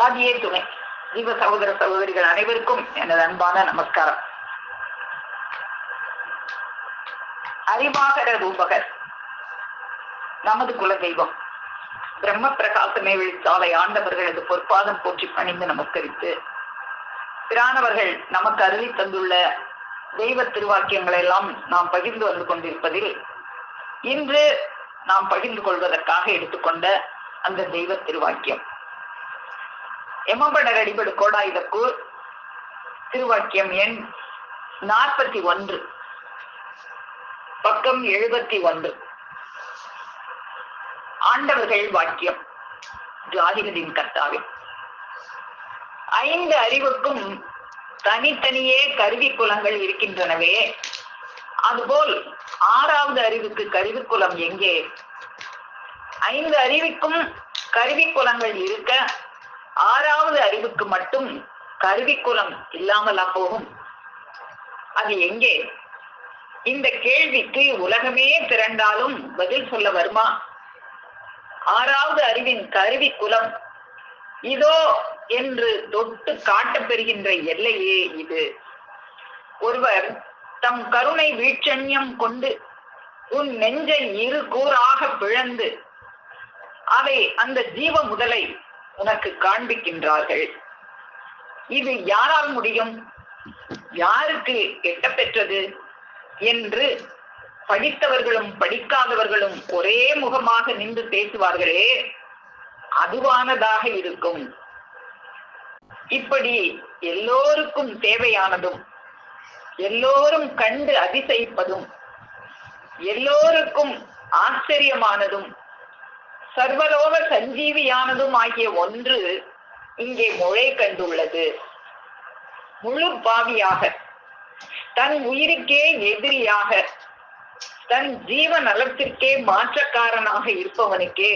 ஆதியே துணை. ஜீவ சகோதர சகோதரிகள் அனைவருக்கும் எனது அன்பான நமஸ்காரம். அறிவாகர ரூபகர் நமது குல தெய்வம் பிரம்ம பிரகாசமே வெளிச்சாலை ஆண்டவர்களது பொற்பாதம் போற்றி பணிந்து நமஸ்கரித்து, பிரானவர்கள் நமக்கு அருளி தந்துள்ள தெய்வ திருவாக்கியங்களை எல்லாம் நாம் பகிர்ந்து வந்து கொண்டிருப்பதில் இன்று நாம் பகிர்ந்து கொள்வதற்காக எடுத்துக்கொண்ட அந்த தெய்வ திருவாக்கியம் எமபடர் அடிபடு கோடாயுதக்கு திருவாக்கியம் எண் 41, பக்கம் 71. ஆண்டவர்கள் வாக்கியம். ஜாதிகளின் கர்த்தாவே, 5 அறிவுக்கும் தனித்தனியே கருவி குலங்கள் இருக்கின்றனவே, அதுபோல் 6வது அறிவுக்கு கருவி குலம் எங்கே? 5 அறிவுக்கும் கருவி குலங்கள் இருக்க 6வது அறிவுக்கு மட்டும் கருவி குலம் இல்லாமலா போகும்? அது எங்கே? இந்த கேள்விக்கு உலகமே திரண்டாலும் பதில் சொல்ல வருமா? 6வது அறிவின் கருவி குலம் இதோ என்று தொட்டு காட்டப்பெறுகின்ற எல்லையே இது. ஒருவர் தம் கருணை வீட்சண்யம் கொண்டு உன் நெஞ்சை 2 கூறாக பிளந்து அவை அந்த ஜீவ முதலை உனக்கு காண்பிக்கின்றார்கள். இது யாரால் முடியும்? யாருக்கு எட்ட பெற்றது என்று படித்தவர்களும் படிக்காதவர்களும் ஒரே முகமாக நின்று பேசுவார்களே, அதுவானதாக இருக்கும். இப்படி எல்லோருக்கும் தேவையானதும், எல்லோரும் கண்டு அதிசயிப்பதும், எல்லோருக்கும் ஆச்சரியமானதும், சர்வலோக சஞ்சீவியானதும் ஆகிய ஒன்று இங்கே முளை கண்டுள்ளது. முழு பாவியாக, தன் உயிருக்கே எதிரியாக, தன் ஜீவ நலத்திற்கே மாற்றக்காரனாக இருப்பவனுக்கே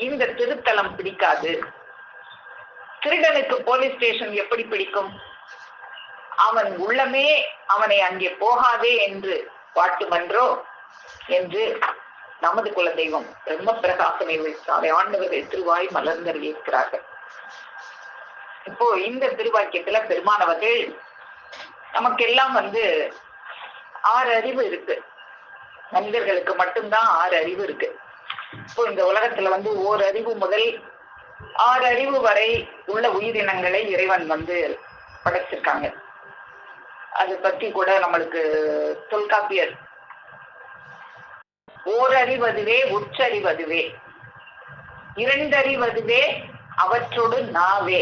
இந்த திருத்தலம் பிடிக்காது. திருடனுக்கு போலீஸ் ஸ்டேஷன் எப்படி பிடிக்கும்? அவன் உள்ளமே அவனை அங்கே போகாதே என்று வாட்டுமன்றோ என்று நமது குல தெய்வம் பிரம்ம பிரகாசமே வெளிச்சாலை ஆண்டவர்கள் திருவாய் மலர்ந்தறிவிக்கிறார்கள். இப்போ இந்த திருவாக்கியத்துல பெருமானவர்கள் நமக்கெல்லாம் 6 அறிவு இருக்கு. மனிதர்களுக்கு மட்டும்தான் 6 அறிவு இருக்கு. இப்போ இந்த உலகத்துல ஓர் அறிவு முதல் 6 அறிவு வரை உள்ள உயிரினங்களை இறைவன் படைச்சிருக்காங்க. அது பத்தி கூட நம்மளுக்கு தொல்காப்பியர் ஓரறிவதுவே உச்சறிவதுவே, 2 அறிவதுவே அவற்றோடு நாவே,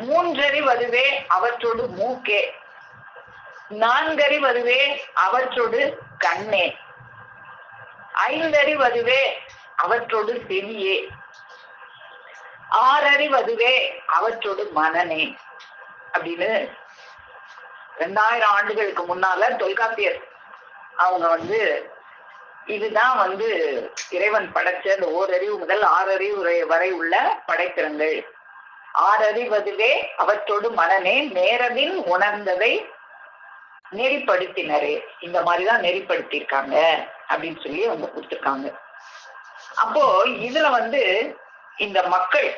3 அறிவதுவே அவற்றோடு மூக்கே, 4 அறிவதுவே அவற்றோடு கண்ணே, 5 அறிவதுவே அவற்றோடு செவியே, 6 அறிவதுவே அவற்றோடு மனனே அப்படின்னு 2000 ஆண்டுகளுக்கு முன்னால தொல்காப்பியர் அவங்க இதுதான் இறைவன் படைச்ச அந்த ஓரறிவு முதல் 6 அறிவு வரை உள்ள படைத்திறங்கள். 6 அறிவதுவே அவற்றோடு மனனே நேரவின் உணர்ந்ததை நெறிப்படுத்தினரே, இந்த மாதிரிதான் நெறிப்படுத்தியிருக்காங்க அப்படின்னு சொல்லி அவங்க கொடுத்திருக்காங்க. அப்போ இதுல இந்த மக்கள்,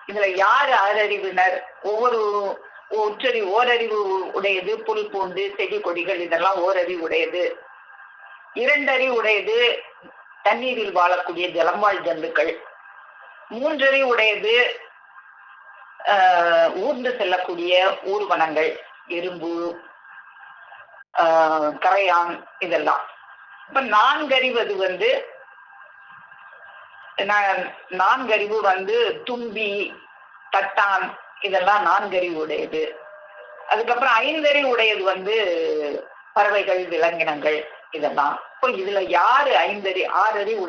இதுல யாரு 6 அறிவினர்? ஒவ்வொரு ஓரறிவு உடையது புல் பூண்டு செடி கொடிகள், இதெல்லாம் ஓரறிவு உடையது. 2 அறிவு உடையது தண்ணீரில் வாழக்கூடிய ஜலம்வாழ் ஜந்துக்கள். 3 அறிவு உடையது ஊர்ந்து செல்லக்கூடிய ஊர்வனங்கள், எறும்பு, கரையான், இதெல்லாம். இப்ப 4 அறிவது 4 அறிவு தும்பி, தட்டான், இதெல்லாம் 4 அறிவு உடையது. அதுக்கப்புறம் 5 அறிவு உடையது பறவைகள், விலங்கினங்கள், இதெல்லாம். இப்போ இதுல யாரு 6 அறிவு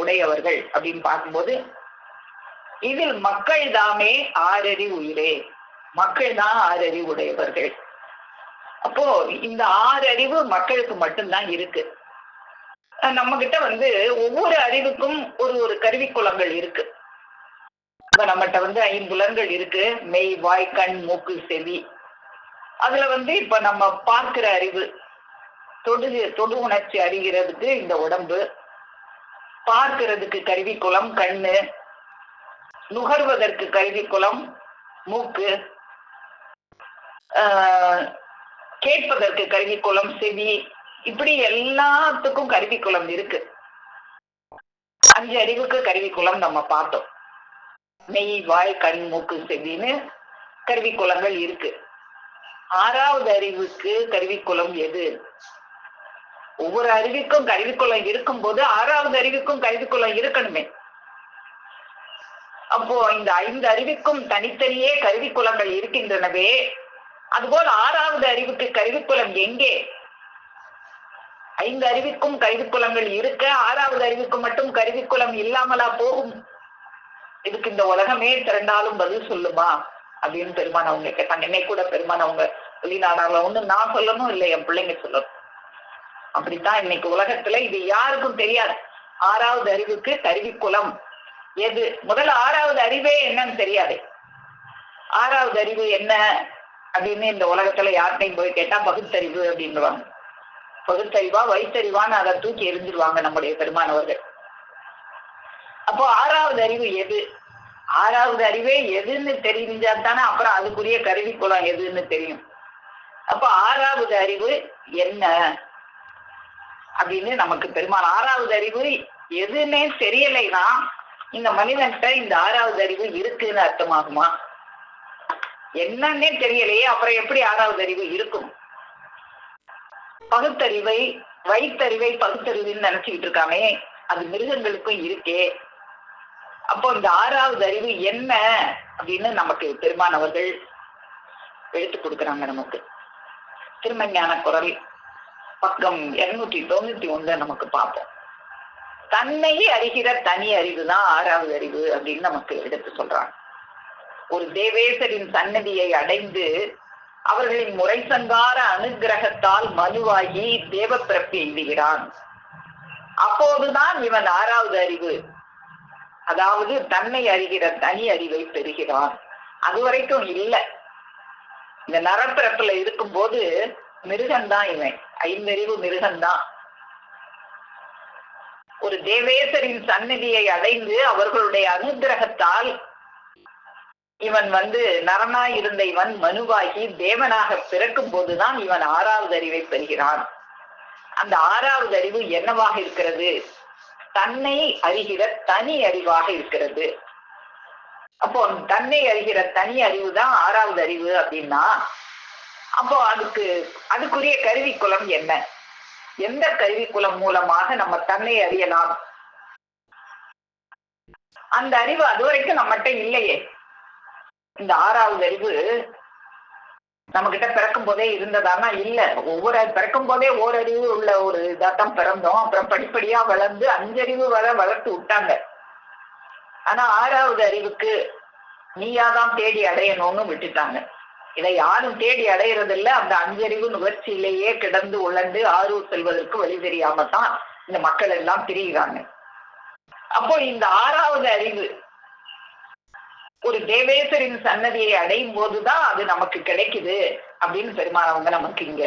உடையவர்கள் அப்படின்னு பார்க்கும்போது இதில் மக்கள் தாமே 6 அறிவு உயிரே, மக்கள் தான் 6 அறிவு உடையவர்கள். அப்போ இந்த 6 அறிவு மக்களுக்கு மட்டும்தான் இருக்கு. நம்ம கிட்ட ஒவ்வொரு அறிவுக்கும் ஒரு கருவிக்குலங்கள் இருக்கு. இப்ப நம்மகிட்ட 5 இருக்கு: மெய், வாய், கண், மூக்கு, செவி. அதுல இப்ப நம்ம பார்க்கிற அறிவு, தொடு உணர்ச்சி அறிகிறதுக்கு இந்த உடம்பு, பார்க்கிறதுக்கு கருவிக்குலம் கண்ணு, நுகர்வதற்கு கருவிக்குலம் மூக்கு, கேட்பதற்கு கருவிக்குலம் செவி, இப்படி எல்லாத்துக்கும் கருவிக்குலம் இருக்கு. 5 அறிவுக்கு கருவிக்குலம் நம்ம பார்த்தோம். மெய், வாய், கண், மூக்கு, செவின்னு கருவிக்குலங்கள் இருக்கு. 6வது அறிவுக்கு கருவிக்குலம் எது? ஒவ்வொரு அறிவுக்கும் கருவிக்குலம் இருக்கும் போது 6வது அறிவுக்கும் கருவிக்குலம் இருக்கணுமே. அப்போ இந்த 5 அறிவுக்கும் தனித்தனியே கருவிக்குலங்கள் இருக்கின்றனவே, அதுபோல் 6வது அறிவுக்கு கருவிக்குலம் எங்கே? 5 அறிவுக்கும் கருவிக்குலங்கள் இருக்க 6வது அறிவுக்கு மட்டும் கருவிக்குலம் இல்லாமலா போகும்? இதுக்கு இந்த உலகமே திரண்டாலும் பதில் சொல்லுமா அப்படின்னு பெருமான் அவங்க கேட்டாங்க. என்னை கூட பெருமான் அவங்க வெளிநாடால ஒண்ணு நான் சொல்லணும், இல்லை என் பிள்ளைங்க சொல்லணும். அப்படித்தான் இன்னைக்கு உலகத்துல இது யாருக்கும் தெரியாது. 6வது அறிவுக்கு கருவிக்குலம் எது? முதல்ல 6வது அறிவே என்னன்னு தெரியாது. 6வது அறிவு என்ன அப்படின்னு இந்த உலகத்துல யார்கிட்டையும் போய் கேட்டா பகுத்தறிவு அப்படின்னுவாங்க. பகுத்தறிவா வைத்தறிவான்னு அதை தூக்கி எரிஞ்சிருவாங்க நம்முடைய பெருமானவர்கள். அப்போ 6வது அறிவு எது? 6வது அறிவே எதுன்னு தெரிஞ்சா தானே அப்புறம் அதுக்குரிய கருவிக்குலம் எதுன்னு தெரியும். அப்போ 6வது அறிவு என்ன அப்படின்னு நமக்கு பெருமாள் 6வது அறிவு எதுன்னே தெரியலைன்னா இந்த மனிதன்கிட்ட இந்த 6வது அறிவு இருக்குன்னு அர்த்தமாகுமா? என்னன்னே தெரியலையே, அப்புறம் எப்படி 6வது அறிவு இருக்கும்? பகுத்தறிவை வைத்தறிவை பகுத்தறிவுன்னு நினைச்சுக்கிட்டு இருக்காமே, அது மிருகங்களுக்கும் இருக்கே. அப்போ இந்த 6வது அறிவு என்ன அப்படின்னு நமக்கு பெருமானவர்கள் எடுத்து கொடுக்குறாங்க. நமக்கு திருமஞான குரல் பக்கம் 291 நமக்கு பார்ப்போம். தன்னை அறிகிற தனி அறிவு தான் 6வது அறிவு அப்படின்னு நமக்கு எடுத்து சொல்றாங்க. ஒரு தேவேசரின் சன்னதியை அடைந்து அவர்களின் முறை சங்கார அனுகிரகத்தால் மனுவாகி தேவ பிறப்பு எய்துகிறான். அப்போதுதான் இவன் 6வது அறிவு, அதாவது தன்னை அறிகிற தனி அறிவை பெறுகிறான். அது வரைக்கும் இல்லை. இந்த நரப்பிறப்புல இருக்கும் போது மிருகம்தான் இவன், 5 அறிவு மிருகம்தான். ஒரு தேவேசரின் சன்னதியை அடைந்து அவர்களுடைய அனுகிரகத்தால் இவன் நரனாய் இருந்த இவன் மனுவாகி தேவனாக பிறக்கும் போதுதான் இவன் 6வது அறிவை பெறுகிறான். அந்த 6வது அறிவு என்னவாக இருக்கிறது? தன்னை அறிகிற தனி அறிவாக இருக்கிறது. அப்போ தன்னை அறிகிற தனி அறிவு தான் 6வது அறிவு அப்படின்னா, அப்போ அதுக்குரிய கருவிக்குலம் என்ன? எந்த கருவிக்குலம் மூலமாக நம்ம தன்னை அறியலாம்? அந்த அறிவு அதுவரைக்கும் நம்மகிட்ட இல்லையே. இந்த 6வது அறிவு நம்ம கிட்ட பிறக்கும் போதே இருந்ததானா? இல்ல. ஒவ்வொரு பிறக்கும் போதே ஓரறிவு உள்ள ஒரு இதாத்தான் பிறந்தோம். அப்புறம் படிப்படியா வளர்ந்து 5 அறிவு வளர்த்து விட்டாங்க. ஆனா 6வது அறிவுக்கு நீயாதான் தேடி அடையணும்னு விட்டுட்டாங்க. இதை யாரும் தேடி அடையிறது இல்ல. அந்த 5 அறிவு நுகர்ச்சியிலேயே கிடந்து உழந்து ஆரூர் செல்வதற்கு வழி தெரியாம தான் இந்த மக்கள் எல்லாம் திரிகிறாங்க. அப்போ இந்த 6வது அறிவு ஒரு தேவேசரின் சன்னதியை அடையும் போதுதான் அது நமக்கு கிடைக்குது அப்படின்னு பெருமானவங்க நமக்கு இங்க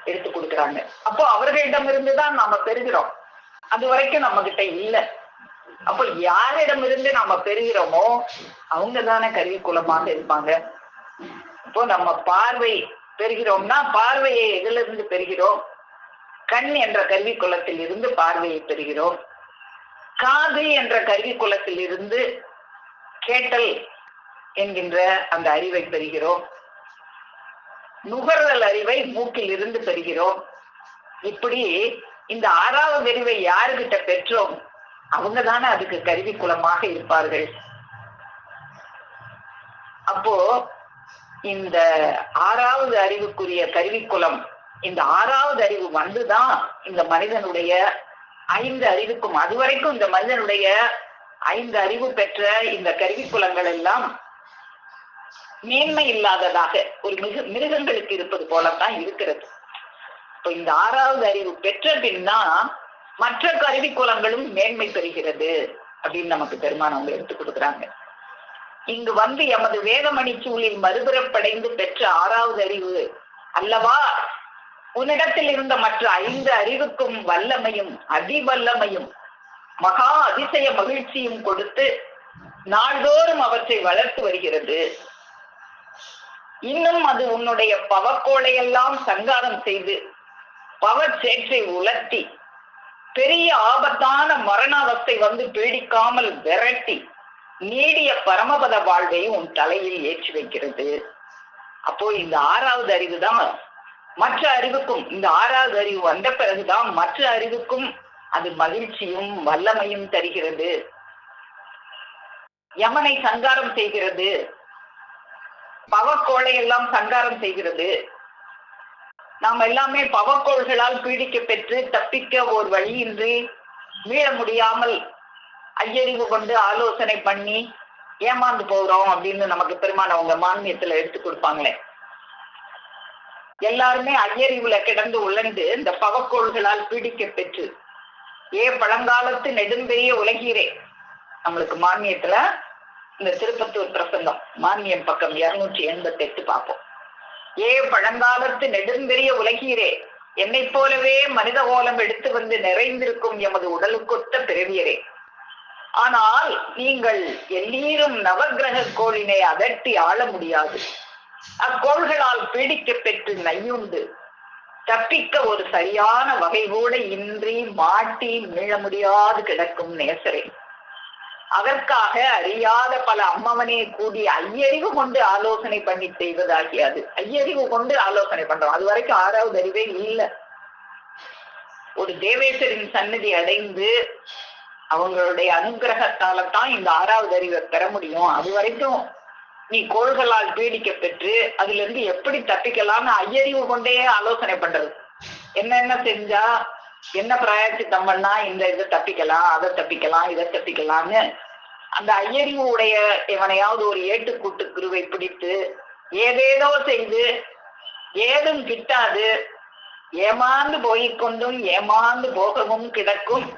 எடுத்து கொடுக்குறாங்க. அப்போ அவர்களிடம் இருந்துதான் நாம பெறுகிறோம். அது வரைக்கும் நம்ம கிட்ட இல்ல. அப்போ யாரிடமிருந்து நாம பெறுகிறோமோ அவங்க தானே கருவிக்குலமாக இருப்பாங்க. இப்போ நம்ம பார்வை பெறுகிறோம்னா பார்வையை எதுல இருந்து பெறுகிறோம்? கண் என்ற கருவிக்குலத்தில் இருந்து பார்வையை பெறுகிறோம். காது என்ற கருவிக்குலத்தில் இருந்து கேட்டல் என்கின்ற அந்த அறிவை பெறுகிறோம். நுகர்தல் அறிவை மூக்கில் இருந்து பெறுகிறோம். இப்படி இந்த 6வது அறிவை யாருகிட்ட பெற்றோம்? அவங்க தானே அதுக்கு கருவிக்குலமாக இருப்பார்கள். அப்போ இந்த 6வது அறிவுக்குரிய கருவிக்குலம், இந்த 6வது அறிவு வந்துதான் இந்த மனிதனுடைய 5 அறிவுக்கும், அதுவரைக்கும் இந்த மனிதனுடைய 5 அறிவு பெற்ற இந்த கருவிக்குலங்கள் எல்லாம் மேன்மை இல்லாததாக ஒரு மிருகங்களுக்கு இருப்பது போலத்தான் இருக்கிறது. இப்போ இந்த 6வது அறிவு பெற்ற பின்னா மற்ற கருவிக்குலங்களும் மேன்மை பெறுகிறது அப்படின்னு நமக்கு பெருமானவங்க எடுத்து கொடுக்குறாங்க. இங்கு எமது வேதமணி சூழில் மறுபிறப்படைந்து பெற்ற 6வது அறிவு அல்லவா உன்னிடத்தில் இருந்த மற்ற 5 அறிவுக்கும் வல்லமையும் அதிவல்லமையும் மகா அதிசய மகிழ்ச்சியும் கொடுத்து நாள்தோறும் அவற்றை வளர்த்து வருகிறது. இன்னும் அது உன்னுடைய பவக்கோளையெல்லாம் சங்காரம் செய்து பவச்சேற்றை உலர்த்தி பெரிய ஆபத்தான மரணாவஸ்தை வந்து பீடிக்காமல் விரட்டி நீடிய பரமபத வாழ்வை உன் தலையில் ஏற்றி வைக்கிறது. அப்போ இந்த ஆறாவது அறிவு தான் மற்ற அறிவுக்கும், இந்த ஆறாவது அறிவு வந்த பிறகுதான் மற்ற அறிவுக்கும் அது மகிழ்ச்சியும் வல்லமையும் தருகிறது. யமனை சங்காரம் செய்கிறது, பவக்கோளை எல்லாம் சங்காரம் செய்கிறது. நாம் எல்லாமே பவக்கோள்களால் பீடிக்க பெற்று தப்பிக்க ஒரு வழியின்றி மீள முடியாமல் ஐயறிவு கொண்டு ஆலோசனை பண்ணி ஏமாந்து போகிறோம் அப்படின்னு நமக்கு பெருமானவங்க மானியத்துல எடுத்து கொடுப்பாங்களே. எல்லாருமே ஐயறிவுல கிடந்து உழந்து இந்த பவக்கோள்களால் பீடிக்க பெற்று பழங்காலத்து நெடும்பெரிய உலகீரே நம்மளுக்கு மானியத்துல இந்த திருப்பத்தூர் பிரசங்கம் மானியம் பக்கம் 288 பார்ப்போம். பழங்காலத்து நெடும்பெரிய உலகீரே, என்னை போலவே மனித கோலம் எடுத்து வந்து நிறைந்திருக்கும் எமது உடலுக்கொத்த பிறவியரே, ஆனால் நீங்கள் எல்லீரும் நவகிரக கோளினை அதட்டி ஆள முடியாது. அக்கோள்களால் பீடிக்க பெற்று நையுண்டு தப்பிக்க ஒரு சரியான வகை கூட இன்றி மாட்டி மீள முடியாது கிடக்கும் நேசரே, அதற்காக அறியாத பல அம்மவனே கூடி ஐயறிவு கொண்டு ஆலோசனை பண்ணி செய்வதாகியாது. ஐயறிவு கொண்டு ஆலோசனை பண்றோம், அது வரைக்கும் ஆறாவது அறிவே இல்லை. ஒரு தேவேசரின் சன்னதி அடைந்து அவங்களுடைய அனுகிரகத்தால்தான் இந்த ஆறாவது அறிவை பெற முடியும். அது வரைக்கும் நீ கோள்களால் பீடிக்க பெற்று அதுல இருந்து எப்படி தப்பிக்கலாம்னு ஐயறிவு கொண்டே ஆலோசனை பண்றது. என்னென்ன செஞ்சா என்ன பிராயச்சித்தம் பண்ணா இந்த இதை தப்பிக்கலாம், அதை தப்பிக்கலாம், இதை தப்பிக்கலாம்னு அந்த ஐயறிவு உடைய எவனையாவது ஒரு ஏட்டுக்கூட்டு குருவை பிடித்து ஏதேதோ செய்து ஏதும் கிட்டாது ஏமாந்து போய்கொண்டும் ஏமாந்து போகவும் கிடக்கும்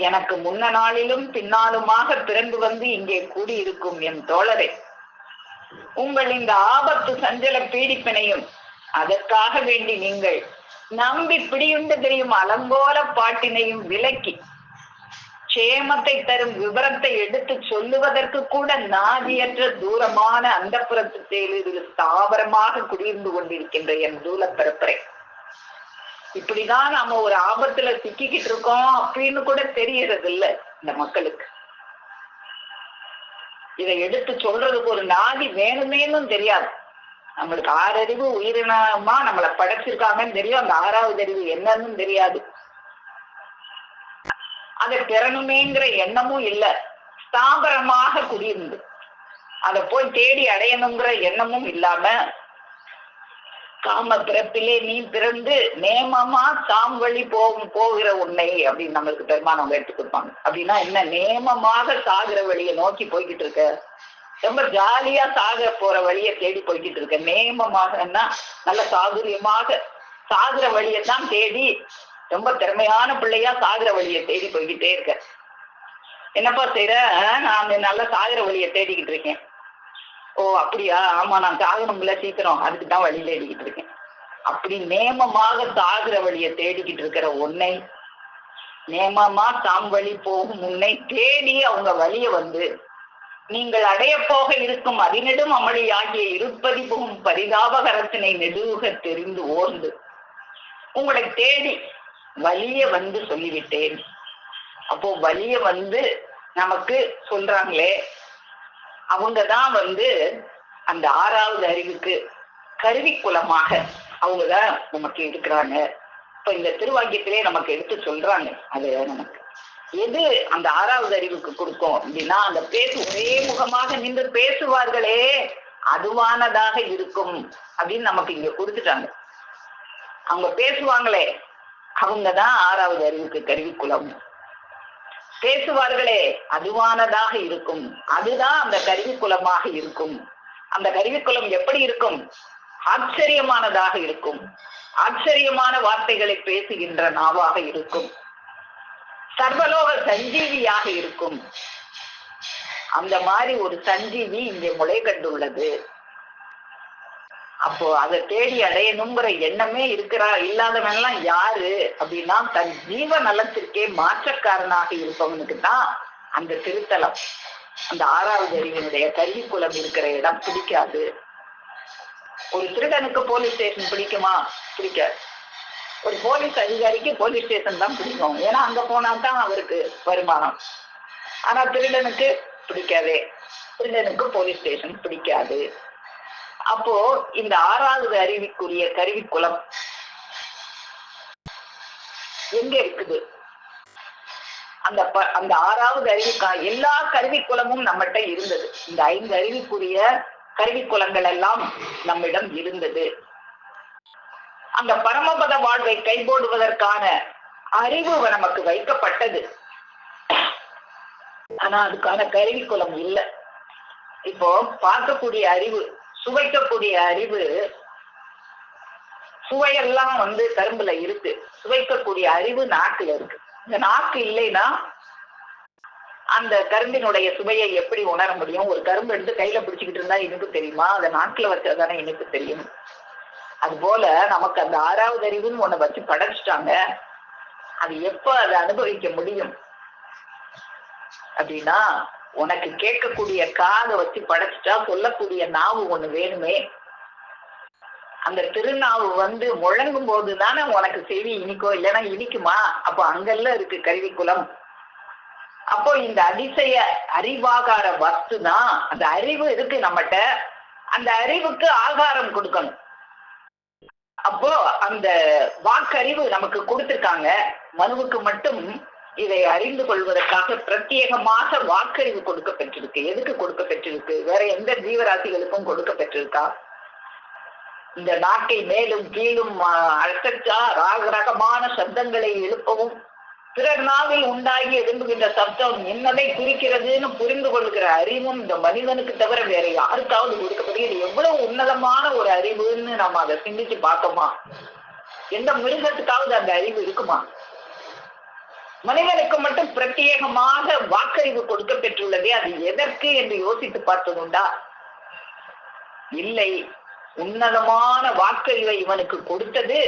எனக்கு முன்ன நாளிலும் பின்னாலுமாக பிறந்து வந்து இங்கே கூடியிருக்கும் என் தோழரை, உங்கள் இந்த ஆபத்து சஞ்சல பீடிப்பினையும் அதற்காக வேண்டி நீங்கள் நம்பி பிடியுண்டு தெரியும் அலங்கோல பாட்டினையும் விலக்கி சேமத்தை தரும் விவரத்தை எடுத்து சொல்லுவதற்கு கூட நாதியற்ற தூரமான அந்த புறத்து தேலில் ஸ்தாபரமாக குடியிருந்து கொண்டிருக்கின்ற என் தூல பிறப்பறை, இப்படிதான் நம்ம ஒரு ஆபத்துல சிக்கிக்கிட்டு இருக்கோம் அப்படின்னு கூட தெரியறது இல்லை இந்த மக்களுக்கு. இதை எடுத்து சொல்றதுக்கு ஒரு நாதி வேணுமேனும் தெரியாது. நம்மளுக்கு ஆறறிவு உயிரினமா நம்மளை படைச்சிருக்காங்கன்னு தெரியும், அந்த ஆறாவது அறிவு என்னன்னு தெரியாது. அதை பெறணுமேங்கிற எண்ணமும் இல்லை. ஸ்தாபரமாக குடியிருந்து அதை போய் தேடி அடையணுங்கிற எண்ணமும் இல்லாம காம பிறப்பிலே நீ பிறந்து நேமமா சாம் வழி போகிற உன்னை அப்படின்னு நம்மளுக்கு பெருமானவங்க எடுத்து கொடுப்பாங்க. அப்படின்னா என்ன? நேமமாக சாகிற வழியை நோக்கி போய்கிட்டு இருக்க, ரொம்ப ஜாலியா சாக போற வழியை தேடி போய்கிட்டு இருக்க. நேமமாகன்னா நல்ல சாதுரியமாக சாகுற வழியைத்தான் தேடி ரொம்ப திறமையான பிள்ளையா சாகுற வழியை தேடி போய்கிட்டே இருக்க. என்னப்பா செய்யற? நான் நல்ல சாகுற வழியை தேடிக்கிட்டு இருக்கேன். ஓ அப்படியா? ஆமா, நான் சாகணும்ல சீக்கிரம், அதுக்குதான் வழி தேடிக்கிட்டு இருக்கேன். அப்படி நேமமாக சாகுற வழியை தேடிக்கிட்டு இருக்கிற உன்னை, நேமமா தாம் வழி போகும் உன்னை தேடி அவங்க வழிய வந்து நீங்கள் அடைய போக இருக்கும் அதினெடும் அமளியாகிய இருப்பதி போகும் பரிதாபகரத்தினை நெடுக தெரிந்து ஓர்ந்து உங்களை தேடி வலிய வந்து சொல்லிவிட்டேன். அப்போ வலிய வந்து நமக்கு சொல்றாங்களே, அவங்கதான் வந்து அந்த ஆறாவது அறிவுக்கு கருவிக்குலமாக அவங்கதான் நமக்கு இருக்கிறாங்க. இப்ப இந்த திருவாக்கியத்திலே நமக்கு எடுத்து சொல்றாங்க. அது நமக்கு எது அந்த ஆறாவது அறிவுக்கு கொடுக்கும் அப்படின்னா, அந்த ஒரே முகமாக நின்று பேசுவார்களே அதுவானதாக இருக்கும் அப்படின்னு நமக்கு இங்க கொடுத்துட்டாங்க. அவங்க பேசுவாங்களே அவங்கதான் ஆறாவது அறிவுக்கு கருவிக்குலம். பேசுவார்களே அதுவானதாக இருக்கும், அதுதான் அந்த கருவிக்குலமாக இருக்கும். அந்த கருவிக்குலம் எப்படி இருக்கும்? ஆச்சரியமானதாக இருக்கும், ஆச்சரியமான வார்த்தைகளை பேசுகின்ற நாவாக இருக்கும், சர்வலோக சஞ்சீவியாக இருக்கும். அந்த மாதிரி ஒரு சஞ்சீவி இங்கே முளை கண்டுள்ளது. அப்போ அதை தேடி அடையணுங்கிற எண்ணமே இல்லாதவன் எல்லாம் யாரு அப்படின்னா, தன் ஜீவ நலத்திற்கே மாற்றக்காரனாக இருப்பவனுக்கு தான் அந்த திருத்தலம். அந்த ஆறாவது அறிவினுடைய கருவிக்குலம் இருக்கிற இடம் பிடிக்காது. ஒரு திருடனுக்கு போலீஸ் ஸ்டேஷன் பிடிக்குமா? பிடிக்காது. ஒரு போலீஸ் அதிகாரிக்கு போலீஸ் ஸ்டேஷன் தான் பிடிக்கும். ஏன்னா அங்க போனா தான் அவருக்கு வருமானம். ஆனா திருடனுக்கு பிடிக்காதே. திருடனுக்கு போலீஸ் ஸ்டேஷன் பிடிக்காது. அப்போ இந்த ஆறாவது அறிவுக்குரிய கருவிக்குலம் எங்க இருக்குது? அந்த ஆறாவது அறிவுக்கா எல்லா கருவிக்குலமும் நம்மகிட்ட இருந்தது. இந்த 5 அறிவுக்குரிய கருவிக்குலங்கள் எல்லாம் நம்மிடம் இருந்தது. அந்த பரமபத வாழ்வை கைபோடுவதற்கான அறிவு நமக்கு வைக்கப்பட்டது. ஆனா அதுக்கான கருவிக்குலம் இல்லை. இப்போ பார்க்கக்கூடிய அறிவு, சுவைக்கக்கூடிய அறிவு, சுவையெல்லாம் கரும்புல இருக்கு. சுவைக்கக்கூடிய அறிவு நாக்குல இருக்கு. இந்த நாக்கு இல்லைன்னா அந்த கரும்பினுடைய சுவையை எப்படி உணர முடியும்? ஒரு கரும்பு எடுத்து கையில பிடிச்சுக்கிட்டு இருந்தா இனிப்பு தெரியுமா? அதை நாக்குல வச்சாதானே இனிப்பு தெரியும். அது போல நமக்கு அந்த ஆறாவது அறிவுன்னு ஒண்ணு வச்சு படைச்சிட்டாங்க. அது எப்ப அதை அனுபவிக்க முடியும் அப்படின்னா, உனக்கு கேட்கக்கூடிய காதை வச்சு படைச்சிட்டா சொல்லக்கூடிய நாவு ஒண்ணு வேணுமே. அந்த திருநாவு முழங்கும் போதுதானே உனக்கு செவி இனிக்கோ, இல்லைன்னா இனிக்குமா? அப்போ அங்கெல்லாம் இருக்கு கருவிக்குலம். அப்போ இந்த அதிசய அறிவாகார வஸ்து தான், அந்த அறிவு இருக்கு நம்மகிட்ட. அந்த அறிவுக்கு ஆகாரம் கொடுக்கணும். அப்போ அந்த வாக்கறிவு நமக்கு கொடுத்திருக்காங்க. மனுவுக்கு மட்டும் இதை அறிந்து கொள்வதற்காக பிரத்யேகமாக வாக்கறிவு கொடுக்க பெற்றிருக்கு. எதுக்கு கொடுக்க பெற்றிருக்கு? வேற எந்த ஜீவராசிகளுக்கும் கொடுக்க பெற்றிருக்கா? இந்த நாட்டை மேலும் கீழும் அசைச்சா ரகரகமான சப்தங்களை எழுப்பவும், பிறர் நாவில் உண்டாகி எழும்புகின்ற சப்தம் என்னதை குறிக்கிறதுன்னு புரிந்து கொள்கிற அறிவும் இந்த மனிதனுக்கு தவிர வேற யாருக்காவது கொடுக்கப்படுகிறது. எவ்வளவு உன்னதமான ஒரு அறிவுன்னு நம்ம அதை சிந்திச்சு பார்த்தோமா? எந்த மிருகத்துக்காவது அந்த அறிவு இருக்குமா? மனிதனுக்கு மட்டும் பிரத்யேகமாக வாக்கறிவு கொடுக்க பெற்றுள்ளதே, அது எதற்கு என்று யோசித்து பார்த்ததுண்டா? இல்லை. உன்னதமான வாக்கறிவை இவனுக்கு கொடுத்தது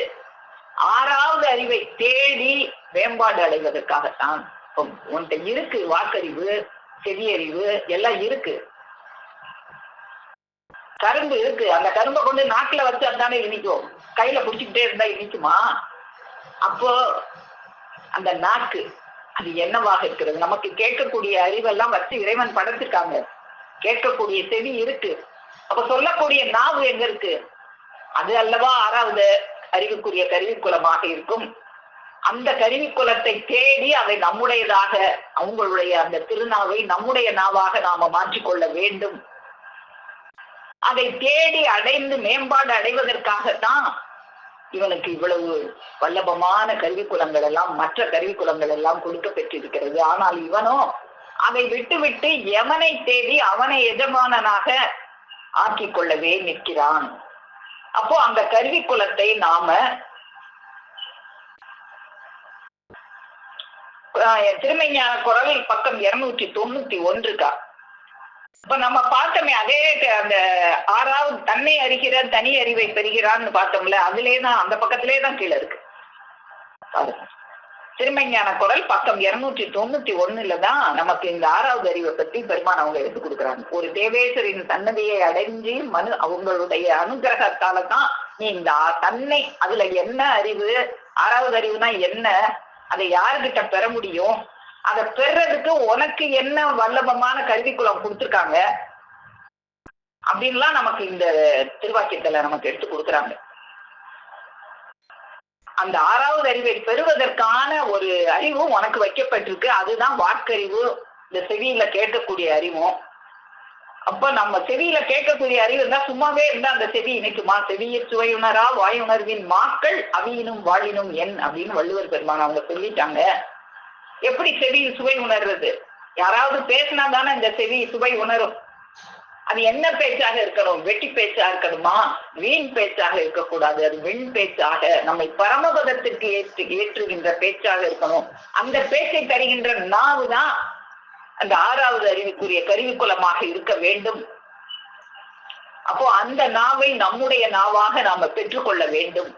ஆறாவது அறிவை தேடி மேம்பாடு அடைவதற்காகத்தான். உன்கிட்ட இருக்கு வாக்கறிவு, செவியறிவு எல்லாம் இருக்கு. கரும்பு இருக்கு. அந்த கரும்பை கொண்டு நாக்குல வச்சா தானே இனிக்கும். கையில பிடிச்சிக்கிட்டே இருந்தா இனிக்குமா? அப்போ அந்த நாக்கு அது என்னவாக இருக்கிறது? நமக்கு கேட்கக்கூடிய அறிவெல்லாம் வச்சு இறைவன் படைச்சிருக்காங்க. கேட்கக்கூடிய செவி இருக்கு. அப்ப சொல்லக்கூடிய நாவு எங்க இருக்கு? அது அல்லவா ஆறாவது அறிவுக்குரிய கருவிக்குலமாக இருக்கும். அந்த கருவிக்குலத்தை தேடி அதை நம்முடையதாக, அவங்களுடைய அந்த திருநாவை நம்முடைய நாவாக நாம மாற்றிக்கொள்ள வேண்டும். அதை தேடி அடைந்து மேம்பாடு அடைவதற்காகத்தான் இவனுக்கு இவ்வளவு வல்லபமான கருவிக்குலங்கள் எல்லாம், மற்ற கருவிக்குலங்கள் எல்லாம் கொடுக்க பெற்றிருக்கிறது. ஆனால் இவனோ அதை விட்டு எவனை தேடி அவனை எஜமானனாக ஆக்கிக் கொள்ளவே நிற்கிறான். அப்போ அந்த கருவிக்குலத்தை நாம திருமைஞான குரல் பக்கம் 291 இப்ப நம்ம பார்த்தோமே, அதே அந்த ஆறாவது தன்னை அறிகிற தனி அறிவை பெறுகிறான்னு பார்த்தோம்ல, அதுலேதான் அந்த பக்கத்திலேதான் கீழே இருக்கு. திருமைஞான குரல் பக்கம் 291 தான் நமக்கு இந்த ஆறாவது அறிவை பத்தி பெருமான் அவங்க எடுத்து கொடுக்குறாங்க. ஒரு தேவேஸ்வரின் சன்னதியை அடைஞ்சு அவங்களுடைய அனுகிரகத்தால தான் நீ இந்த தன்னை, அதுல என்ன அறிவு, ஆறாவது அறிவுனா என்ன, அதை யாருகிட்ட பெற முடியும், அதை பெறதுக்கு உனக்கு என்ன வல்லபமான கருவிக்குலம் கொடுத்துருக்காங்க அப்படின்லாம் நமக்கு இந்த திருவாக்கியத்துல நமக்கு எடுத்து கொடுக்குறாங்க. அந்த ஆறாவது அறிவை பெறுவதற்கான ஒரு அறிவும் உனக்கு வைக்கப்பட்டிருக்கு. அதுதான் வாக்கறிவு, இந்த செவியில கேட்கக்கூடிய அறிவும். அப்ப நம்ம செவியில கேட்கக்கூடிய அறிவு இருந்தா சும்மாவே இருந்தா அந்த செவி இணைக்குமா? செவியை சுவையுணரா வாயுணர்வின் மாக்கள் அவியினும் வாழினும் என் அப்படின்னு வள்ளுவர் பெருமான் அவங்க சொல்லிட்டாங்க. எப்படி செவியில் சுவை உணர்றது? யாராவது பேசினா தானே இந்த செவி சுவை உணரும். அது என்ன பேச்சாக இருக்கணும்? வெட்டி பேச்சா இருக்கணுமா? வீண் பேச்சாக இருக்கக்கூடாது. அது வெண் பேச்சாக நம்மை பரமபதத்திற்கு ஏற்றுகின்ற பேச்சாக இருக்கணும். அந்த பேச்சை தருகின்ற நாவு தான் அந்த ஆறாவது அறிவுக்குரிய கருவிக்குலமாக இருக்க வேண்டும். அப்போ அந்த நாவை நம்முடைய நாவாக நாம பெற்றுக்கொள்ள வேண்டும்.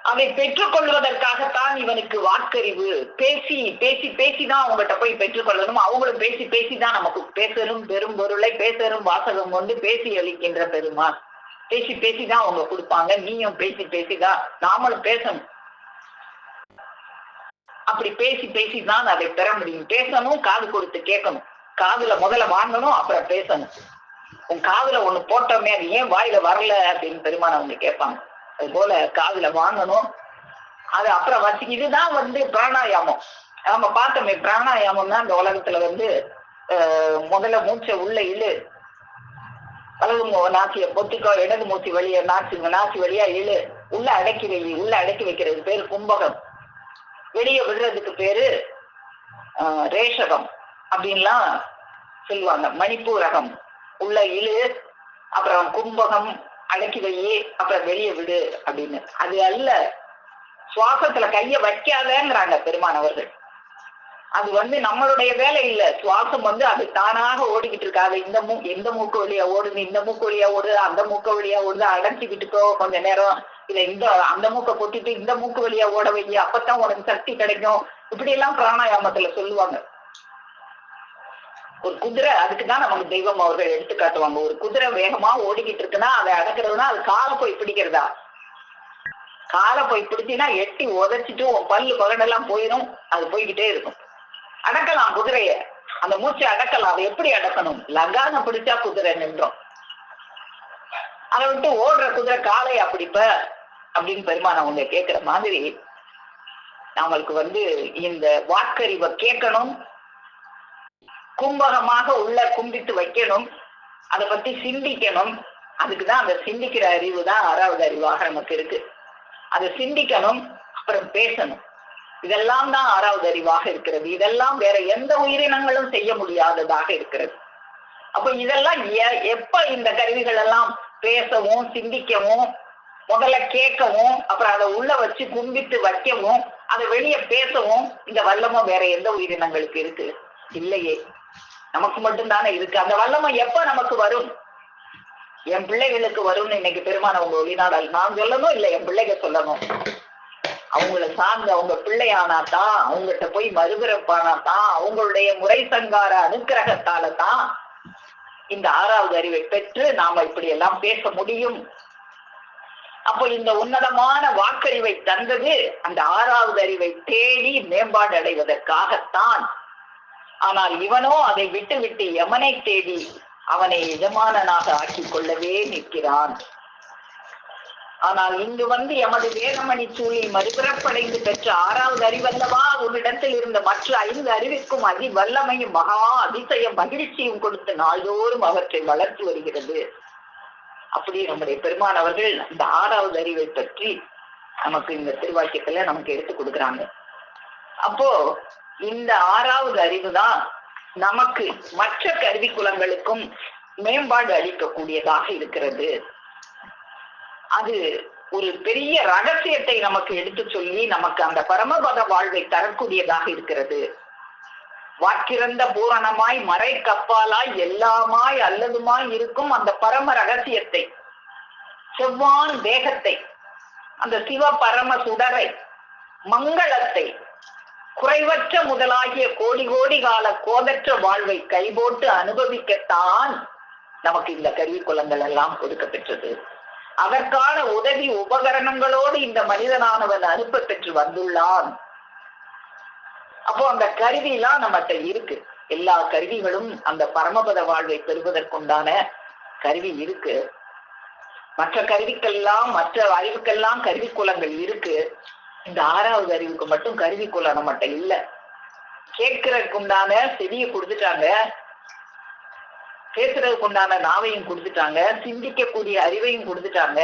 அதை பெற்றுக் கொள்வதற்காகத்தான் இவனுக்கு வாக்கறிவு. பேசி பேசி பேசிதான் அவங்ககிட்ட போய் பெற்றுக்கொள்ளணும். அவங்களும் பேசி பேசிதான் நமக்கு பேசணும். பெரும் பொருளை பேசரும் வாசகம் கொண்டு பேசி அளிக்கின்ற பெருமான். பேசி பேசிதான் அவங்க கொடுப்பாங்க. நீயும் பேசி பேசிதான், நாமளும் பேசணும். அப்படி பேசி பேசிதான் அதை பெற முடியும். பேசணும், காது கொடுத்து கேட்கணும். காதுல முதல்ல வாங்கணும், அப்புறம் பேசணும். உன் காதுல ஒண்ணு போட்டோமே அது ஏன் வாயில வரல அப்படின்னு பெருமான் அவங்க கேட்பாங்க. அது போல காதுல வாங்கணும், அது அப்புறம் வச்சு. இதுதான் பிராணாயாமம். நம்ம பார்த்தோமே, பிராணாயாமம் தான் இந்த உலகத்துல முதல்ல மூச்சை உள்ள இழு, வலது நாசிய பொத்திக்கோ, இடது மூச்சு வழிய நாசி வழியா இழு, உள்ள அடக்கி வை. உள்ள அடக்கி வைக்கிறது பேரு கும்பகம். வெளியே விடுறதுக்கு பேரு ரேஷகம் அப்படின்லாம் சொல்லுவாங்க. மணிப்பூரகம். உள்ள இழு, அப்புறம் கும்பகம் அடக்கி வையே, அப்புறம் வெளியே விடு அப்படின்னு. அது அல்ல, சுவாசத்துல கைய வைக்காதேங்கிறாங்க பெருமானவர்கள். அது நம்மளுடைய வேலை இல்ல. சுவாசம் அது தானாக ஓடிக்கிட்டு இருக்காது. எந்த மூக்கு வழியா ஓடுது, இந்த மூக்கு வழியா ஓடுது, அந்த மூக்கு வழியா ஓடுது, அடைச்சிக்கிட்டுக்கோ கொஞ்ச நேரம், இல்ல அந்த மூக்கை பொத்திட்டு இந்த மூக்கு வழியா ஓட வை, அப்பதான் உனக்கு சக்தி கிடைக்கும். இப்படி எல்லாம் பிராணாயாமத்துல சொல்லுவாங்க. ஒரு குதிரை, அதுக்குதான் நமக்கு தெய்வம் அவர்கள் எடுத்து காட்டுவாங்க. ஒரு குதிரை வேகமா ஓடிக்கிட்டு இருக்குன்னா அதை அடக்கிறதுனா அது காலை போய் பிடிக்கிறதா? காலை போய் பிடிச்சின்னா எட்டி உதைச்சிட்டு உன் பல்லு பகடெல்லாம் போயிடும். அது போய்கிட்டே இருக்கும். அடக்கலாம் குதிரைய, அந்த மூச்சை அடக்கலாம். அதை எப்படி அடக்கணும்? லகான பிடிச்சா குதிரை நின்றோம். அதை விட்டு ஓடுற குதிரை காலை அப்படிப்ப அப்படின்னு பெருமான் அவங்க கேட்கிற மாதிரி நம்மளுக்கு இந்த வாக்கறிவை கேட்கணும், கும்பகமாக உள்ள கும்பிட்டு வைக்கணும், அதை பத்தி சிந்திக்கணும். அதுக்குதான் அந்த சிந்திக்கிற அறிவு தான் 6வது அறிவாக நமக்கு இருக்கு. அதை சிந்திக்கணும், அப்புறம் பேசணும். இதெல்லாம் தான் 6வது அறிவாக இருக்கிறது. இதெல்லாம் வேற எந்த உயிரினங்களும் செய்ய முடியாததாக இருக்கிறது. அப்ப இதெல்லாம் எப்ப இந்த கருவிகள் எல்லாம் பேசவும், சிந்திக்கவும், முதல்ல கேட்கவும், அப்புறம் அதை உள்ள வச்சு கும்பிட்டு வைக்கவும், அதை வெளியே பேசவும் இந்த வல்லமும் வேற எந்த உயிரினங்களுக்கு இருக்கு? இல்லையே, நமக்கு மட்டும்தானே இருக்கு. அந்த வல்லமை எப்ப நமக்கு வரும்? என் பிள்ளைகளுக்கு வரும்னு இன்னைக்கு பெருமான் அவங்க ஒளிநாடால் நான் சொல்லணும், இல்ல என் பிள்ளைங்க சொல்லணும். அவங்கள சார்ந்து அவங்க பிள்ளையானாதான், அவங்ககிட்ட போய் மறுபிறப்பானாதான், அவங்களுடைய முறை சங்கார அனுக்கிரகத்தால தான் இந்த 6வது அறிவை பெற்று நாம இப்படி எல்லாம் பேச முடியும். அப்போ இந்த உன்னதமான வாக்கறிவை தந்தது அந்த 6வது அறிவை தேடி மேம்பாடு அடைவதற்காகத்தான். ஆனால் இவனோ அதை விட்டு விட்டு யமனை தேடி அவனை எஜமானனாக ஆக்கிக் கொள்ளவே நிற்கிறான். ஆனால் இங்கு எமது வேதமணி சூழலில் மறுபிறப்படைந்து பெற்ற 6வது அறிவல்லவா உன்னிடத்தில் இருந்த மற்ற 5 அறிவிற்கும் அதி வல்லமையும் மகா அதிசய மகிழ்ச்சியும் கொடுத்து நாள்தோறும் அவற்றை வளர்த்து வருகிறது. அப்படி நம்முடைய பெருமான் அவர்கள் இந்த 6வது அறிவை பற்றி நமக்கு இந்த திருவாக்கியத்துல நமக்கு எடுத்து கொடுக்குறாங்க. அப்போ இந்த 6வது அறிவு தான் நமக்கு மற்ற கருவிக்குலங்களுக்கும் மேம்பாடு அளிக்கக்கூடியதாக இருக்கிறது. அது ஒரு பெரிய ரகசியத்தை நமக்கு எடுத்து சொல்லி நமக்கு அந்த பரமபத வாழ்வை தரக்கூடியதாக இருக்கிறது. வாக்கிறந்த பூரணமாய் மறை கப்பாலாய் எல்லாமாய் அல்லதுமாய் இருக்கும் அந்த பரம ரகசியத்தை, செவ்வான் தேகத்தை, அந்த சிவ பரம சுடரை, மங்களத்தை, குறைவற்ற முதலாகிய கோடி கோடி கால கோதற்ற வாழ்வை கைபோட்டு அனுபவிக்கத்தான் நமக்கு இந்த கருவிக்குலங்கள் எல்லாம் கொடுக்க பெற்றது. அதற்கான உதவி உபகரணங்களோடு இந்த மனிதனானவன் அனுப்ப பெற்று வந்துள்ளான். அப்போ அந்த கருவிலாம் நம்மகிட்ட இருக்கு. எல்லா கருவிகளும் அந்த பரமபத வாழ்வை பெறுவதற்குண்டான கருவி இருக்கு. மற்ற கருவிக்கெல்லாம், மற்ற அறிவுக்கெல்லாம் கருவிக்குலங்கள் இருக்கு. இந்த 6வது அறிவுக்கு மட்டும் கருவிக்குலம் நம்மகிட்ட இல்ல. கேட்கறதுக்கு உண்டான செவியை கொடுத்துட்டாங்க, பேசுறதுக்கு உண்டான நாவையும் கொடுத்துட்டாங்க, சிந்திக்கக்கூடிய அறிவையும் கொடுத்துட்டாங்க.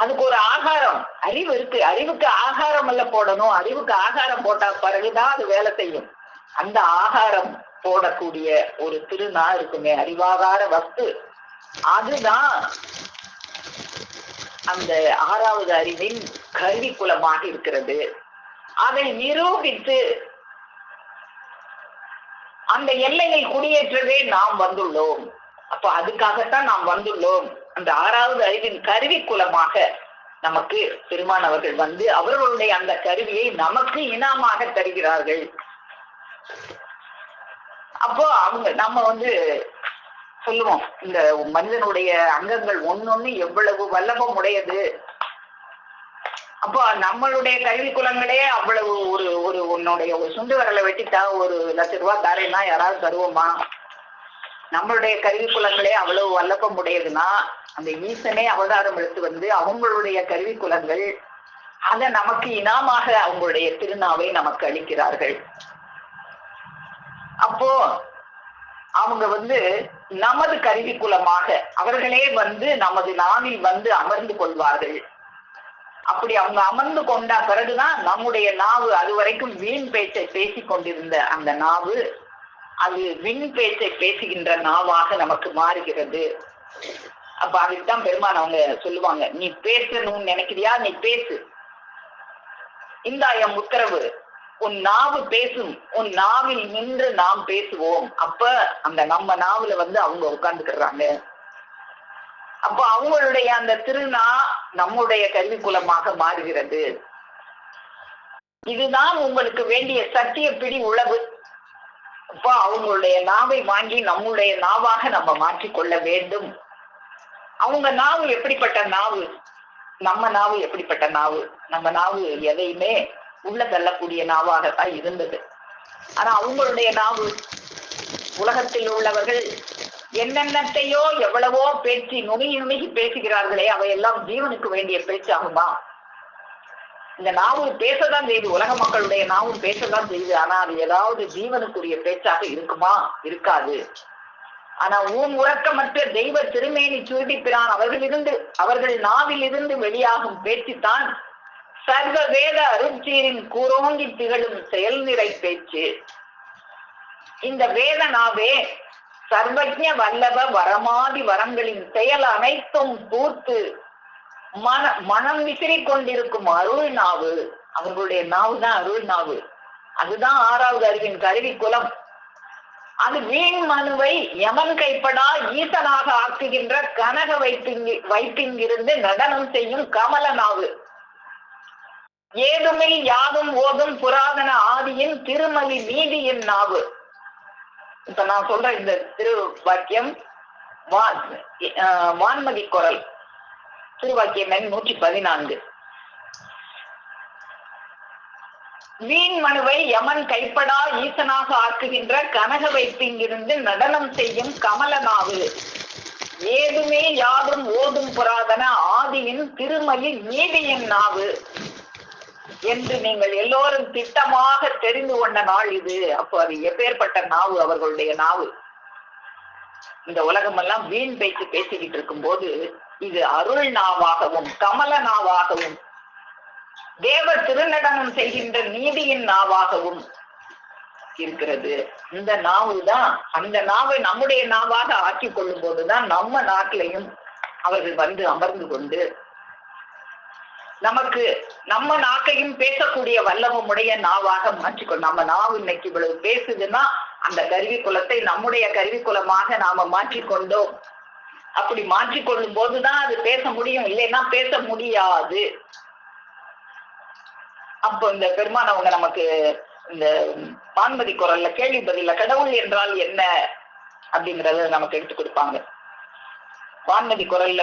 அதுக்கு ஒரு ஆகாரம், அறிவு இருக்கு. அறிவுக்கு ஆகாரம் அல்ல போடணும். அறிவுக்கு ஆகாரம் போட்டா பிறகுதான் அது வேலை செய்யும். அந்த ஆகாரம் போடக்கூடிய ஒரு திருநா இருக்குமே, அறிவாகார வஸ்து, அதுதான் அந்த 6வது அறிவின் கருவிக்குலமாக இருக்கிறது. அதை நிரூபித்து அந்த எல்லையை குடியேற்றவே நாம் வந்துள்ளோம். அப்ப அதுக்காகத்தான் நாம் வந்துள்ளோம். அந்த 6வது அறிவின் கருவிக்குலமாக நமக்கு பெருமான் அவர்கள் வந்து அவர்களுடைய அந்த கருவியை நமக்கு இனாமாக தருகிறார்கள். அப்போ நம்ம சொல்லுவோம், இந்த மனிதனுடைய அங்கங்கள் ஒன்னொன்னு எவ்வளவு வல்லபம் உடையது. அப்போ நம்மளுடைய கல்வி குலங்களே அவ்வளவு ஒரு உன்னுடைய ஒரு சுண்டு வரலை வெட்டிட்டா 1,00,000 தரேன்னா யாராவது தருவோமா? நம்மளுடைய கல்வி குலங்களே அவ்வளவு வல்லபம் உடையதுன்னா அந்த ஈசனே அவதாரம் எடுத்து அவங்களுடைய கல்வி குலங்கள் அத நமக்கு இனாமாக அவங்களுடைய திருநாவை நமக்கு அளிக்கிறார்கள். அப்போ அவங்க நமது கருவி குலமாக அவர்களே நமது நாவில் அமர்ந்து கொள்வார்கள். அப்படி அவங்க அமர்ந்து கொண்ட பிறகுதான் நம்முடைய நாவு, அது வரைக்கும் வீண் பேச்சை பேசிக் கொண்டிருந்த அந்த நாவு அது விண் பேச்சை பேசுகின்ற நாவாக நமக்கு மாறுகிறது. அப்ப அதுக்குதான் பெருமான் அவங்க சொல்லுவாங்க, நீ பேசணும்னு நினைக்கிறியா, நீ பேசு, இந்த என் உத்தரவு, உன் நாவு பேசும், உன் நாவில் நின்று நாம் பேசுவோம். அப்ப அந்த நம்ம நாவுல அவங்க உட்கார்ந்துக்கிறாங்க. அப்ப அவங்களுடைய அந்த திருநா நம்முடைய கல்விக்குலமாக மாறுகிறது. இதுதான் உங்களுக்கு வேண்டிய சத்திய பிடி உளவு. அப்ப அவங்களுடைய நாவை வாங்கி நம்முடைய நாவாக நம்ம மாற்றிக்கொள்ள வேண்டும். அவங்க நாவு எப்படிப்பட்ட நாவு, நம்ம நாவு எப்படிப்பட்ட நாவு? நம்ம நாவு எதையுமே உள்ள தள்ளக்கூடிய நாவாகத்தான் இருந்தது. ஆனா அவங்களுடைய நாவு, உலகத்தில் உள்ளவர்கள் என்னென்னத்தையோ எவ்வளவோ பேச்சு நுணுகி பேசுகிறார்களே, அவையெல்லாம் ஜீவனுக்கு வேண்டிய பேச்சாகுமா? இந்த நாவு பேசதான் செய்யுது, உலக மக்களுடைய நாவும் பேசதான் செய்யுது. ஆனா அது ஏதாவது ஜீவனுக்குரிய பேச்சாக இருக்குமா? இருக்காது. ஆனா உறக்கமற்ற தெய்வ திருமேனி சுருதிப்பிரான் அவர்கள் நாவில் இருந்து வெளியாகும் பேச்சுத்தான் சர்வ வேத அருட்சீரின் கூரோங்கி திகழும் செயல்நிறை பேச்சு. இந்த வேத நாவே சர்வஜ வல்லப வரமாதி வரங்களின் செயல் அனைத்தும் பூர்த்து மனம் விசிறி கொண்டிருக்கும் அருள் நாவு. அவர்களுடைய நாவு தான் அருள் நாவு. அதுதான் 6வது அறிவின் கருவி குலம். அது வீண் மனுவை யமன் கைப்படா ஈசனாக ஆக்குகின்ற கனக வைப்பிங்கிருந்து நடனம் செய்யும் கமல நாவு. ஏதுமில் யாதும் ஓதும் புராதன ஆதியின் திருமலி நீதியின் நாவு. இப்ப நான் சொல்ற இந்த திருவாக்கியம் வான்மதி குரல், திருவாக்கியம் எண் 114. வீண் மனுவை யமன் கைப்படா ஈசனாக ஆக்குகின்ற கனக வைப்பிங்கிருந்து நடனம் செய்யும் கமல நாவு. ஏதுமே யாதும் ஓதும் புராதன ஆதியின் திருமலி நீதியின் நாவு என்று நீங்கள் எல்லோரும் திட்டமாக தெரிந்து கொண்ட நாள் இது. அப்போ அது எப்பேற்பட்ட நாவு அவர்களுடைய நாவு. இந்த உலகம் எல்லாம் வீண் பேச்சு பேசிக்கிட்டு இருக்கும் போது இது அருள் நாவாகவும் கமல நாவாகவும் தேவ திருநடனம் செய்கின்ற நீதியின் நாவாகவும் இருக்கிறது. இந்த நாவு தான், அந்த நாவை நம்முடைய நாவாக ஆக்கிக் கொள்ளும் போதுதான் நம்ம நாட்டிலையும் அவர்கள் அமர்ந்து கொண்டு நமக்கு நம்ம நாக்கையும் பேசக்கூடிய வல்லமுடைய நாவாக மாற்றிக்கொள்ளும். நம்ம நாவு இன்னைக்கு இவ்வளவு பேசுதுன்னா அந்த கருவி குலத்தை நம்முடைய கருவி குலமாக நாம மாற்றிக்கொண்டோம். அப்படி மாற்றிக்கொள்ளும் போதுதான் அது பேச முடியும், இல்லைன்னா பேச முடியாது. அப்போ இந்த பெருமான் அவங்க நமக்கு இந்த வான்மதி குரல்ல கேள்வி பதில கடவுள் என்றால் என்ன அப்படிங்கறத நமக்கு எடுத்து கொடுப்பாங்க. வான்மதி குரல்ல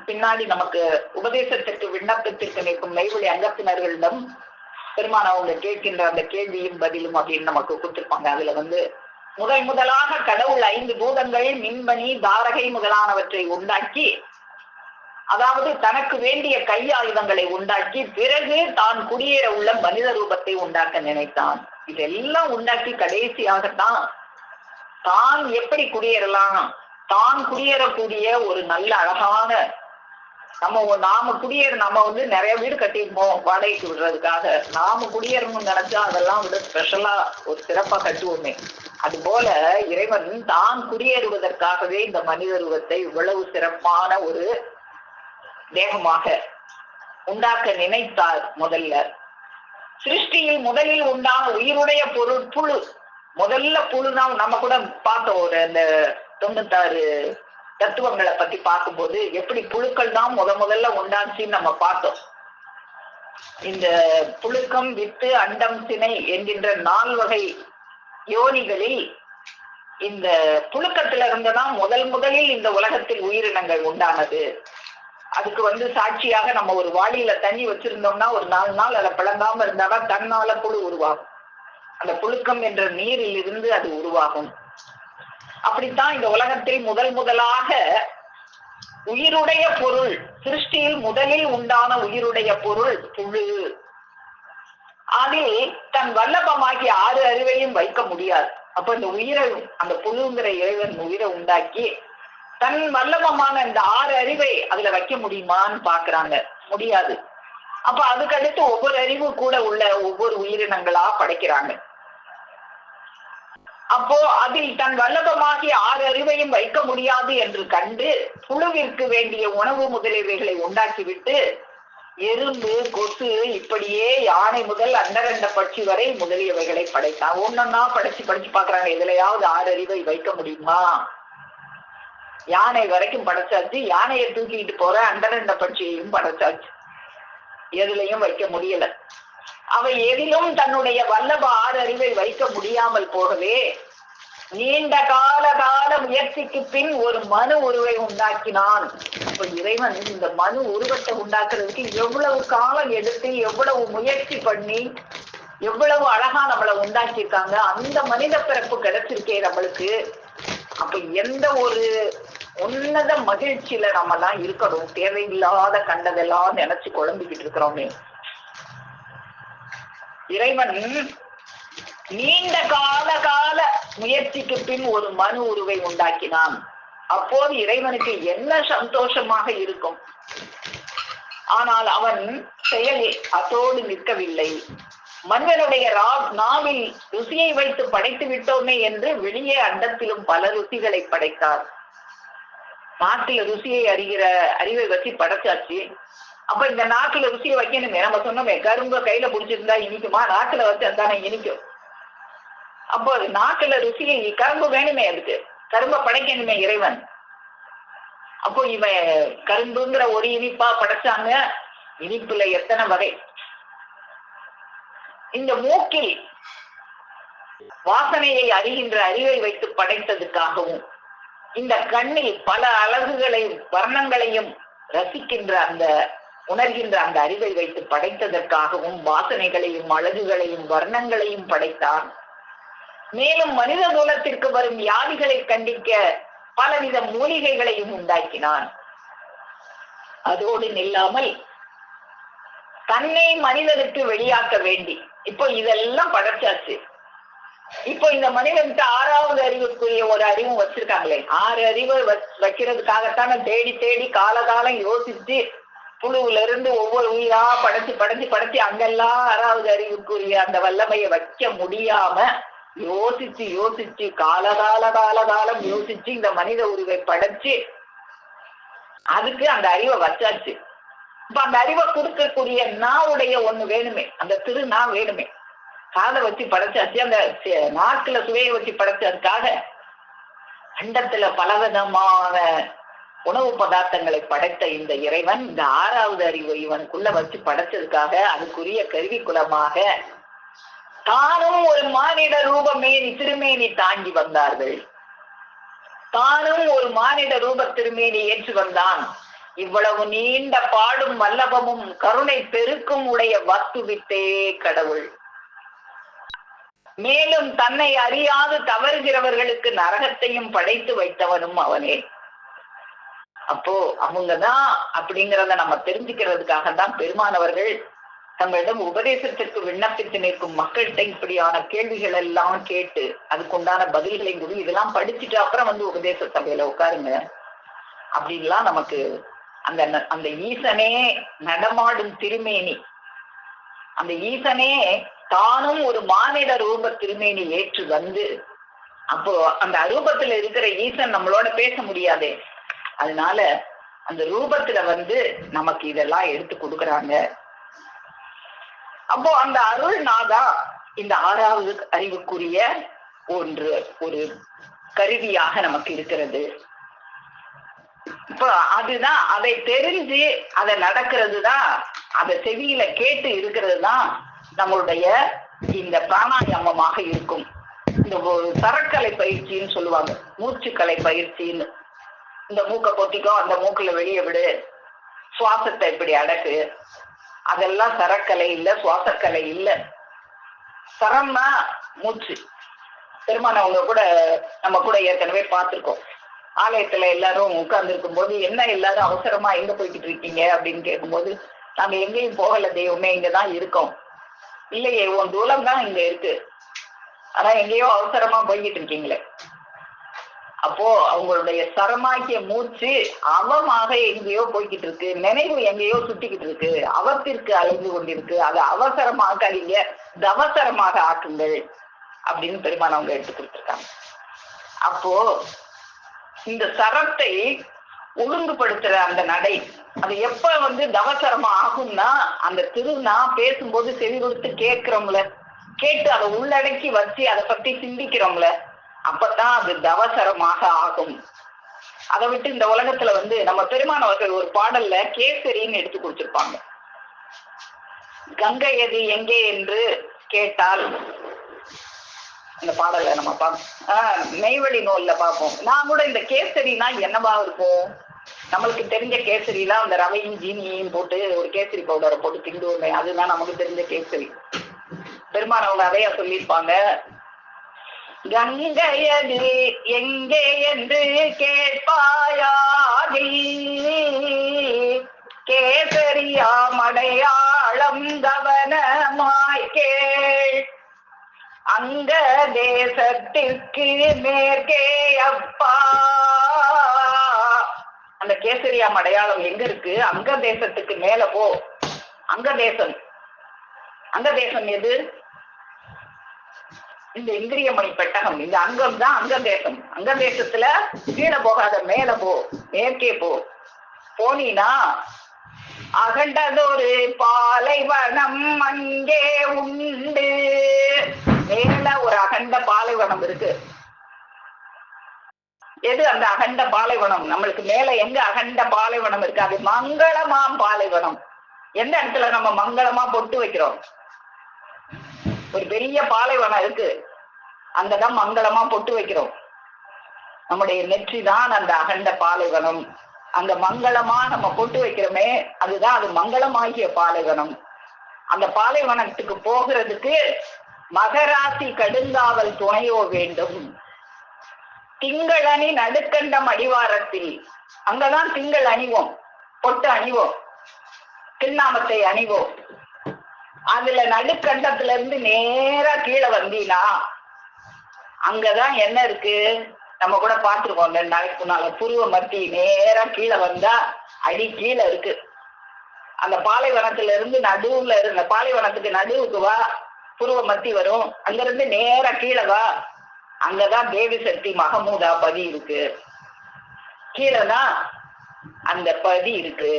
பின்னாடி நமக்கு உபதேசத்திற்கு விண்ணப்பத்திற்கு நிற்கும் மெய்வழி அங்கத்தினர்களிடம் பெருமான் அவங்க கேட்கின்ற அந்த கேள்வியும் பதிலும் அப்படின்னு நமக்கு கொடுத்திருப்பாங்க. அதுல முதலாக கடவுள் 5 பூதங்கள், மின்மணி, தாரகை முதலானவற்றை உண்டாக்கி, அதாவது தனக்கு வேண்டிய கையாயுதங்களை உண்டாக்கி, பிறகு தான் குடியேற உள்ள மனித ரூபத்தை உண்டாக்க நினைத்தான். இதெல்லாம் உண்டாக்கி கடைசியாகத்தான் தான் எப்படி குடியேறலாம், தான் குடியேறக்கூடிய ஒரு நல்ல அழகான நாம நிறைய வீடு கட்டிருப்போம் வாடகைக்கு விடுறதுக்காக. நாம குடியேறணும்னு நினைச்சா அதெல்லாம் ஸ்பெஷலா ஒரு சிறப்பா கட்டுவோமே. அது போல இறைவன் தான் குடியேறுவதற்காகவே இந்த மனித ரூபத்தை இவ்வளவு சிறப்பான ஒரு தேகமாக உண்டாக்க நினைத்தார். சிருஷ்டியில் முதலில் உண்டான உயிருடைய பொருள் புழு. முதல்ல புழுதான் நம்ம கூட பார்த்தோம், அந்த 96 தத்துவங்களை பத்தி பார்க்கும்போது எப்படி புழுக்கள் தான் முதல்ல உண்டாச்சுன்னு நம்ம பார்த்தோம். இந்த புழுக்கம், வித்து, அண்டம், சினை என்கின்ற 4 வகை யோனிகளில் இந்த புழுக்கத்துல இருந்துதான் முதலில் இந்த உலகத்தில் உயிரினங்கள் உண்டானது. அதுக்கு சாட்சியாக நம்ம ஒரு வாளியில தண்ணி வச்சிருந்தோம்னா ஒரு 4 நாள் அதை பிளங்காம இருந்தாதான் தன்னால புழு உருவாகும். அந்த புழுக்கம் என்ற நீரில் இருந்து அது உருவாகும். அப்படித்தான் இந்த உலகத்தில் முதலாக உயிருடைய பொருள், சிருஷ்டியில் முதலில் உண்டான உயிருடைய பொருள் புழு. அதில் தன் வல்லபமாகி 6 அறிவையும் வைக்க முடியாது. அப்ப இந்த உயிரை, அந்த புழுங்கிற இறைவன் உயிரை உண்டாக்கி தன் வல்லபமான இந்த 6 அறிவை அதுல வைக்க முடியுமான்னு பாக்குறாங்க, முடியாது. அப்ப அதுக்கடுத்து ஒவ்வொரு அறிவு கூட உள்ள ஒவ்வொரு உயிரினங்களா படைக்கிறாங்க. அப்போ அதில் தன் வல்லபமாகி 6 அறிவையும் வைக்க முடியாது என்று கண்டு புழுவிற்கு வேண்டிய உணவு முதலியவைகளை உண்டாக்கிவிட்டு எறும்பு, கொசு, இப்படியே யானை முதல் அண்டரண்ட பட்சி வரை முதலியவைகளை படைத்தான். ஒன்னொன்னா படிச்சு பாக்குறாங்க, எதுலையாவது 6 அறிவை வைக்க முடியுமா? யானை வரைக்கும் படைச்சாச்சு, யானையை தூக்கிட்டு போற அண்டரண்ட பட்சியையும் படைச்சாச்சு, எதுலையும் வைக்க முடியல. அவை எதிலும் தன்னுடைய வல்லப 6 அறிவை வைக்க முடியாமல் போகவே நீண்ட கால முயற்சிக்கு பின் ஒரு மனு உருவை உண்டாக்கினான். இப்ப இறைவன் இந்த மனு உருவத்தை உண்டாக்குறதுக்கு எவ்வளவு காலம் எடுத்து, எவ்வளவு முயற்சி பண்ணி, எவ்வளவு அழகா நம்மளை உண்டாக்கியிருக்காங்க. அந்த மனித பிறப்பு கிடைச்சிருக்கே நம்மளுக்கு. அப்ப எந்த ஒரு உன்னத மகிழ்ச்சியில நம்ம எல்லாம் இருக்கணும். தேவையில்லாத கண்டதெல்லாம் நினைச்சு குழம்பிக்கிட்டு இருக்கிறோமே. இறைவன் நீண்ட கால முயற்சிக்கு பின் ஒரு மனு உருவை உண்டாக்கினான். அப்போது இறைவனுக்கு என்ன சந்தோஷமாக இருக்கும். ஆனால் அவன் செயலில் அதோடு நிற்கவில்லை. மனிதனுடைய நாவில் ருசியை வைத்து படைத்து விட்டோமே என்று வெளியே அண்டத்திலும் பல ருசிகளை படைத்தார். நாட்டில ருசியை அறிவை வச்சு படைச்சாச்சு. அப்ப இந்த நாக்குல ருசியை வைக்கணுமே. நம்ம சொன்னோமே, கரும்பு கையில புடிச்சிருந்தா இனிக்குமா? நாக்குல வச்சு தானே இனிக்கும். அப்போ நாக்குல ருசியை, கரும்பு வேணுமே, அதுக்கு கரும்பை படைக்கணுமே இறைவன். அப்போ இவன் கரும்புங்கிற ஒரு இனிப்பா படைச்சாங்க. இனிப்புல எத்தனை வகை. இந்த மூக்கில் வாசனையை அறிகின்ற அறிவை வைத்து படைத்ததுக்காகவும், இந்த கண்ணில் பல அழகுகளையும் வர்ணங்களையும் ரசிக்கின்ற உணர்கின்ற அந்த அறிவை வைத்து படைத்ததற்காகவும் வாசனைகளையும் அழகுகளையும் வர்ணங்களையும் படைத்தார். மேலும் மனித குலத்திற்கு வரும் வியாதிகளை கண்டிக்க பலவித மூலிகைகளையும் உண்டாக்கினான். அதோடு நில்லாமல் தன்னை மனிதனுக்கு வெளியாக்க வேண்டி இப்போ இதெல்லாம் படைச்சாச்சு. இப்போ இந்த மனிதனுக்கு 6வது அறிவுக்குரிய ஒரு அறிவும் வச்சிருக்காங்களே. 6 அறிவை வைக்கிறதுக்காகத்தானே தேடி காலம் யோசிச்சு புழுவுல இருந்து ஒவ்வொரு உயிரா படைச்சு அங்கெல்லாம் 6வது அறிவுக்குரிய அந்த வல்லமையை வைக்க முடியாம யோசிச்சு காலம் யோசிச்சு இந்த மனித உருவை படைச்சு அதுக்கு அந்த அறிவை வச்சாச்சு. இப்ப அந்த அறிவை கொடுக்கக்கூடிய நாவுடைய ஒண்ணு வேணுமே, அந்த திருநா வேணுமே. காதை வச்சு படைச்சாச்சு, அந்த நாக்குல சுவையை வச்சு படைச்சதுக்காக அண்டத்துல பலவிதமான உணவு பதார்த்தங்களை படைத்த இந்த இறைவன் இந்த 6வது அறிவை இவனுக்குள்ள வச்சு படைச்சதுக்காக அதுக்குரிய கருவிக்குலமாக தானும் ஒரு மானிட ரூபமேனி திருமேனி தாங்கி வந்தார்கள். தானும் ஒரு மானிட ரூப திருமேனி ஏற்று வந்தான். இவ்வளவு நீண்ட பாடும் வல்லபமும் கருணை பெருக்கும் உடைய வஸ்துவித்தே கடவுள். மேலும் தன்னை அறியாது தவறுகிறவர்களுக்கு நரகத்தையும் படைத்து வைத்தவனும் அவனே. அப்போ அவங்கதான் அப்படிங்கிறத நம்ம தெரிஞ்சுக்கிறதுக்காக தான் பெருமானவர்கள் தங்களிடம் உபதேசத்திற்கு விண்ணப்பித்து நிற்கும் மக்கள்கிட்ட இப்படியான கேள்விகள் எல்லாம் கேட்டு அதுக்குண்டான பதில்களை கூடி இதெல்லாம் படிச்சுட்டு அப்புறம் உபதேச சபையில உட்காருங்க அப்படின்லாம் நமக்கு அந்த ஈசனே நடமாடும் திருமேனி, அந்த ஈசனே தானும் ஒரு மானிட ரூப திருமேனி ஏற்று வந்து, அப்போ அந்த அரூபத்துல இருக்கிற ஈசன் நம்மளோட பேச முடியாதே, அதனால அந்த ரூபத்துல நமக்கு இதெல்லாம் எடுத்து கொடுக்குறாங்க. அப்போ அந்த அருள்நாதா இந்த 6வது அறிவுக்குரிய ஒரு கருவியாக நமக்கு இருக்கிறது. இப்போ அதுதான் அதை தெரிஞ்சு அதை நடக்கிறது தான், அதை செவியில கேட்டு இருக்கிறது தான் நம்மளுடைய இந்த பிராணாயாமமாக இருக்கும். இந்த தரக்கலை பயிற்சின்னு சொல்லுவாங்க, மூச்சுக்கலை பயிற்சின்னு. இந்த மூக்கை பொத்திக்கோ, அந்த மூக்குல வெளியே விடு, சுவாசத்தை இப்படி அடக்கு, அதெல்லாம் சரக்கலை இல்ல, சுவாசக்கலை இல்ல. சரம்னா மூச்சு. பெருமானவங்க கூட நம்ம கூட ஏற்கனவே பார்த்திருக்கோம். ஆலயத்துல எல்லாரும் உட்கார்ந்து இருக்கும் போது, என்ன எல்லாரும் அவசரமா எங்க போய்கிட்டு இருக்கீங்க அப்படின்னு கேட்கும்போது, நாங்க எங்கேயும் போகல தெய்வமே, இங்கதான் இருக்கோம். இல்லையே, உன் தூரம் தான் இங்க இருக்கு, ஆனா எங்கேயோ அவசரமா போய்கிட்டு இருக்கீங்களே. அப்போ அவங்களுடைய சரமாக்கிய மூச்சு அவமாக எங்கேயோ போய்கிட்டு இருக்கு, நினைவு எங்கேயோ சுத்திக்கிட்டு இருக்கு, அவத்திற்கு அலைந்து கொண்டிருக்கு. அதை அவசரமாக்காதீங்க, தவசரமாக ஆக்குங்கள் அப்படின்னு பெருமான் அவங்க எடுத்து கொடுத்துருக்காங்க. அப்போ இந்த சரத்தை ஒழுங்குபடுத்துற அந்த நடை, அது எப்ப தவசரமா ஆகும்னா, அந்த திருநா பேசும்போது செவி கொடுத்து கேட்கிறோம்ல, கேட்டு அதை உள்ளடக்கி வச்சு அதை பத்தி சிந்திக்கிறோம்ல, அப்பதான் அது தவசரமாக ஆகும். அதை விட்டு இந்த உலகத்துல நம்ம பெருமானவர்கள் ஒரு பாடல்ல கேசரின்னு எடுத்து கொடுத்திருப்பாங்க. கங்கை எது எங்கே என்று கேட்டால், இந்த பாடலை நம்ம பார்ப்போம், நெய்வழி நூல்ல பார்ப்போம். நான் கூட இந்த கேசரினா என்னவா இருக்கும், நம்மளுக்கு தெரிஞ்ச கேசரிலாம் அந்த ரவையும் ஜீனியையும் போட்டு ஒரு கேசரி பவுடரை போட்டு கிண்டுவோமே, அதுதான் நமக்கு தெரிஞ்ச கேசரி. பெருமான் அவங்க அதையா சொல்லியிருப்பாங்க, கங்கையது எங்கே என்று கேட்பாயாகி, கேசரியா மடையாளம் கவனமாய் கேள், அங்க தேசத்திற்கு மேற்கே அப்பா. அந்த கேசரியா அடையாளம் எங்க இருக்கு, அங்க தேசத்துக்கு மேல போ. அங்க தேசம், அங்க தேசம் எது, இந்த இந்திரியமணி பெட்டகம், இந்த அங்கம் தான் அங்க தேசம். அங்க தேசத்துல கீழே போகாத, மேல போ, மேற்கே போ. போனீனா அகண்டதொரு பாலைவனம் அங்கே உண்டு. மேல ஒரு அகண்ட பாலைவனம் இருக்கு. எது அந்த அகண்ட பாலைவனம்? நம்மளுக்கு மேல எங்க அகண்ட பாலைவனம் இருக்கு, அது மங்களமாம் பாலைவனம். எந்த இடத்துல நம்ம மங்களமா பொட்டு வைக்கிறோம், ஒரு பெரிய பாலைவனம் இருக்கு, அங்கதான் மங்களமா பொட்டு வைக்கிறோம். நம்முடைய நெற்றி தான் அந்த அகண்ட பாலைவனம். அந்த மங்களமா நம்ம பொட்டு வைக்கிறோமே, அதுதான் அது மங்களமாகிய பாலைவனம். அந்த பாலைவனத்துக்கு போகிறதுக்கு மகராசி கடுங்காவல் துணையோ வேண்டும். திங்களணி நடுக்கண்டம் அடிவாரத்தில், அங்கதான் திங்கள் அணிவோம், பொட்டு அணிவோம், திருநாமத்தை அணிவோம். அதுல நடுக்கண்டத்துல இருந்து நேரா கீழே வந்தீங்கன்னா அங்கதான் என்ன இருக்கு, நம்ம கூட பார்த்திருக்கோம். 2 நாளைக்கு முன்னால புருவ மத்தி நேரா கீழே வந்தா அடி கீழே இருக்கு. அந்த பாலைவனத்துல இருந்து நடுவுல இருந்த பாலைவனத்துக்கு நடுவுக்கு வா, புருவ மத்தி வரும். அங்க இருந்து நேரா கீழே வா, அங்கதான் தேவி சக்தி மகமூதா பதி இருக்கு. கீழேதான் அந்த பதி இருக்கு,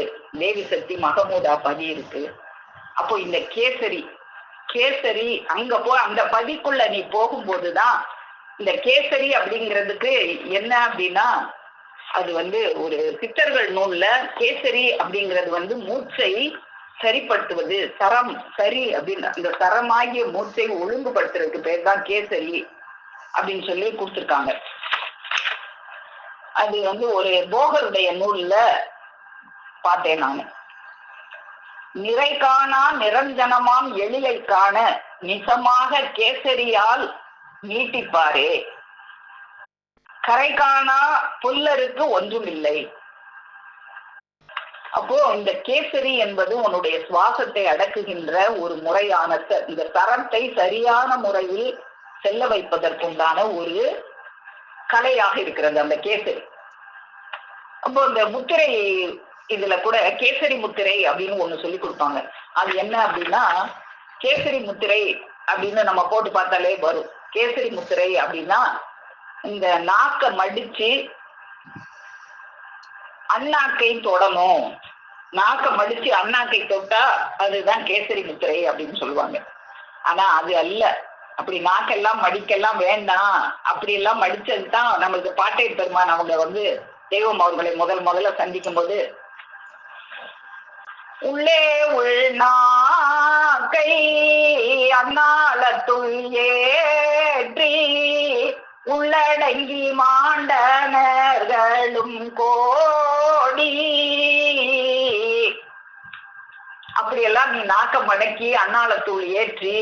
தேவி சக்தி மகமூதா பதி இருக்கு. அப்போ இந்த கேசரி, கேசரி அங்க அந்த பதிக்குள்ள நீ போகும்போதுதான் இந்த கேசரி அப்படிங்கிறதுக்கு என்ன அப்படின்னா, அது ஒரு சித்தர்கள் நூல்ல கேசரி அப்படிங்கிறது மூச்சை சரிப்படுத்துவது, சரம் சரி அப்படின்னு, அந்த சரமாகிய மூச்சை ஒழுங்குபடுத்துறதுக்கு பேர் தான் கேசரி அப்படின்னு சொல்லி கொடுத்துருக்காங்க. அது ஒரு போகருடைய நூல்ல பார்த்தேன் நான். நிறை காணா நிரஞ்சனமாம் எழிலை காண நிசமாக கேசரியால் நீட்டிப்பாரே, கரை காணா புல்லருக்கு ஒன்றும் இல்லை. அப்போ இந்த கேசரி என்பது உன்னுடைய சுவாசத்தை அடக்குகின்ற ஒரு முறையான, இந்த சரத்தை சரியான முறையில் செல்ல வைப்பதற்குண்டான ஒரு கலையாக இருக்கிறது அந்த கேசரி. அப்போ இந்த முத்திரை இதுல கூட கேசரி முத்திரை அப்படின்னு ஒண்ணு சொல்லி கொடுப்பாங்க. அது என்ன அப்படின்னா, கேசரி முத்திரை அப்படின்னு நம்ம போட்டு பார்த்தாலே வரும். கேசரி முத்திரை அப்படின்னா இந்த நாக்க மடிச்சு அண்ணாக்கை தொடணும், நாக்க மடிச்சு அண்ணாக்கை தொட்டா அதுதான் கேசரி முத்திரை அப்படின்னு சொல்லுவாங்க. ஆனா அது அல்ல, அப்படி நாக்கெல்லாம் மடிக்கெல்லாம் வேண்டாம். அப்படி எல்லாம் மடிச்சதுதான் நம்மளுக்கு பாட்டை பெருமான் அவங்க தெய்வம் அவர்களை முதல்ல சந்திக்கும் போது, உள்ளே உள்நாக்கை அந்நாளத்துள் ஏற்றி உள்ளடங்கி மாண்டனர்களும் கோடி, அப்படியெல்லாம் நீ நாக்க மடக்கி அன்னாளத்தூள் ஏற்றி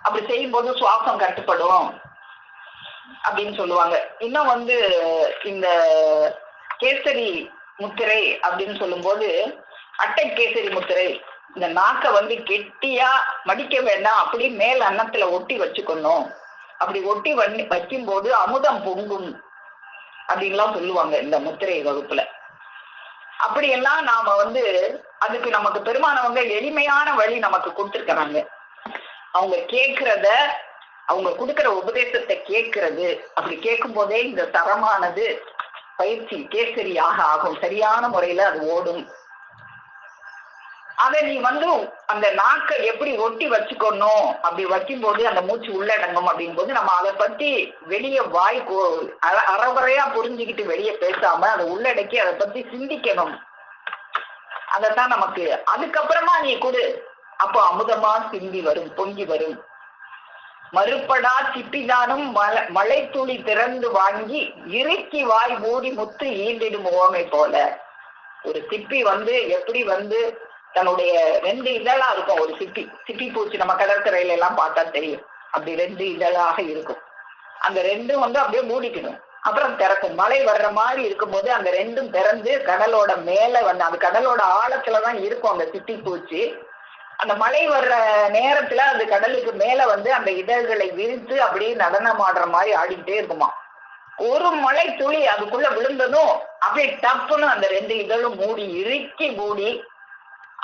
அப்படி செய்யும் போது சுவாசம் கட்டுப்படும் அப்படின்னு சொல்லுவாங்க. இன்னும் இந்த கேசரி முத்திரை அப்படின்னு சொல்லும் போது, அட்டை கேசரி முத்திரை, இந்த நாக்க கெட்டியா மடிக்க வேண்டாம், அப்படி மேல் அன்னத்துல ஒட்டி வச்சுக்கணும். அப்படி ஒட்டி வைக்கும் போது அமுதம் பொங்கும் அப்படின்லாம் சொல்லுவாங்க இந்த முத்திரை வகுப்புல. அப்படியெல்லாம் நாம அதுக்கு நமக்கு பெருமானவங்க எளிமையான வழி நமக்கு கொடுத்துருக்கிறாங்க. அவங்க கேட்கிறத, அவங்க கொடுக்கிற உபதேசத்தை கேட்கிறது, அப்படி கேட்கும் போதே இந்த தரமானது பயிற்சி கேசரியாக ஆகும், சரியான முறையில அது ஓடும். அதை நீ அந்த நாக்கை எப்படி ஒட்டி வச்சுக்கணும், அப்படி வைக்கும் போது அந்த மூச்சு உள்ளடங்கும் அப்படின் போது நம்ம அதை பத்தி வெளியே வாய் அறகுறையா புரிஞ்சுக்கிட்டு வெளியே பேசாம அதை உள்ளடக்கி அதை பத்தி சிந்திக்கணும். அதத்தான் நமக்கு அதுக்கப்புறமா நீ கொடு, அப்போ அமுதமா சிந்தி வரும், பொங்கி வரும். மறுபடா சிப்பிதானும் மழை துளி திறந்து வாங்கி இறுக்கி வாய் மூடி முத்து ஈண்டிடும் ஓமை போல. ஒரு சிப்பி எப்படி தன்னுடைய 2 இதழா இருக்கும். ஒரு சிப்பி பூச்சி நம்ம கடற்கரையில எல்லாம் பார்த்தா தெரியும், அப்படி 2 இதழாக இருக்கும். அந்த 2ம் அப்படியே மூடிக்கணும், அப்புறம் திறக்கும். மழை வர்ற மாதிரி இருக்கும் போது அந்த 2ம் திறந்து கடலோட மேல அந்த கடலோட ஆழத்துலதான் இருக்கும் அந்த சிப்பி பூச்சி. அந்த மழை வர்ற நேரத்துல அந்த கடலுக்கு மேல அந்த இதழ்களை விரித்து அப்படியே நடனம் ஆடுற மாதிரி ஆடிக்கிட்டே இருக்குமா. ஒரு மழை துளி அதுக்குள்ள விழுந்ததும் அப்படியே டப்புன்னு அந்த 2 இதழும் மூடி இறுக்கி மூடி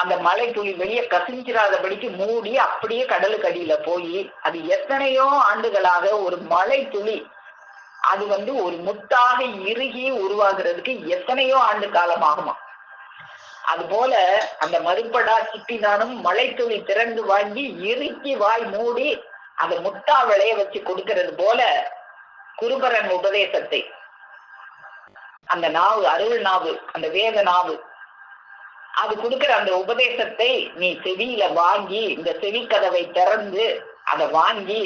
அந்த மழை துளி வெளியே கசிஞ்சிராதபடிக்கு மூடி அப்படியே கடலுக்கு அடியில போய் அது எத்தனையோ ஆண்டுகளாக ஒரு மழை துளி அது ஒரு முத்தாக இறுகி உருவாகிறதுக்கு எத்தனையோ ஆண்டு காலம் ஆகுமா. அது போல அந்த மறுபடா சிப்பினானும் மழை துளி திறந்து வாங்கி இறுக்கி வாய் மூடி அதை முத்தா விளைய வச்சு கொடுக்கிறது போல குருபரன் உபதேசத்தை, அந்த நாவு, அருள் நாவு, அந்த வேத நாவு, அது கொடுக்கிற அந்த உபதேசத்தை நீ செவியில வாங்கி, இந்த செவி கதவை திறந்து அதை வாங்கி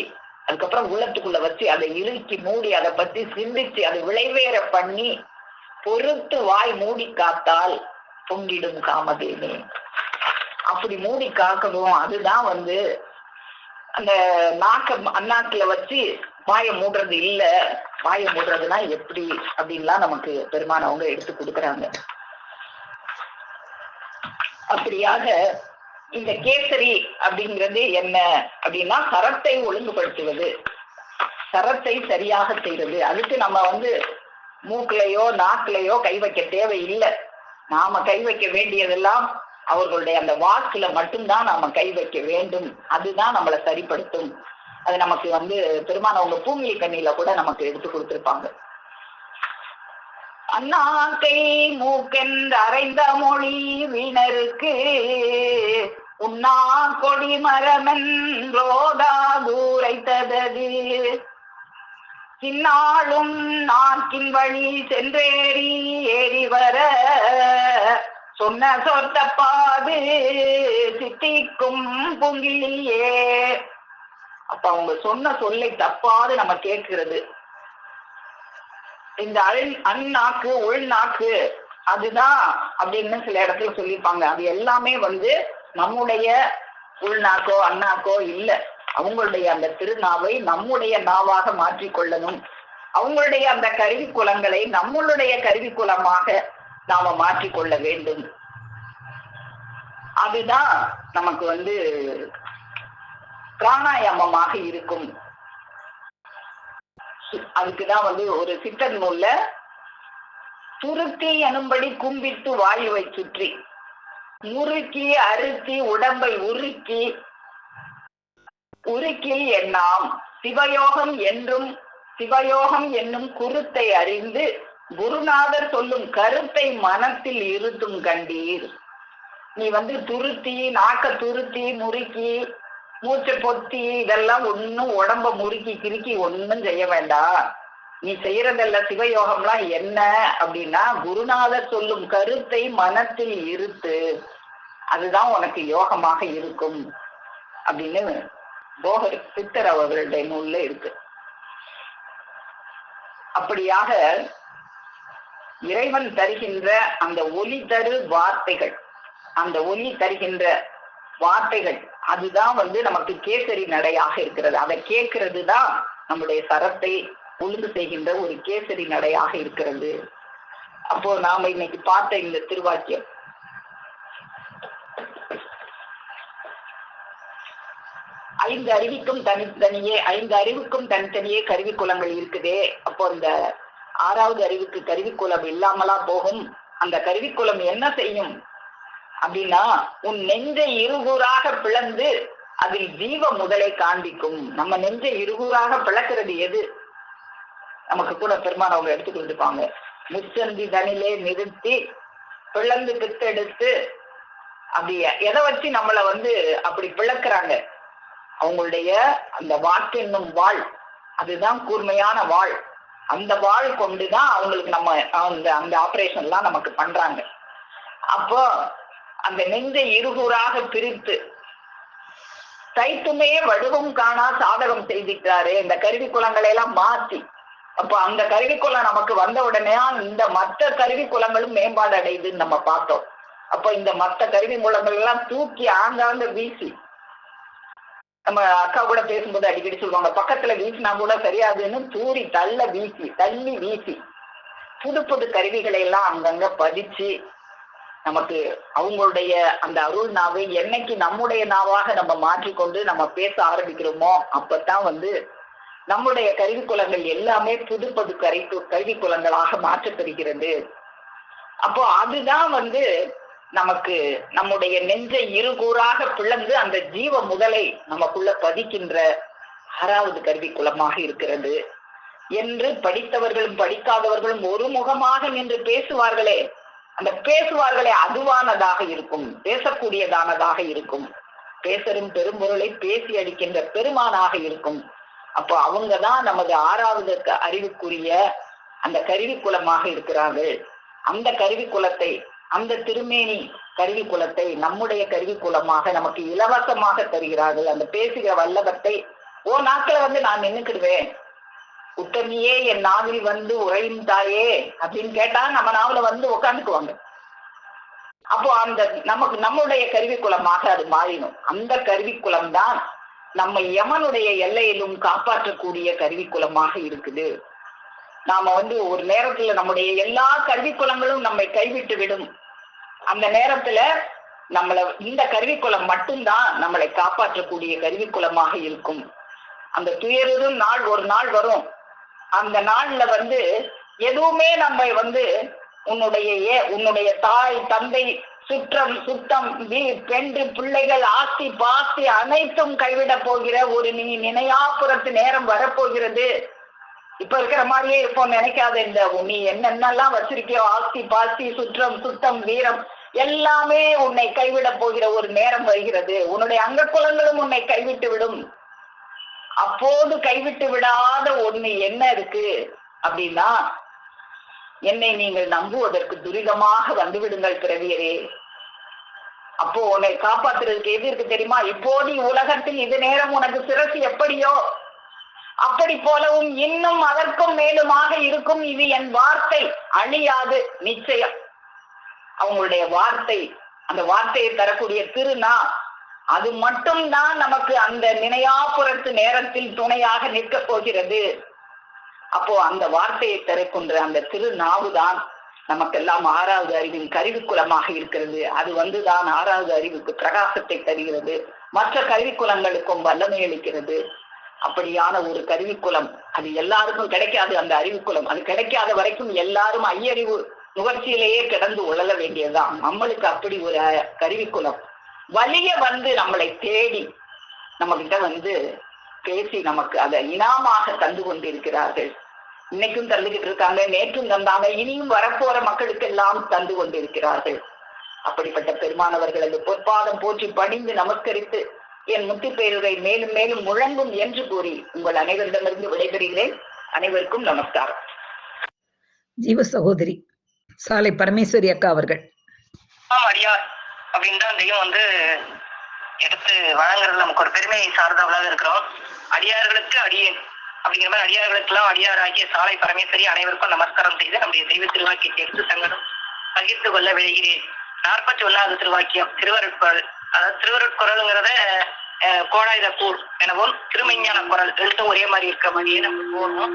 அதுக்கப்புறம் உள்ளத்துக்குள்ள வச்சு அதை இறுக்கி மூடி அதை பத்தி சிந்திச்சு அதை விளைவேற பண்ணி பொறுத்து வாய் மூடி காத்தால் பொங்கிடும் காமதேனே. அப்படி மூடி காக்கணும். அதுதான் அந்த அண்ணாக்குல வச்சு வாயை மூடுறது இல்ல, வாயை மூடுறதுனா எப்படி அப்படின்லாம் நமக்கு பெருமானவங்க எடுத்து கொடுக்குறாங்க. அப்படியாக இந்த கேசரி அப்படிங்கிறது என்ன அப்படின்னா, சரத்தை ஒழுங்குபடுத்துவது, சரத்தை சரியாக செய்வது. அதுக்கு நம்ம மூக்குலையோ நாக்குலையோ கை வைக்க தேவையில்லை. நாம கை வைக்க வேண்டியதெல்லாம் அவர்களுடைய அந்த வாக்குல மட்டும்தான் நாம கை வைக்க வேண்டும். அதுதான் நம்மளை சரிப்படுத்தும். அது நமக்கு பெருமானவங்க பூமியை கண்ணில கூட நமக்கு எடுத்து கொடுத்திருப்பாங்க. அண்ணாக்கை மூக்கென்று அறைந்த மொழி வீணருக்கு உண்ணா கொடி மரமென்றோதா தூரைத்தது சின்னாளும் நாக்கின் வழி சென்றேறி ஏறி வர சொன்ன சொத்தப்பாது சித்திக்கும் பொங்கிலியே. அப்ப அவங்க சொன்ன சொல்லை தப்பாது நம்ம கேட்கிறது. இந்த அந்நாக்கு உள்நாக்கு அதுதான் அப்படின்னு சில இடத்துல சொல்லியிருப்பாங்க. அது எல்லாமே நம்முடைய உள்நாக்கோ அண்ணாக்கோ இல்ல, அவங்களுடைய அந்த திருநாவை நம்முடைய நாவாக மாற்றிக்கொள்ளணும். அவங்களுடைய அந்த கருவிக்குலங்களை நம்மளுடைய கருவிக்குலமாக நாம மாற்றிக்கொள்ள வேண்டும். அதுதான் நமக்கு பிராணாயாமமாக இருக்கும். அதுக்குதான் ஒரு சித்தர் நூல்ல துருத்தி எனும்படி கும்பிட்டு வாயுவை சுற்றி முறுக்கி அறுத்தி உடம்பை உருக்கி எண்ணாம் சிவயோகம் என்னும் குருத்தை அறிந்து குருநாதர் சொல்லும் கருத்தை மனத்தில் இருத்தும் கண்டீர். நீ துருத்தி, நாக்க துருத்தி, முறுக்கி, மூச்சை பொத்தி இதெல்லாம் ஒன்னும் உடம்ப முறுக்கி கிறுக்கி ஒன்னும் செய்ய வேண்டாம். நீ செய்யறதல்ல சிவயோகம்லாம் என்ன அப்படின்னா, குருநாதர் சொல்லும் கருத்தை மனத்தில் இருத்து, அதுதான் உனக்கு யோகமாக இருக்கும் அப்படின்னு போகர் சித்தர் அவர்களுடைய நூல்ல இருக்கு. அப்படியாக இறைவன் தருகின்ற அந்த ஒலி தரு வார்த்தைகள், அந்த ஒலி தருகின்ற வார்த்தைகள், அதுதான் நமக்கு கேசரி நடையாக இருக்கிறது. அதை கேட்கறது தான் நம்முடைய சரத்தை ஒழுங்கு செய்கின்ற ஒரு கேசரி நடையாக இருக்கிறது. அப்போ நாம இன்னைக்கு பார்த்த இந்த திருவாக்கியம், ஐந்து அறிவுக்கும் தனித்தனியே கருவிக்குலங்கள் இருக்குதே. அப்போ இந்த ஆறாவது அறிவுக்கு கருவிக்குலம் இல்லாமலா போகும்? அந்த கருவிக்குலம் என்ன செய்யும் அப்படின்னா, உன் நெஞ்சை இருகூறாக பிளந்து அதில் ஜீவ முதலை காண்பிக்கும். நம்ம நெஞ்சை இருகூறாக பிளக்கிறது எது? நமக்கு கூட பெருமான் அவங்க எடுத்துட்டு இருப்பாங்க, முச்சந்தி தனிலே நிறுத்தி பிளந்து பித்தெடுத்து, அப்படி எதை வச்சு நம்மளை அப்படி பிளக்குறாங்க? அவங்களுடைய அந்த வாக்கென்னும் வாழ், அதுதான் கூர்மையான வாழ். அந்த வாழ் கொண்டுதான் அவங்களுக்கு நம்ம அந்த ஆபரேஷன் எல்லாம் நமக்கு பண்றாங்க. அப்போ அந்த நெஞ்சை இருகூறாக பிரித்து தைத்துமே வடுவும் காணா சாதகம் செய்திட்டாரு, இந்த கருவிக்குலங்களை எல்லாம் மாத்தி. அப்போ அந்த கருவிக்குலம் நமக்கு வந்த உடனே இந்த மற்ற கருவிக்குலங்களும் மேம்பாடு அடையுதுன்னு நம்ம பார்த்தோம். அப்போ இந்த மற்ற கருவிக்குலங்கள் எல்லாம் தூக்கி ஆங்காங்க வீசி, நம்ம அக்கா கூட பேசும்போது அடிக்கடி சொல்லுவாங்க, பக்கத்துல வீசினா கூட சரியாதுன்னு தூரி தள்ளி வீசி புது புது கருவிகளை எல்லாம் அங்கங்க பதிச்சு நமக்கு அவங்களுடைய அந்த அருள் நாவை என்னைக்கு நம்முடைய நாவாக நம்ம மாற்றிக்கொண்டு நம்ம பேச ஆரம்பிக்கிறோமோ அப்பதான் நம்முடைய கருவிக்குலங்கள் எல்லாமே புது புது கருவிக்குலங்களாக மாற்றப்பெறுகிறது. அப்போ அதுதான் நமக்கு நம்முடைய நெஞ்சை இருகூறாக பிளந்து அந்த ஜீவ முதலை நமக்குள்ள பதிக்கின்ற ஆறாவது கருவிக்குலமாக இருக்கிறது என்று படித்தவர்களும் படிக்காதவர்களும் ஒரு முகமாக நின்று பேசுவார்களே, அந்த பேசுவார்களே அதுவானதாக இருக்கும், பேசக்கூடியதானதாக இருக்கும், பேசரும் பெரும்பொருளை பேசி அளிக்கின்ற பெருமானாக இருக்கும். அப்போ அவங்கதான் நமது ஆறாவது அறிவுக்குரிய அந்த கருவிக்குலமாக இருக்கிறார்கள். அந்த கருவிக்குலத்தை, அந்த திருமேனி கருவிக்குலத்தை நம்முடைய கருவிக்குலமாக நமக்கு இலவசமாக தருகிறார்கள். அந்த பேசுகிற வல்லபத்தை நாட்களை நான் நின்னுக்கிடுவேன், உத்தமியே என் நாவில் உரையும் தாயே அப்படின்னு கேட்டா நம்ம நாவல உட்காந்துக்குவாங்க. அப்போ அந்த நம்முடைய கருவிக்குலமாக அது மாறிடும். அந்த கருவிக்குலம் தான் நம்ம யமனுடைய எல்லையிலும் காப்பாற்றக்கூடிய கருவிக்குலமாக இருக்குது. நாம ஒரு நேரத்துல நம்முடைய எல்லா கருவிக்குலங்களும் நம்மை கைவிட்டு விடும். அந்த நேரத்துல இந்த கருவிக்குலம் மட்டும்தான் நம்மளை காப்பாற்றக்கூடிய கருவிக்குலமாக இருக்கும். அந்த துயரும் நாள் ஒரு நாள் வரும். அந்த நாள்ல எதுவுமே நம்ம உன்னுடைய தாய் தந்தை சுற்றம் சுத்தம் பெண்டு பிள்ளைகள் ஆஸ்தி பாஸ்தி அனைத்தும் கைவிட போகிற ஒரு நீ நினையாப்புறத்து நேரம் வரப்போகிறது. இப்ப இருக்கிற மாதிரியே இருப்போம் நினைக்காத. நீ என்னென்னலாம் வச்சிருக்கியோ ஆஸ்தி பாஸ்தி சுற்றம் சுத்தம் வீரம் எல்லாமே உன்னை கைவிட போகிற ஒரு நேரம் வருகிறது. உன்னுடைய அங்க குலங்களும் உன்னை கைவிட்டு விடும். அப்போது கைவிட்டு விடாத ஒண்ணு என்ன இருக்கு அப்படின்னா, என்னை நீங்கள் நம்புவதற்கு துரிதமாக வந்துவிடுங்கள் பிறவியரே. அப்போ உன்னை காப்பாத்துறதுக்கு எது இருக்கு தெரியுமா? இப்போது உலகத்தில் இது நேரம் உனக்கு சிரசு எப்படியோ அப்படி போலவும் இன்னும் அதற்கும் மேலுமாக இருக்கும். இது என் வார்த்தை அழியாது நிச்சயம். அவங்களுடைய வார்த்தை, அந்த வார்த்தையை தரக்கூடிய திருநா, அது மட்டும்தான் நமக்கு அந்த நினையாப்புறத்து நேரத்தில் துணையாக நிற்க போகிறது. அப்போ அந்த வார்த்தையை தரக்கின்ற அந்த திருநாவுதான் நமக்கெல்லாம் ஆறாவது அறிவின் கருவிக்குலமாக இருக்கிறது. அது தான் ஆறாவது அறிவுக்கு பிரகாசத்தை தருகிறது, மற்ற கருவிக்குலங்களுக்கும் வல்லமை அளிக்கிறது. அப்படியான ஒரு கருவிக்குலம் அது எல்லாருக்கும் கிடைக்காது. அந்த அறிவுக்குலம் அது கிடைக்காத வரைக்கும் எல்லாரும் ஐயறிவு நுகர்ச்சியிலேயே கிடந்து உழல வேண்டியதுதான். நம்மளுக்கு அப்படி ஒரு கருவிக்குலம் வலிய நம்மளை தேடி நம்ம கிட்ட பேசி நமக்கு அதை இனாமாக தந்து கொண்டிருக்கிறார்கள். இன்னைக்கும் தந்துகிட்டு இருக்காங்க, நேற்றும் தந்தாங்க, இனியும் வரப்போற மக்களுக்கு எல்லாம் தந்து கொண்டிருக்கிறார்கள். அப்படிப்பட்ட பெருமானவர்களது பொற்பாதம் போற்றி பணிந்து நமஸ்கரித்து என் முத்தி பேருரை மேலும் மேலும் முழங்கும் என்று கூறி உங்கள் அனைவரிடமிருந்து விடைபெறுகிறேன். அனைவருக்கும் நமஸ்காரம். ஜீவ சகோதரி சாலை பரமேஸ்வரி அக்கா அவர்கள். அடியார் அப்படின்னு தான் தெய்வம் எடுத்து வழங்குறது நமக்கு ஒரு பெருமை சார்ந்தவளாக இருக்கிறோம். அடியார்களுக்கு அடியேன் அப்படிங்கிற மாதிரி அடியார்களுக்கெல்லாம் அடியார் ஆகிய சாலை பரமேஸ்வரி அனைவருக்கும் நமஸ்காரம் செய்து நம்முடைய தெய்வ திருவாக்கியத்தை எடுத்து தங்களும் பகிர்ந்து கொள்ள விளைகிறேன். 41வது திருவாக்கியம் திருவருட்குரல். அதாவது திருவருட்குரல்ங்கிறத கோடாயுதக்கூர் எனவும் திருமெஞ்ஞான குரல் ரெண்டும் ஒரே மாதிரி இருக்க மாதிரியே நம்ம போடணும்.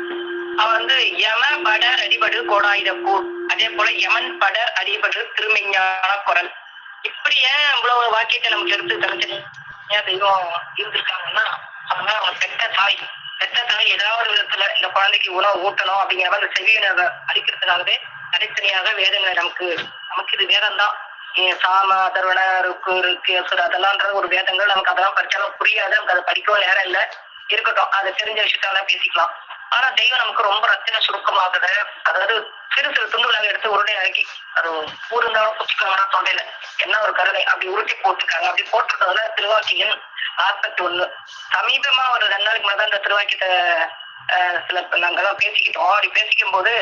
அவன் யம படர் அடிபடு கோடாயுதக்கூர், அதே போல யமன் படர் அடிபடு திருமெஞ்ஞான குரல். இப்படி ஏன் இவ்வளவு வாக்கியத்தை நமக்கு எடுத்து தனித்தனியா தெய்வம் இருந்திருக்காங்கன்னா, அவங்க பெத்த தாய் ஏதாவது விதத்துல இந்த குழந்தைக்கு உணவு ஊட்டணும் அப்படிங்கிற மாதிரி அந்த செவியினரை அளிக்கிறதுக்காகவே தனித்தனியாக வேதங்களை நமக்கு இது வேதம் தான். சாம அதர்வன ருக்கு அதெல்லாம்ன்றது ஒரு வேதங்கள். நமக்கு அதெல்லாம் படிச்சாலும் புரியாது, நமக்கு அதை படிக்கவும் நேரம் இல்லை. இருக்கட்டும், அதை தெரிஞ்ச விஷயத்தான் பேசிக்கலாம். ஆனா தெய்வம் நமக்கு ரொம்ப ரத்தின சுருக்கமாகுது. அதாவது சிறு துண்டுகளாக எடுத்து உருளை ஆக்கி, அது ஊருந்தாலும் புச்சுக்காங்கன்னா தொண்டையில என்ன ஒரு கருணை அப்படி உருட்டி போட்டுருக்காங்க. அப்படி போட்டிருக்கிறதுல திருவாக்கியன் 41. சமீபமா ஒரு 2 நாளைக்கு மேலே இந்த திருவாக்கியத்தை நாங்கெல்லாம் பேசிக்கிட்டோம். அப்படி பேசிக்கும் போது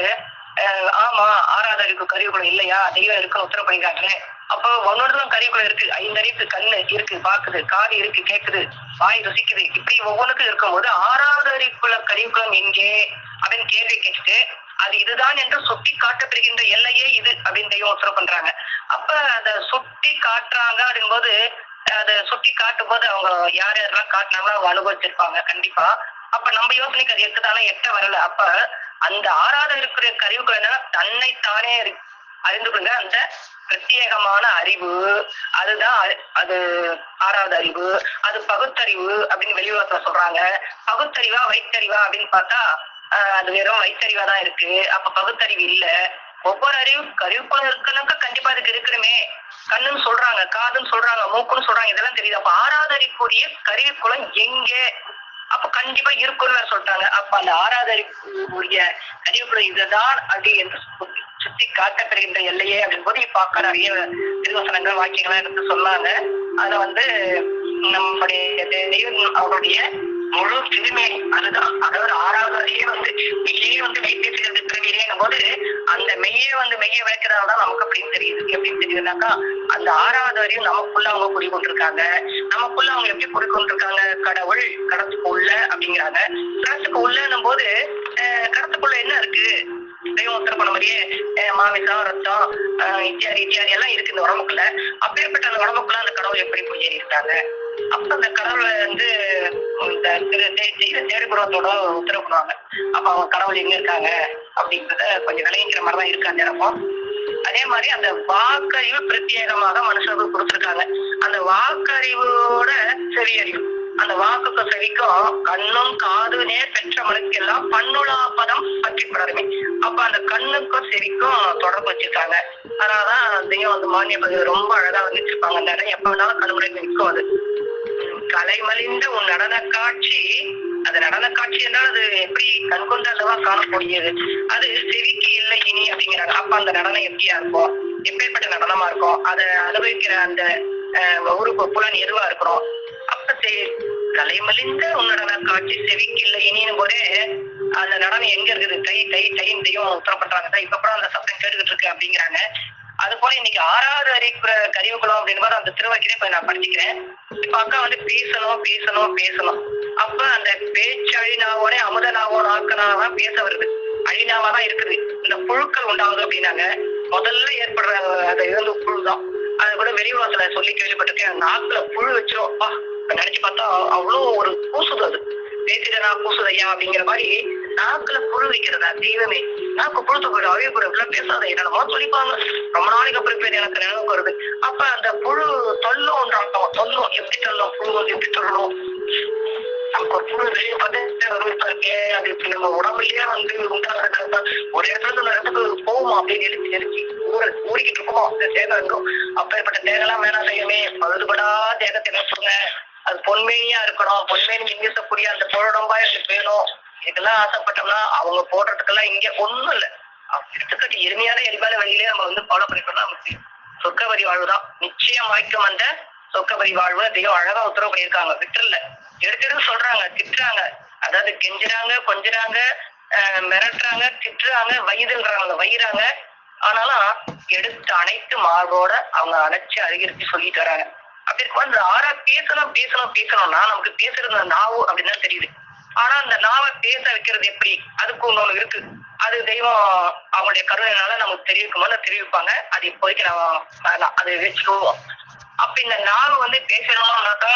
ஆமா ஆறாவது கருவிக்குள்ள இல்லையா, தெய்வம் இருக்குன்னு உத்தரவு பண்ணிக்காங்க. அப்போ ஒன்னொருத்தரும் கருவிக்குள்ள இருக்கு. 5 அறிவுக்கு கண்ணு இருக்கு, பாக்குது, காது இருக்கு, கேக்குது, வாய் ருசிக்குது. இப்படி ஒவ்வொன்றுக்கும் இருக்கும்போது 6வது அறிவுக்குள்ள கருவிக்குளம் எங்கே அப்படின்னு கேள்வி கேட்டுட்டு அது இதுதான் என்று சுட்டி காட்டப்படுகின்ற எல்லையே இது அப்படின்னு தெய்வம் உத்தரவு பண்றாங்க. அப்ப அதை சுட்டி காட்டுறாங்க அப்படிங்கும்போது அதை சுட்டி காட்டும் போது அவங்க யாரெல்லாம் காட்டினாங்களோ அவங்க அனுபவிச்சிருப்பாங்க கண்டிப்பா. அப்ப நம்ம யோசனைக்கு அது இருக்குதானே எட்ட வரல. அப்ப அந்த 6வது இருக்கிற கருவிக்குள்ள என்ன, தன்னைத்தானே அறிந்து கொள்ளுங்க அந்த பிரத்யேகமான அறிவு. அதுதான் அது 6வது அறிவு. அது பகுத்தறிவு அப்படின்னு வெளியுலகத்துல சொல்றாங்க. பகுத்தறிவா வைத்தறிவா அப்படின்னு பார்த்தா அது வெறும் வைத்தறிவா தான் இருக்கு. அப்ப பகுத்தறிவு இல்ல. ஒவ்வொரு கருவிக்குள்ள இருக்குனாக்கா கண்டிப்பா அதுக்கு இருக்கணுமே. கண்ணுன்னு சொல்றாங்க, காதுன்னு சொல்றாங்க, மூக்குன்னு சொல்றாங்க, இதெல்லாம் தெரியுது. அப்ப 6வது அறிவுக்குரிய கருவிக்குளம் எங்கே? அப்ப கண்டிப்பா இருக்குன்னு சொல்லிட்டாங்க. அப்ப அந்த 6வது அறிவுக்குரிய கருவிக்குளம் இதுதான் அப்படி என்று சுத்தி காட்டப்படுகின்ற எல்லையே அப்படின் போது பார்க்க நிறைய திருவசனங்கள் வாக்கியங்கள்லாம் எடுத்து சொன்னாங்க. அதுல நம்முடைய தெய்வம் அவருடைய முழு திருமை அதுதான். அதாவது 6வது அறிவே மெய்யே மெய்ப்பேசுகிறது பிறவியிலேங்கும் போது அந்த மெய்யே மெய்ய வைக்கிறதால்தான் நமக்கு அப்படின்னு தெரியுது. எப்படின்னு தெரியுதுனாக்கா அந்த 6வது அறிவு நமக்குள்ள அவங்க குடிக்கொண்டிருக்காங்க. நமக்குள்ள அவங்க எப்படி குடிக்கொண்டிருக்காங்க? கடவுள் கடத்துக்கு உள்ள அப்படிங்கிறாங்க. கடத்துக்கு உள்ளன்னும் போது கடத்துக்குள்ள என்ன இருக்கு? தெய்வம் உத்தரவு பண்ண மாதிரியே மாமிசம், ரத்தம், இத்தியாதி எல்லாம் இருக்கு இந்த உடம்புக்குள்ள. அப்பேற்பட்ட அந்த உடம்புக்குள்ள அந்த கடவுள் எப்படி போய் ஏறி இருக்காங்க? அப்ப அந்த கடவுளை தேடுபுறத்தோட உத்தரவு பண்ணுவாங்க. அப்ப அவங்க கடவுள் எங்க இருக்காங்க அப்படிங்கிறத கொஞ்சம் விளைவிக்கிற மாதிரிதான் இருக்கு அந்த இடமும். அதே மாதிரி அந்த வாக்கறிவு பிரத்யேகமாக மனுஷனுக்கு கொடுத்திருக்காங்க. அந்த வாக்கறிவோட செவியறிவு, அந்த வாக்குக்கு செவிக்கும் கண்ணும் காதுனே பெற்ற மனுக்கு எல்லாம் பண்ணுலா பதம் பற்றிப்படாருமே. அப்ப அந்த கண்ணுக்கும் செவிக்கும் தொடர்பு வச்சிருக்காங்க. அதனாலதான் தெய்வம் மானிய பதிவு ரொம்ப அழகா வச்சிருப்பாங்க. அந்த இடம் எப்ப வேணாலும் கண்முறை நிற்கும். அது கலைமலிந்த உன் நடன காட்சி, அது நடன காட்சி என்றால் அது எப்படி கண்கொண்டு அல்லவா காணக்கூடியது, அது செவிக்கு இல்லை இனி அப்படிங்கிறாங்க. அப்ப அந்த நடனம் எப்படியா இருக்கும், எப்பேற்பட்ட நடனமா இருக்கும், அதை அனுபவிக்கிற அந்த உறுப்பு புலன் எதுவா இருக்கணும். அப்ப கலைமலிந்த உன் நடன காட்சி செவிக்கு இல்லை இனின்னு போதே அந்த நடனம் எங்க இருக்குது? தை தை தைன்னு தெய்வம் உத்தரவு பண்றாங்க. இப்ப கூட அந்த சத்தம் கேட்டுக்கிட்டு இருக்கு அப்படிங்கிறாங்க. அது போல இன்னைக்கு 6வது அறிவுக்குற கருவிக்குளம் அப்படின்னு போது அந்த திருவாக்கியத்தை இப்ப நான் படிச்சுக்கிறேன். இப்ப அக்கா பேசணும். அப்ப அந்த பேச்சு அழினாவோனே அமுதனாவோ நாக்கனாதான் பேச வருது. அழினாவாதான் இருக்குது. இந்த புழுக்கள் உண்டாகுது அப்படின்னாங்க. முதல்ல ஏற்படுற அது புழுதான். அது கூட வெளியுலகத்துல சொல்லி கேள்விப்பட்டிருக்கேன். நாக்குல புழு வச்சிரும். நினைச்சு பார்த்தா அவ்வளவு ஒரு பூசுது. அது பேசிடனா பூசுதையா அப்படிங்கிற மாதிரி நாக்குல புழு வைக்கிறதா தெய்வமே. நாக்கு புழுத்து போயிடும். அழிவுக்குள்ள பேசாத என்னமோ சொல்லிப்பாங்க. ரொம்ப நாளைக்கு அப்புறம் பேர் எனக்கு நினைவுக்கு வருது. அப்ப அந்த புழு தொல்லும் எப்படி சொல்லும்? புழு எப்படி சொல்லணும்? நமக்கு ஒரு புழு வெளியே பார்த்து இருக்கே அது இப்படி நம்ம உடம்புலயே உண்டாகிறத ஒரு இடத்துல இடத்துக்கு போகுமா அப்படின்னு நெருக்கி ஊறிக்கிட்டு இருக்குமோ அந்த தேகம் இருக்கும். அப்பேற்பட்ட தேகெல்லாம் வேணாம் செய்யமே. பழுதுபடா தேகத்தை வச்சுங்க. அது பொன்மையா இருக்கணும். பொன்மையை இங்கிசக்கூடிய அந்த பொருடம்பா எனக்கு வேணும். இதெல்லாம் ஆசைப்பட்டோம்னா அவங்க போடுறதுக்கெல்லாம் இங்க ஒண்ணும் இல்லை. எடுத்துக்கட்டி எளிமையான வழியிலே நம்ம ஃபாலோ பண்ணிட்டோம்னா நமக்கு சொர்க்கவரி வாழ்வுதான் நிச்சயம் வாய்க்கும். அந்த சொர்க்கவரி வாழ்வு தெய்வம் அழகா உத்தரவு பண்ணியிருக்காங்க. விட்டுல எடுத்து சொல்றாங்க, திட்டுறாங்க, அதாவது கெஞ்சுறாங்க, கொஞ்சுறாங்க, மிரட்டுறாங்க, திட்டுறாங்க, வயிறுன்றாங்க, வயிறாங்க. ஆனாலும் எடுத்து அனைத்து மார்போட அவங்க அணைச்சு அருகிருத்தி சொல்லிட்டு வராங்க. அப்படி இருக்கும்போது இந்த பேசணும் பேசணும் பேசணும்னா நமக்கு பேசுறது நாவு அப்படின்னு தான் தெரியுது. ஆனா அந்த நாவை பேச வைக்கிறது எப்படி, அதுக்கு ஒண்ணு இருக்கு. அது தெய்வம் அவங்களுடைய கருணையினால நமக்கு தெரிவிக்கும்போது தெரிவிப்பாங்க. அது இப்போதைக்கு நம்ம அது வச்சுக்குவோம். அப்ப இந்த நாவு பேசணும்னாக்கா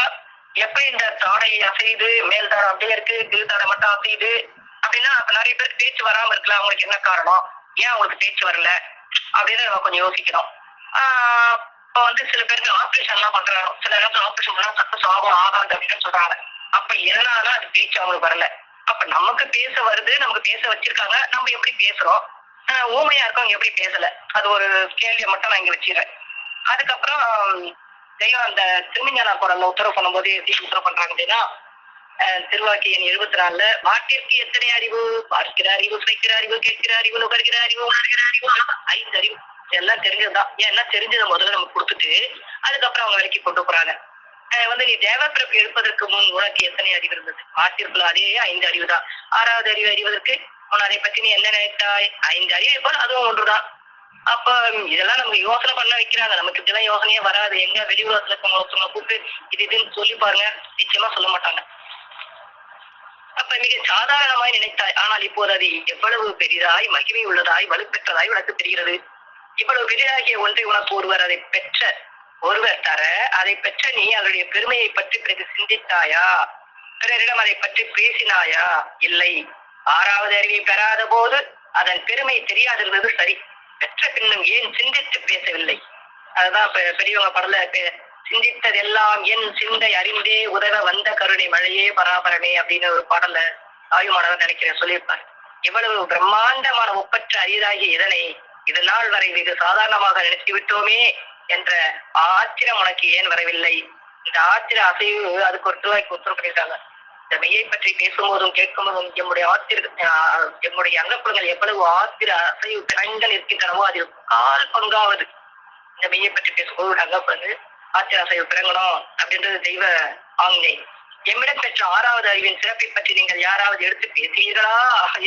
எப்படி இந்த தாடை அசையுது, மேல் தாடை அப்படியே இருக்கு, கீழ் தாடை மட்டும் அசையுது அப்படின்னா அப்ப நிறைய பேர் பேச்சு வராம இருக்கலாம். அவங்களுக்கு என்ன காரணம், ஏன் அவங்களுக்கு பேச்சு வரல அப்படின்னு நம்ம கொஞ்சம் யோசிக்கணும். இப்ப சில பேருக்கு ஆப்ரேஷன் எல்லாம் பண்றாங்க. சில நேரத்துல ஆப்ரேஷன் எல்லாம் சக்சஸ் ஆகும் ஆகாது அப்படின்னு சொல்றாங்க. அப்ப எதனால அது பேச்சு அவங்களுக்கு வரல? அப்ப நமக்கு பேச வருது, நமக்கு பேச வச்சிருக்காங்க, நம்ம எப்படி பேசுறோம்? ஊமையா இருக்கவங்க எப்படி பேசல? அது ஒரு கேள்வியை மட்டும் நான் இங்க வச்சிடறேன். அதுக்கப்புறம் தெய்வம் அந்த திருமஞான குரல்ல உத்தரவு பண்ணும்போது எப்படி உத்தரவு பண்றாங்க அப்படின்னா, திருவாக்கியன் 74 வாட்டிற்கு எத்தனை அறிவு? பார்க்கிற அறிவு, சுவைக்கிற அறிவு, கேட்கிற அறிவு, நுகர்கிற அறிவு, உணர்கிற அறிவு, 5 அறிவு. எல்லாம் தெரிஞ்சதுதான். ஏன்னா தெரிஞ்சதை முதல்ல நம்ம கொடுத்துட்டு அதுக்கப்புறம் அவங்க வேலைக்கு கொண்டு போறாங்க. நீ தேவப்பிறப்பு எடுப்பதற்கு முன் உனக்கு எத்தனை அறிவு இருந்தது? வாட்டிற்குள்ள அதே 5 அறிவு தான். 6வது அறிவு அறிவதற்கு உன் அதை பத்தி நீ என்ன நினைத்தாய்? 5 அறிவு போல அதுவும் ஒன்றுதான். அப்ப இதெல்லாம் நமக்கு யோசனை பண்ண வைக்கிறாங்க. நமக்கு இதெல்லாம் யோசனையே வராது. எங்க வெளி உலகத்துல இருக்கவங்க கூப்பிட்டு இதுன்னு சொல்லி பாருங்க, நிச்சயமா சொல்ல மாட்டாங்க. அப்ப மிக சாதாரணமாய் நினைத்தாய், ஆனால் இப்போது அது எவ்வளவு பெரிதாய் மகிமை உள்ளதாய் வலுப்பெற்றதாய் உனக்கு தெரிகிறது. இவ்வளவு பெரிதாகிய ஒன்றை உனக்கு ஒருவர் தர அதை பெற்ற நீ அவருடைய பெருமையை பற்றி பிறகு சிந்தித்தாயா? பிறரிடம் அதை பற்றி பேசினாயா? இல்லை. 6வது அறிவை பெறாத போது அதன் பெருமை தெரியாதிருந்தது சரி. பெற்ற பின்னும் ஏன் சிந்தித்து பேசவில்லை? அதுதான் பெரியவங்க படல சிந்தித்ததெல்லாம் என் சிந்தை அறிந்தே உதவ வந்த கருணை மழையே பராபரமே அப்படின்னு ஒரு பாடல ஆயுமானவர் நினைக்கிறேன் சொல்லியிருப்பார். இவ்வளவு பிரம்மாண்டமான ஒப்பற்ற அரியதாகிய இதனை இது நாள் வரை வெகு சாதாரணமாக நினைத்து விட்டோமே என்ற ஆச்சரியம் உனக்கு ஏன் வரவில்லை? இந்த ஆச்சரிய அசைவு அதுக்கு ஒரு திருவாய்க்கு உத்தரவு பண்ணியிருக்காங்க. இந்த மெய்யை பற்றி பேசும்போதும் கேட்கும் போதும் எம்முடைய அங்கப்புலங்கள் எவ்வளவு ஆத்திர அசைவு திறன்கள் இருக்கின்றனவோ அதில் 1/4 பங்காவது இந்த மெய்யை பற்றி பேசும்போது அங்கப்புலங்கள் ஆத்திர அசைவு பிறங்கணும் அப்படின்றது தெய்வ ஆங்கை. எம்மிடம் பெற்ற 6வது அறிவின் சிறப்பை பற்றி நீங்கள் யாராவது எடுத்து பேசுகிறீர்களா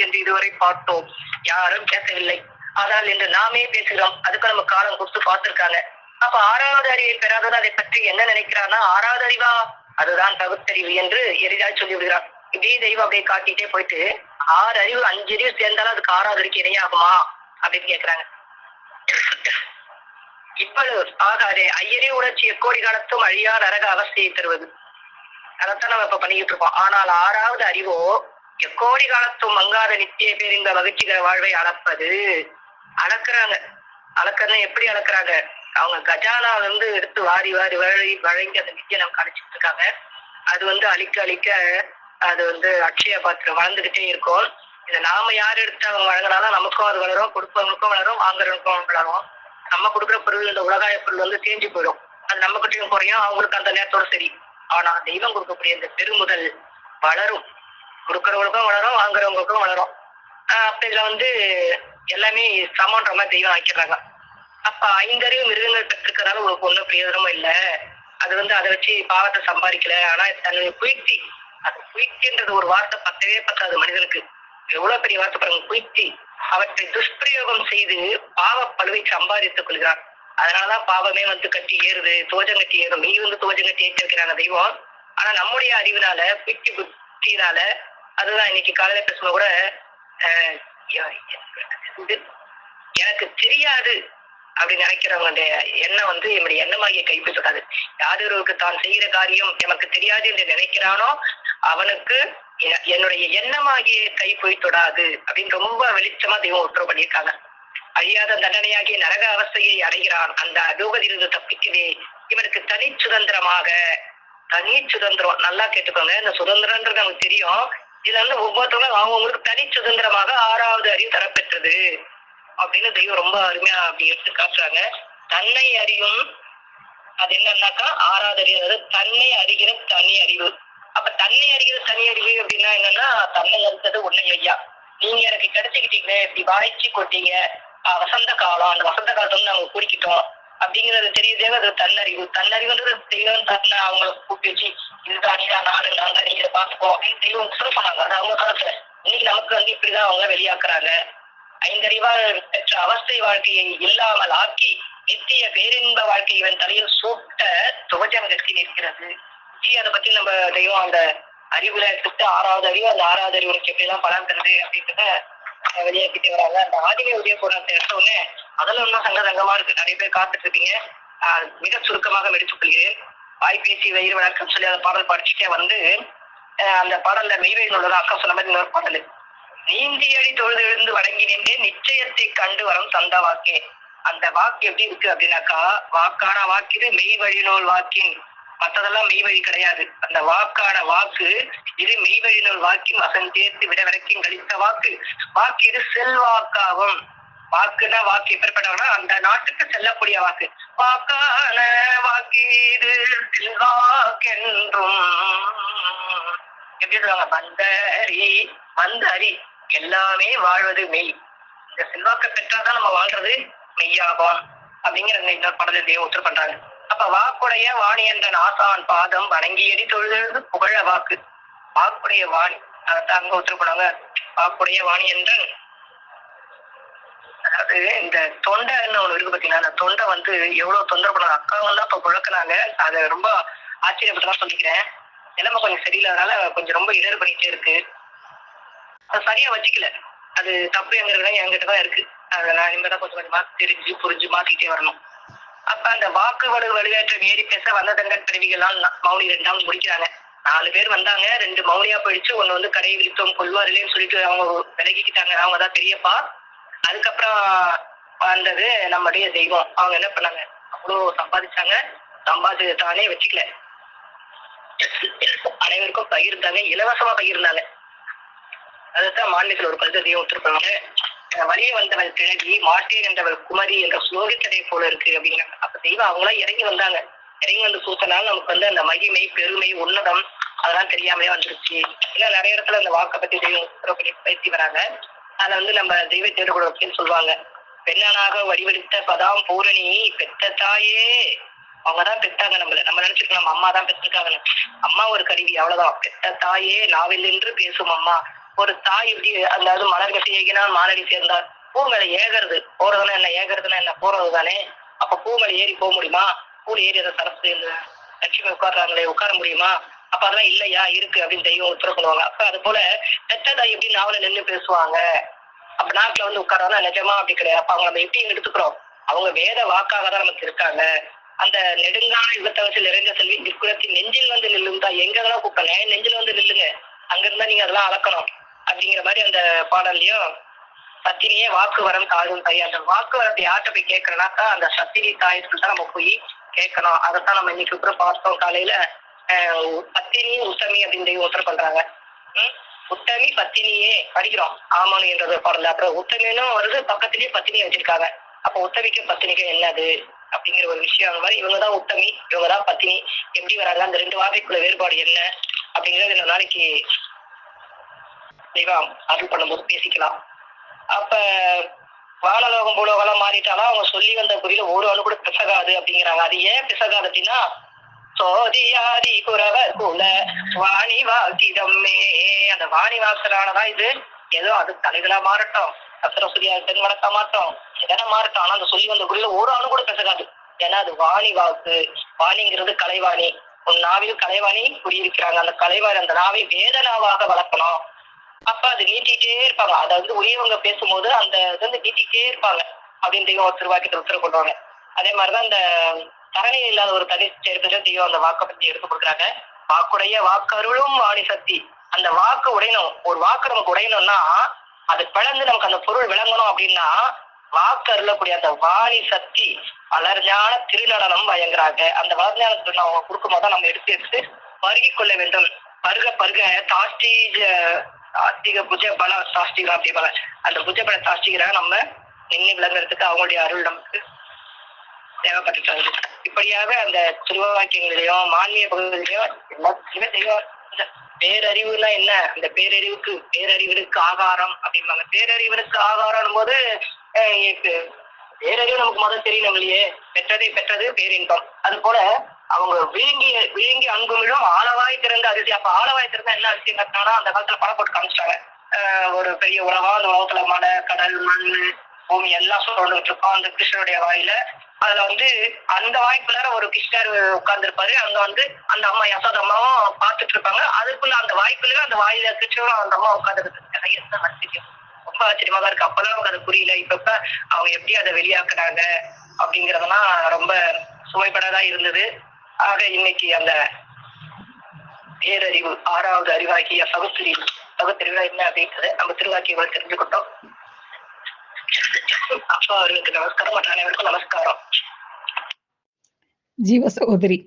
என்று இதுவரை பார்த்தோம். யாரும் பேசவில்லை. ஆனால் இன்று நாமே பேசுகிறோம். அதுக்கு நம்ம காலம் கொடுத்து பார்த்திருக்காங்க. அப்ப 6வது அறிவை பெறாதது அதை பற்றி என்ன நினைக்கிறான்னா, 6வது அறிவா அதுதான் பகுத்தறிவு என்று எளிதாக சொல்லி விடுகிறார். இதே தெய்வம் அப்படியே காட்டிட்டே போயிட்டு 6 அறிவு 5 அறிவு சேர்ந்தாலும் அதுக்கு 6வது அறிக்கை இணையாகுமா அப்படின்னு கேட்கிறாங்க. இவ்வளவு ஆகாதே ஐயரே உணர்ச்சி எக்கோடி காலத்தும் அழியா நரக அவஸ்தையை தருவது. அதைத்தான் நம்ம இப்ப பண்ணிக்கிட்டு இருக்கோம். ஆனால் 6வது அறிவோ எக்கோடி காலத்தும் மங்காத நித்திய பேரின்ப மகிழ்ச்சிகர வாழ்வை அளப்பது. அளக்குறாங்க. அளக்கிறதுனா எப்படி அளக்குறாங்க? அவங்க கஜானா எடுத்து வாரி வாரி வழங்கி அந்த நித்திய நமக்கு அழைச்சிட்டு இருக்காங்க. அது அழிக்க அழிக்க அது அக்ஷய பாத்திரம் வளர்ந்துகிட்டே இருக்கும். இதை நாம யார் எடுத்து அவங்க வழங்கினாலும் நமக்கும் அது வளரும், கொடுப்பவங்களுக்கும் வளரும், வாங்குறவங்களுக்கும் வளரும். நம்ம கொடுக்குற பொருள் இந்த உலகாய பொருள் தேஞ்சு போயிடும். அது நம்ம கிட்டையும் குறையும், அவங்களுக்கு அந்த நேரத்தோட சரி. ஆனா தெய்வம் கொடுக்கக்கூடிய இந்த பெருமுதல் வளரும், கொடுக்கறவங்களுக்கும் வளரும், வாங்குறவங்களுக்கும் வளரும். அப்ப இதுல எல்லாமே சமன்ற மாதிரி தெய்வம் ஆக்கிடுறாங்க. அப்ப 5 அறிவு மிருகங்கள் பெற்றிருக்கிறதால உங்களுக்கு ஒன்றும் பிரயோஜனமும் இல்லை. அது அதை வச்சு பாவத்தை சம்பாதிக்கல. ஆனா தன்னுடைய குயிக்தி, அது குயிக்தின்றது ஒரு வார்த்தை பத்தாது மனிதனுக்கு. எவ்வளவு பெரிய வார்த்தை பாருங்க, குயிக்தி. அவற்றை துஷ்பிரயோகம் செய்து பாவ பழுவை சம்பாதித்துக் கொள்கிறார். அதனாலதான் பாவமே கட்டி ஏறுது, தோஜம் கட்டி ஏறும். நீ தோஜம் கட்டி ஏற்றிருக்கிறாங்க தெய்வம். ஆனா நம்முடைய அறிவினால குயிக்தி புத்தினால, அதுதான் இன்னைக்கு காலையில பேசும்போது கூட எனக்கு தெரியாது அப்படின்னு நினைக்கிறவங்களுடைய எண்ணம் என்னுடைய எண்ணமாகிய கைப்பற்றாது. யாதொருவருக்கு தான் செய்கிற காரியம் எமக்கு தெரியாது என்று நினைக்கிறானோ அவனுக்கு என்னுடைய எண்ணமாகிய கை போய் தொடாது அப்படின்னு ரொம்ப வெளிச்சமா தெய்வம் உத்தரவு பண்ணியிருக்காங்க. அழியாத தண்டனையாகிய நரக அவஸ்தையை அடைகிறான். அந்த அகோகதிலிருந்து தப்பிக்கவே இவனுக்கு தனி சுதந்திரமாக, தனி சுதந்திரம் நல்லா கேட்டுக்கோங்க. இந்த சுதந்திரன்றது நமக்கு தெரியும். இதுல ஒவ்வொருத்தவங்களும் அவங்களுக்கு தனி சுதந்திரமாக 6வது அறிவு தரப்பெற்றது அப்படின்னு தெய்வம் ரொம்ப அருமையா அப்படி எடுத்து காட்டுறாங்க. தன்னை அறிவும் அது என்னன்னாக்கா 6வது அறிவு, அதாவது தன்னை அறிகிற தனி அறிவு. அப்ப தன்னை அறிகிற தனி அறிவு அப்படின்னா என்னன்னா, தன்னை அறிந்தது உன்னை ஐயா, நீங்க எனக்கு கிடைச்சிக்கிட்டீங்களே, இப்படி வாய்ச்சி கொட்டீங்க, வசந்த காலம், அந்த வசந்த காலத்துல நாங்க குறிக்கிட்டோம் அப்படிங்கிறது தெரியுதே. அது தன்னறிவு. தன்னறிவுன்றது தெய்வம் தன்னை அவங்களை கூப்பிட்டு வச்சு இதுதான் நீதான் நாடு, நான் தான் இதை பார்த்துப்போம் அப்படின்னு தெய்வம் சொன்னாங்க. அது அவங்க காலத்துல இன்னைக்கு நமக்கு வந்து இப்படிதான் அவங்க வெளியாக்குறாங்க. ஐந்தறிவால் பெற்ற அவஸ்தை வாழ்க்கையை இல்லாமல் ஆக்கி நித்திய பேரின்ப வாழ்க்கை இவன் தலையில் சூட்ட துவஜம் கட்டி நிற்கிறது. அதை பத்தி நம்ம தெய்வம் அந்த அறிவுல எடுத்துட்டு 6வது அறிவு, அந்த 6வது அறிவுக்கு எப்படி எல்லாம் பலன் தருது அப்படின்றத வெளியாக்கிட்டே வராங்க. அந்த ஆதிமை உதய போராட்டத்தை எடுத்தோடனே அதுல இன்னும் சங்கமா இருக்கு. நிறைய பேர் காத்துட்டு இருப்பீங்க. மிக சுருக்கமாக எடுத்துக் கொள்கிறேன். வாய்ப்பேசி வயிறு வழக்கம் சொல்லி அந்த பாடல் படிச்சுட்டே வந்து அந்த பாடல்ல மெய்வெளி உள்ளதா அக்கா சொன்ன மாதிரி இன்னொரு பாடல், நீந்தியடி தொழுது எழுந்து வணங்கி நின்றே நிச்சயத்தை கண்டு வரும் தந்த வாக்கே. அந்த வாக்கு எப்படி இருக்கு அப்படின்னாக்கா, வாக்கான வாக்கு இது மெய் வழி நூல் வாக்கின், மற்றதெல்லாம் மெய் வழி கிடையாது. அந்த வாக்கான வாக்கு இது மெய் வழி நூல் வாக்கின் வசந்தேர்த்து விட வரைக்கும் கழித்த வாக்கு. வாக்கு இது செல்வாக்காகும். வாக்குன்னா வாக்கு எப்படிப்பட்டவனா அந்த நாட்டுக்கு செல்லக்கூடிய வாக்கு. வாக்கான வாக்கு இது செல்வாக்கென்றும் எப்படி சொல்லுவாங்க, வந்தரி வந்தரி எல்லாமே வாழ்வது மெய். இந்த செல்வாக்க பெற்றாதான் நம்ம வாழ்றது மெய்யாகும் அப்படிங்கிற இந்த படத்தை தெய்வம் உத்தரவு பண்றாங்க. அப்ப வாக்குடைய வாணி என்ற ஆசான் பாதம் வணங்கியடி தொழுது புகழ வாக்கு. வாக்குடைய வாணி அதைத்தான் அங்க உத்தரவு பண்ணுவாங்க. வாக்குடைய வாணி என்றன், அதாவது இந்த தொண்டைன்னு ஒண்ணு இருக்கு பாத்தீங்கன்னா, அந்த தொண்டை வந்து எவ்வளவு தொந்தரவு பண்ணாங்க. அக்காவும் தான் இப்ப புழக்கினாங்க. அதை ரொம்ப ஆச்சரியப்பட்டுதான் சொல்லிக்கிறேன். நிலைமை கொஞ்சம் சரியில்லாதனால கொஞ்சம் ரொம்ப இடர் பண்ணிட்டே இருக்கு. அது சரியா வச்சுக்கல. அது தப்பு எங்க என்கிட்டதான் இருக்கு. அதை நான் இனிமேதான் கொஞ்சம் கொஞ்சமா தெரிஞ்சு புரிஞ்சு மாத்திக்கிட்டே வரணும். அப்ப அந்த வாக்கு வலுவேற்ற ஏறி பேச வந்ததங்கள் பிறவிகளால் மௌனி 2வது முடிக்கிறாங்க. 4 பேர் வந்தாங்க. 2 மௌனியா போயிடுச்சு. ஒண்ணு வந்து கடையை விரித்தோம் கொள்வாரில்லைன்னு சொல்லிட்டு அவங்க விலகிக்கிட்டாங்க. அவங்கதான் பெரியப்பா. அதுக்கப்புறம் வந்தது நம்முடைய தெய்வம். அவங்க என்ன பண்ணாங்க, அவ்வளோ சம்பாதிச்சாங்க. சம்பாதிச்சது தானே வச்சுக்கல, அனைவருக்கும் பகிர்ந்தாங்க, இலவசமா பகிர்ந்தாங்க. அதுதான் மாநிலத்தில் ஒரு கருத்து தெய்வம் ஒத்துருப்பாங்க. வழியே வந்தவள் கிழவி மாட்டேன் என்றவள் குமரி என்ற ஸ்லோகத்தடை போல இருக்கு அப்படிங்கிறாங்க. அப்ப தெய்வம் அவங்களா இறங்கி வந்தாங்க. இறங்கி வந்து கூத்தனால நமக்கு வந்து அந்த மகிமை பெருமை உன்னதம் அதெல்லாம் தெரியாமலே வந்துருச்சு. ஏன்னா நிறைய இடத்துல அந்த வாக்கை பத்தி தெய்வம் உத்தரவு பேசி வராங்க. அதை வந்து நம்ம தெய்வ தேடுகொள்ள சொல்லுவாங்க. பெண்ணனாக வடிவெடுத்த பதாம் பூரணி பெத்த தாயே. அவங்கதான் பெற்றாங்க நம்மள. நம்ம நினைச்சிருக்கோம் நம்ம அம்மா தான் பெற்றிருக்காங்க. அம்மா ஒரு கருவி, அவ்வளவுதான். பெத்த தாயே நாவில் என்று பேசும் அம்மா. ஒரு தாய் இப்படி அதாவது மலர் கட்டி ஏகினால் மாலடி சேர்ந்தார். பூ மேல ஏகிறது போறதுன்னா என்ன, ஏகிறதுனா என்ன, போறது தானே. அப்ப பூ மேல ஏறி போக முடியுமா? பூல ஏறி அதை சரஸ்வதி லட்சுமி உட்காடுறாங்களே, உட்கார முடியுமா? அப்ப அதெல்லாம் இல்லையா, இருக்கு அப்படின்னு தெய்வம் உத்தரவு பண்ணுவாங்க. அப்ப அது போல பெத்த தாய் எப்படி நாவல நின்று பேசுவாங்க. அப்ப நாட்டுல வந்து உட்கார்றதுனா நிஜமா அப்படி கிடையாது. அப்ப அவங்க நம்ம எப்படி எடுத்துக்கிறோம், அவங்க வேத வாக்காக தான் நமக்கு இருக்காங்க. அந்த நெடுங்கால யுகத்தவசில் நிறைந்த செல்வி நிற்குலத்தின் நெஞ்சில் வந்து நில்லுங்க. எங்கதான் கூப்பிட்டாங்க, நெஞ்சில் வந்து நில்லுங்க, அங்க இருந்தா நீங்க அதெல்லாம் அளக்கணும் அப்படிங்கிற மாதிரி அந்த பாடல்லையும் சத்தினியே வாக்கு வரம் தாயும் தாய். அந்த வாக்கு வரத்தை யார்கிட்ட போய் கேட்கறனாக்கா அந்த சத்தினி தாயத்துக்கு தான் நம்ம போய் கேட்கணும். அதைத்தான் நம்ம இன்னைக்கு கூட பார்த்தோம் காலையில. பத்தினி உத்தமி அப்படின்னு உத்தரவு பண்றாங்க. உத்தமி பத்தினியே படிக்கிறோம் ஆமானு என்றது பாடல. அப்புறம் உத்தமினும் வருது, பக்கத்திலேயே பத்தினியை வச்சிருக்காங்க. அப்ப உத்தமிக்கும் பத்தினிக்கும் என்னது அப்படிங்கிற ஒரு விஷயம். அந்த மாதிரி இவங்கதான் உத்தமி, இவங்கதான் பத்தினி, எப்படி வராங்க, அந்த 2 வார்த்தைக்குள்ள வேறுபாடு என்ன அப்படிங்கறது இந்த நாளைக்கு தெய்வம் அருள் பண்ணும்போது பேசிக்கலாம். அப்ப வானலோகம் பூலோகம் மாறிட்டாலும் அவங்க சொல்லி வந்த குறியில ஒரு அணு கூட பிசகாது அப்படிங்கிறாங்க. அது ஏன் பிசகாது அப்படின்னா, சோதியாதி குறவர் குல வாணி வாக்கிதம்மே. அந்த வாணி வாசலானதான் இது. ஏதோ அது தலைகளா மாறட்டும், சரஸ்வதியா பெண் வணக்கா மாட்டோம், எதனா மாறட்டும், ஆனா அந்த சொல்லி வந்த குறியில ஒரு அணு கூட பிசகாது. ஏன்னா அது வாணி வாக்கு. வாணிங்கிறது கலைவாணி. உன் நாவில் கலைவாணி குடியிருக்கிறாங்க. அந்த கலைவாணி அந்த நாவை வேதனாவாக வளர்க்கணும். அப்ப அது நீட்டிகிட்டே இருப்பாங்க. அதை வந்து உரியவங்க பேசும்போது அந்த இது வந்து நீட்டிகிட்டே இருப்பாங்க அப்படின்னு தெய்வம் ஒரு திருவாக்கிட்ட உத்தரவு கொள்வாங்க. அதே மாதிரிதான் இந்த தரணி இல்லாத ஒரு தனி சேர்த்துல தெய்வம் அந்த வாக்கை பத்தி எடுத்து கொடுக்குறாங்க. வாக்குடைய வாக்கருளும் வாணி சக்தி. அந்த வாக்கு உடையணும். ஒரு வாக்கு நமக்கு உடையணும்னா அது பிளந்து நமக்கு அந்த பொருள் விளங்கணும் அப்படின்னா வாக்கு அருளக்கூடிய அந்த வாணி சக்தி வளர்ஞான திருநடனம் வழங்குறாங்க. அந்த வளர்ஞான திருநடம் அவங்க கொடுக்கும் போதுதான் நம்ம எடுத்து பருகி கொள்ள வேண்டும். பருக பருக ஆஸ்திக புஜ பல சாஸ்திகம் அப்படிப்பாங்க. அந்த புஜ பல சாஸ்திகராக நம்ம நின்று விளங்குறதுக்கு அவங்களுடைய அருள் நமக்கு தேவைப்பட்டு. இப்படியாக அந்த திருவாக்கியங்களிலையும் மானிய பகுதியிலையும் எல்லாத்துலயுமே தெய்வம். பேரறிவுனா என்ன, அந்த பேரறிவிற்கு ஆகாரம் அப்படிம்பாங்க. பேரறிவிற்கு ஆகாரம் போது பேரறிவு நமக்கு முதல் தெரியணும் இல்லையே. பெற்றது பேரின்பம். அது போல அவங்க விழுங்கி அங்குமிழும் ஆளவாய் திறந்த அதிசயம். அப்ப ஆளவாய் திறந்தா என்ன அதிசயம் கட்டினாலும் அந்த காலத்துல படம் போட்டு காமிச்சிட்டாங்க. ஒரு பெரிய உலகம். அந்த உலகத்துல மலை, கடல், மண், பூமி எல்லாம் சொல்லிட்டு இருக்கோம் அந்த கிருஷ்ணருடைய வாயில. அதுல வந்து அந்த வாய்க்குள்ளார ஒரு கிருஷ்ணர் உட்கார்ந்துருப்பாரு. அங்க வந்து அந்த அம்மா யசோத அம்மாவும் பார்த்துட்டு இருப்பாங்க. அதுக்குள்ள அந்த வாய்க்குள்ள அந்த வாயில கிருஷ்ணரும் அந்த அம்மா உட்காந்துருக்கு. என்ன ஆச்சரியம், ரொம்ப ஆச்சரியமா தான் இருக்கு. அப்பதான் நமக்கு அது புரியல. இப்ப அவங்க எப்படி அதை வெளியாக்குறாங்க அப்படிங்கறதெல்லாம் ரொம்ப சுவைப்படதா இருந்தது. ஆக இன்னைக்கு அந்த பேரறிவு 6வது அறிவாக்கிய பகுத்தறிவு என்ன அப்படின்றது நம்ம திருவாக்கியங்களை தெரிஞ்சுக்கிட்டோம். அப்பா அவர்களுக்கு நமஸ்காரம், மற்ற அனைவருக்கும் நமஸ்காரம். ஜீவ சகோதரி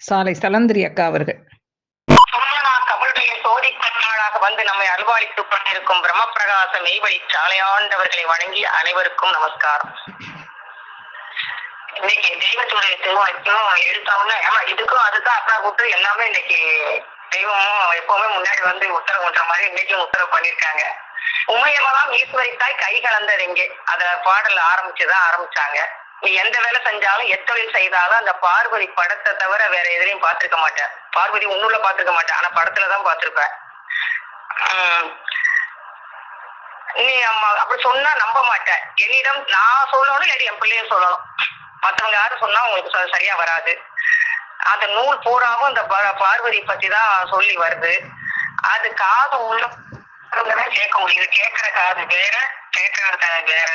சாலை சலந்திரி அக்கா அவர்கள். கபலுடைய சோதிப்பன்னாளாக வந்து நம்மை அல்வாளித்துக் கொண்டிருக்கும் பிரம்மபிரகாச மெய்வழி சாலையாண்டவர்களை வணங்கி அனைவருக்கும் நமஸ்காரம். இன்னைக்கு தெய்வத்துடைய திருவாக்கியம் எடுத்தோம்னா இதுக்கும் அதுக்கும் அக்கா கூட்டு எல்லாமே இன்னைக்கு தெய்வமும் எப்பவுமே முன்னாடி வந்து உத்தரவு பண்ற மாதிரி இன்னைக்கும் உத்தரவு பண்ணிருக்காங்க. உமையமெல்லாம் ஈஸ்வரித்தாய் கை கலந்தது எங்கே, அத பாடல் ஆரம்பிச்சாங்க. நீ எந்த வேலை செஞ்சாலும் எத்தொழில் செய்தாலும் அந்த பார்வதி படத்தை தவிர வேற எதுலையும் பார்த்திருக்க மாட்டேன். பார்வதி உன்னுள்ள பார்த்திருக்க மாட்டேன், ஆனா படத்துலதான் பார்த்திருப்பேன். நீ அப்படி சொன்னா நம்ப மாட்டேன். என்னிடம் நான் சொல்லணும், இல்லாட்டி என் பிள்ளையும் சொல்லணும். மற்றவங்க யாரும் சொன்னா உங்களுக்கு சரியா வராது. அந்த நூல் பூராவும் அந்த பார்வதி பத்தி தான் சொல்லி வருது. அது காது உள்ள கேட்க முடியுது. கேட்கிற காது வேற, கேட்கறது வேற.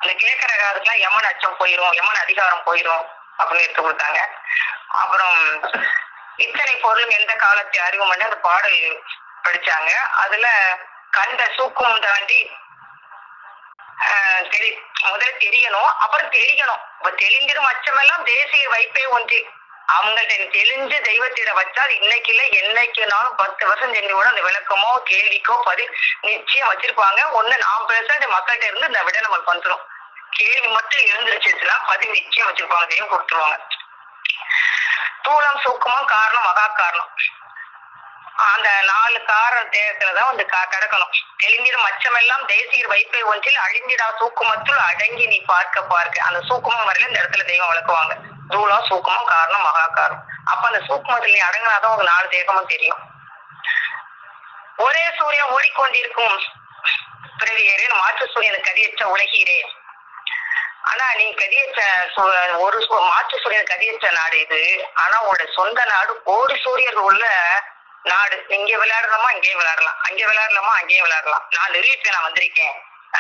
அந்த கேட்கிற காதுக்குலாம் யமன் அச்சம் போயிரும், யமன் அதிகாரம் போயிரும் அப்படின்னு எடுத்து கொடுத்தாங்க. அப்புறம் இத்தனை பொருளும் எந்த காலத்தை அறிவும் பண்ணி அந்த பாடல் படிச்சாங்க. அதுல கண்ட சூக்கும் தாண்டி முதல்ல தெரியணும், அப்புறம் தெரியணும். இப்ப தெளிஞ்சிடும் அச்சமெல்லாம் தேசிய வைப்பே ஒன்றி. அவங்கள்ட்ட தெளிஞ்சு தெய்வத்திட வச்சா அது இன்னைக்கு இல்ல என்னைக்குனாலும் 10 வருஷம் செஞ்சு கூட அந்த விளக்கமோ கேள்விக்கோ பதில் நிச்சயம் வச்சிருப்பாங்க. ஒண்ணு நாம் பேச இந்த மக்கள்கிட்ட இருந்து இந்த விட நம்மளுக்கு வந்துடும். கேள்வி மட்டும் எழுந்துருச்சுன்னா பதில் நிச்சயம் வச்சிருப்பாங்க, தெய்வம் கொடுத்துருவாங்க. தூளம் சூக்கமும் காரணம் மகா காரணம். அந்த 4 காரண தேகத்துலதான் வந்து கிடக்கணும். தெளிஞ்சிடும் அச்சமெல்லாம் தேசியர் வைப்பை ஒன்றில் அழிஞ்சிடா சூக்குமத்துள் அடங்கி நீ பார்க்க அந்த சூக்குமம் வரையில இந்த இடத்துல தெய்வம் விளக்குவாங்க. தூளம் சூக்கமும் காரணம் மகா காரணம். அப்ப அந்த சூக்குமத்தில் நீ அடங்கினாதான் உங்களுக்கு 4 தேகமும் தெரியும். ஒரே சூரியன் ஓடிக்கொண்டிருக்கும் பிறவியேறே மாற்று சூரியன் கதியற்ற உலகீரே. ஆனா நீ கதியற்ற ஒரு மாற்று சூரியன் கதியற்ற நாடு இது. ஆனா உங்களோட சொந்த நாடு கோடி சூரியர்கள் உள்ள நாடு. இங்கே விளையாடலாமா இங்கேயும் விளையாடலாம், அங்கே விளையாடலாமா அங்கேயும் விளையாடலாம். நான்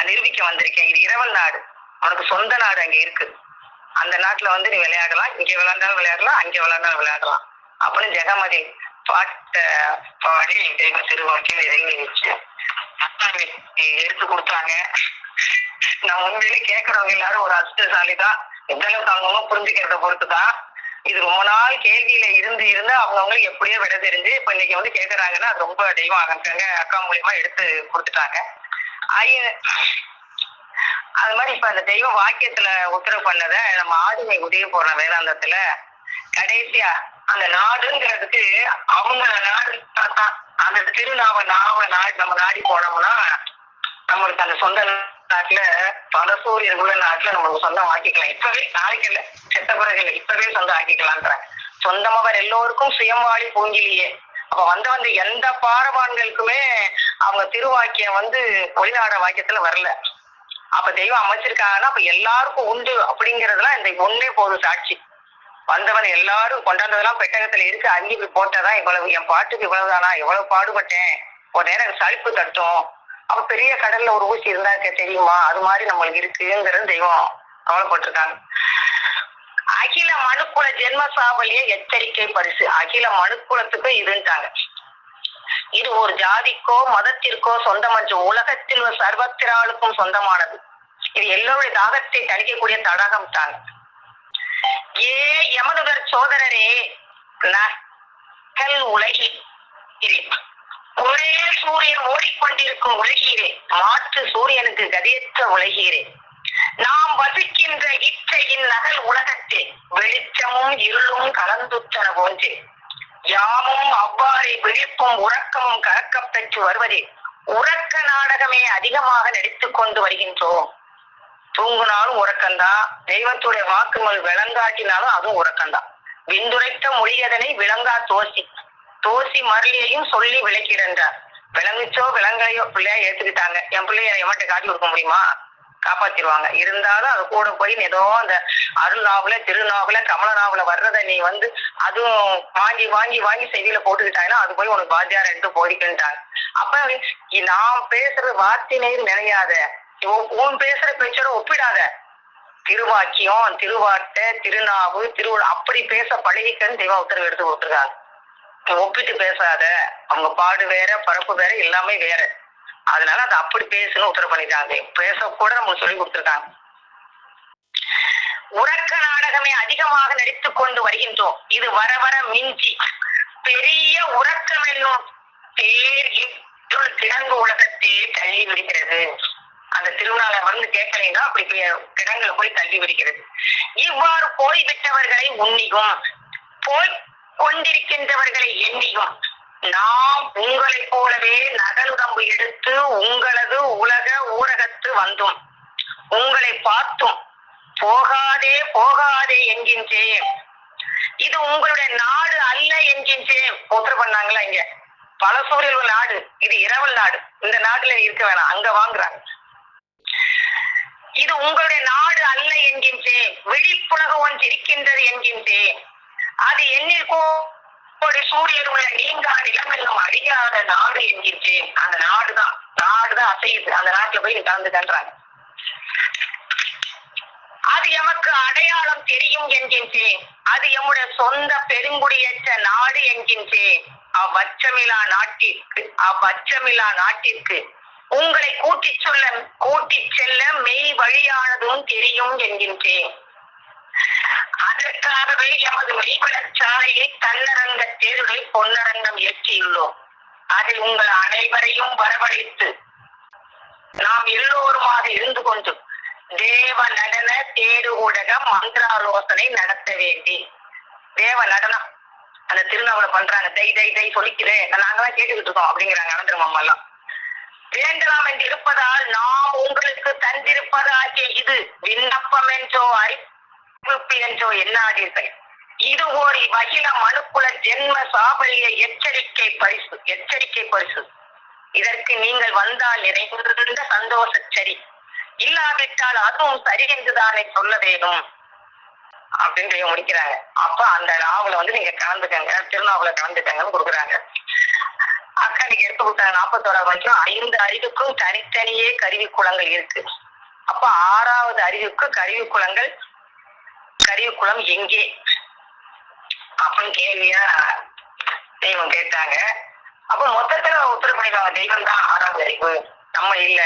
நிரூபிக்க வந்திருக்கேன். இது இரவல் நாடு, உனக்கு சொந்த நாடு அங்க இருக்கு. அந்த நாட்டுல வந்து நீ விளையாடலாம், இங்கே விளையாண்டாலும் விளையாடலாம், அங்கே விளையாண்டாலும் விளையாடலாம் அப்படின்னு ஜெகமதி பாட்ட பாடி தெய்வ திருவாக்கில் இறங்கி வச்சு எடுத்து கொடுத்தாங்க. நான் உண்மையிலே கேட்கறவங்க எல்லாரும் ஒரு அதிர்ஷ்டசாலிதான். எந்த அளவுக்கு அவங்கவுங்க புரிஞ்சுக்கிறத பொறுத்துதான். இது ரொம்ப நாள் கேள்வியில இருந்து அவங்கவுங்களுக்கு எப்படியோ விட தெரிஞ்சு இப்ப இன்னைக்கு வந்து கேட்கறாங்கன்னா அது ரொம்ப தெய்வம் ஆகாங்க அக்கா மூலியமா எடுத்து கொடுத்துட்டாங்க. அது மாதிரி இப்ப அந்த தெய்வ வாக்கியத்துல உத்தரவு பண்ணத நம்ம ஆதிமை உதவி போடுற வேதாந்தத்துல கடைசியா அந்த நாடுங்கிறதுக்கு அவங்க நாடு அந்த திருநாவ நாடு நம்ம நாடி போனோம்னா நம்மளுக்கு அந்த சொந்த நாட்டுல பல சூரியர்களுள்ள நாட்டுல நம்மளுக்கு சொந்தம் ஆக்கிக்கலாம். இப்பவே நாளைக்கு இல்ல, செத்த பிறகு இல்ல, இப்பவே சொந்தம் ஆக்கிக்கலான்ற. சொந்தமவர் எல்லோருக்கும் சுயம்வாழி பூங்கிலேயே. அப்ப வந்த எந்த பாரவான்களுக்குமே அவங்க திருவாக்கியம் வந்து ஒளிநாட வாக்கியத்துல வரல. அப்ப தெய்வம் அமைச்சிருக்காங்கன்னா அப்ப எல்லாருக்கும் உண்டு அப்படிங்கறதுலாம் இந்த ஒன்னே போதும் சாட்சி. வந்தவன் எல்லாரும் கொண்டாந்ததெல்லாம் பெட்டகத்துல இருக்கு. அங்கி போட்டாதான் இவ்வளவு, என் பாட்டுக்கு இவ்வளவுதானா, எவ்வளவு பாடுபட்டேன், ஒரு நேரம் சலிப்பு தட்டும். அப்ப பெரிய கடல்ல ஒரு ஊசி இருந்தா தெரியுமா, அது மாதிரி நம்மளுக்கு இருக்குங்கிறது தெய்வம் கவலைப்பட்டிருக்காங்க. அகில மனுக்குல ஜென்ம சாபலிய எச்சரிக்கை பரிசு. அகில மனுக்குலத்துக்கு இதுன்ட்டாங்க. இது ஒரு ஜாதிக்கோ மதத்திற்கோ சொந்தமற்ற உலகத்தில் சர்வத்திராளுக்கும் சொந்தமானது. இது எல்லோருடைய தாகத்தை தணிக்கக்கூடிய தடாகம் தாங்க. ஏ யமனுடர் சோதரரே நகல் உலகி ஒரே சூரியன் ஓடிக்கொண்டிருக்கும் உலகீரே, மாற்று சூரியனுக்கு கதியற்ற உலகீரே, நாம் வசிக்கின்ற இச்சையின் நகல் உலகத்தே வெளிச்சமும் இருளும் கலந்துற்றன போன்றே யாமும் அவ்வாறே விழிப்பும் உறக்கமும் கலக்கப் பெற்று வருவதே உறக்க நாடகமே அதிகமாக நடித்துக் கொண்டு வருகின்றோம். தூங்குனாலும் உறக்கம்தான், தெய்வத்துடைய வாக்குகள் விளங்காட்டினாலும் அதுவும் உறக்கம்தான். விந்துரைத்த மொழியதனை விளங்கா தோசி மருளியையும் சொல்லி விளக்கின்றார். விளங்குச்சோ விலங்கலையோ பிள்ளையா ஏத்துக்கிட்டாங்க. என் பிள்ளைய என்கிட்ட காட்டி கொடுக்க முடியுமா? காப்பாத்திடுவாங்க. இருந்தாலும் அது கூட போய் ஏதோ அந்த அருள் நாவல திருநாவல கமல நாவல வர்றதை நீ அதுவும் வாங்கி வாங்கி வாங்கி செய்தியில போட்டுக்கிட்டாங்கன்னா அது போய் உனக்கு வாத்தியார் எடுத்து போதிக்கிட்டாங்க. அப்ப நான் பேசுறது வார்த்தையினையும் நினையாத, உன் பேசுற பேச்சோட ஒப்பிடாத. திருவாக்கியம், திருவார்த்தை, திருநாவு, திருவிழா அப்படி பேச பழகிக்கன்னு தெய்வம் உத்தரவு எடுத்து கொடுத்துருக்காங்க. ஒப்பிட்டு பேசாத, அவங்க பாடு வேற பரப்பு வேற எல்லாமே வேற, அதனால அதை அப்படி பேசணும் உத்தரவு பண்ணிட்டாங்க. பேசக்கூட நமக்கு சொல்லி கொடுத்துருக்காங்க. உறக்க நாடகமே அதிகமாக நடித்துக் கொண்டு வருகின்றோம். இது வர வர மிஞ்சி பெரிய உறக்கம் என்னும் பேர் கிடங்கு உலகத்தை தள்ளி விடுகிறது. அந்த திருவிழாவை கேட்கலைன்னா அப்படி கிடங்குல போய் தள்ளி விடுகிறது. இவ்வாறு போய்விட்டவர்களை உன்னியும் போய் கொண்டிருக்கின்றவர்களை எண்ணியும் நாம் உங்களை போலவே நகலுடம்பு எடுத்து உங்களது உலக ஊரகத்து வந்தும் உங்களை பார்த்தும் போகாதே போகாதே என்கின்றேன். இது உங்களுடைய நாடு அல்ல என்கின்றேன். உத்தரவு பண்ணாங்களா இங்க பல சூரியல் நாடு, இது இரவல் நாடு, இந்த நாட்டுல இருக்க வேணாம், அங்க வாங்குறாங்க. இது உங்களுடைய நாடு அல்ல என்கின்றேன். விழிப்புணர்வு ஒன்று இருக்கின்றது என்கின்றேன். அது எண்ணில் கோடி சூரியன் உள்ள நீங்கா நிலம் என்னும் அழியாத நாடு என்கின்றேன். அந்த நாடுதான் அசையுது. அந்த நாட்டுல போய் கலந்துக்கன்றாங்க. அது எமக்கு அடையாளம் தெரியும் என்கின்றேன். அது எம்முடைய சொந்த பெருங்குடியேற்ற நாடு என்கின்றேன். அவ்வச்சமில்லா நாட்டிற்கு உங்களை கூட்டிச் செல்ல மெய் வழியானதும் தெரியும் என்கின்றேன். அதற்காகவே எமது மெய்வளச்சாலையை தன்னரங்க தேர்வுகளை பொன்னரங்கம் இயற்றியுள்ளோம். அதில் உங்கள் அனைவரையும் வரவழைத்து நாம் எல்லோருமாக இருந்து கொண்டு தேவ நடன தேடு ஊடக மந்திராலோசனை நடத்த வேண்டி. தேவ நடனம் அந்த திருநாவல பண்றாங்க. தை சொல்லிக்கிறேன், நாங்கெல்லாம் கேட்டுக்கிட்டு இருக்கோம் அப்படிங்கிறாங்க அனந்தரமம்மா எல்லாம். வேண்டலாம் என்று இருப்பதால் நாம் உங்களுக்கு தந்திருப்பதாகிய இது விண்ணப்பம் என்றோ அறிவிப்பு என்றோ எண்ணாதீர்கள். இது ஒரு வகில மனுக்குல ஜென்ம சாபல்ய எச்சரிக்கை பரிசு. இதற்கு நீங்கள் வந்தால் நிறைந்த சந்தோஷ சரி, இல்லாவிட்டால் அதுவும் சரி என்றுதானே சொல்ல வேணும் அப்படின்னு முடிக்கிறாங்க. அப்ப அந்த நாவல நீங்க கலந்துக்கங்க, திருநாவல கலந்துக்கங்கன்னு கொடுக்குறாங்க. அக்கா நீங்க எடுத்து கொடுத்தாங்க 41 வரைக்கும் 5 அறிவுக்கும் தனித்தனியே கருவிக்குளங்கள் இருக்கு. அப்ப 6வது அறிவுக்கு கருவிக்குளம் எங்கே அப்படின்னு கேள்வியா தெய்வம் கேட்டாங்க. அப்ப மொத்தத்துல உத்தரவு பண்ணிடுவாங்க, தெய்வம் தான் 6வது அறிவு, நம்ம இல்ல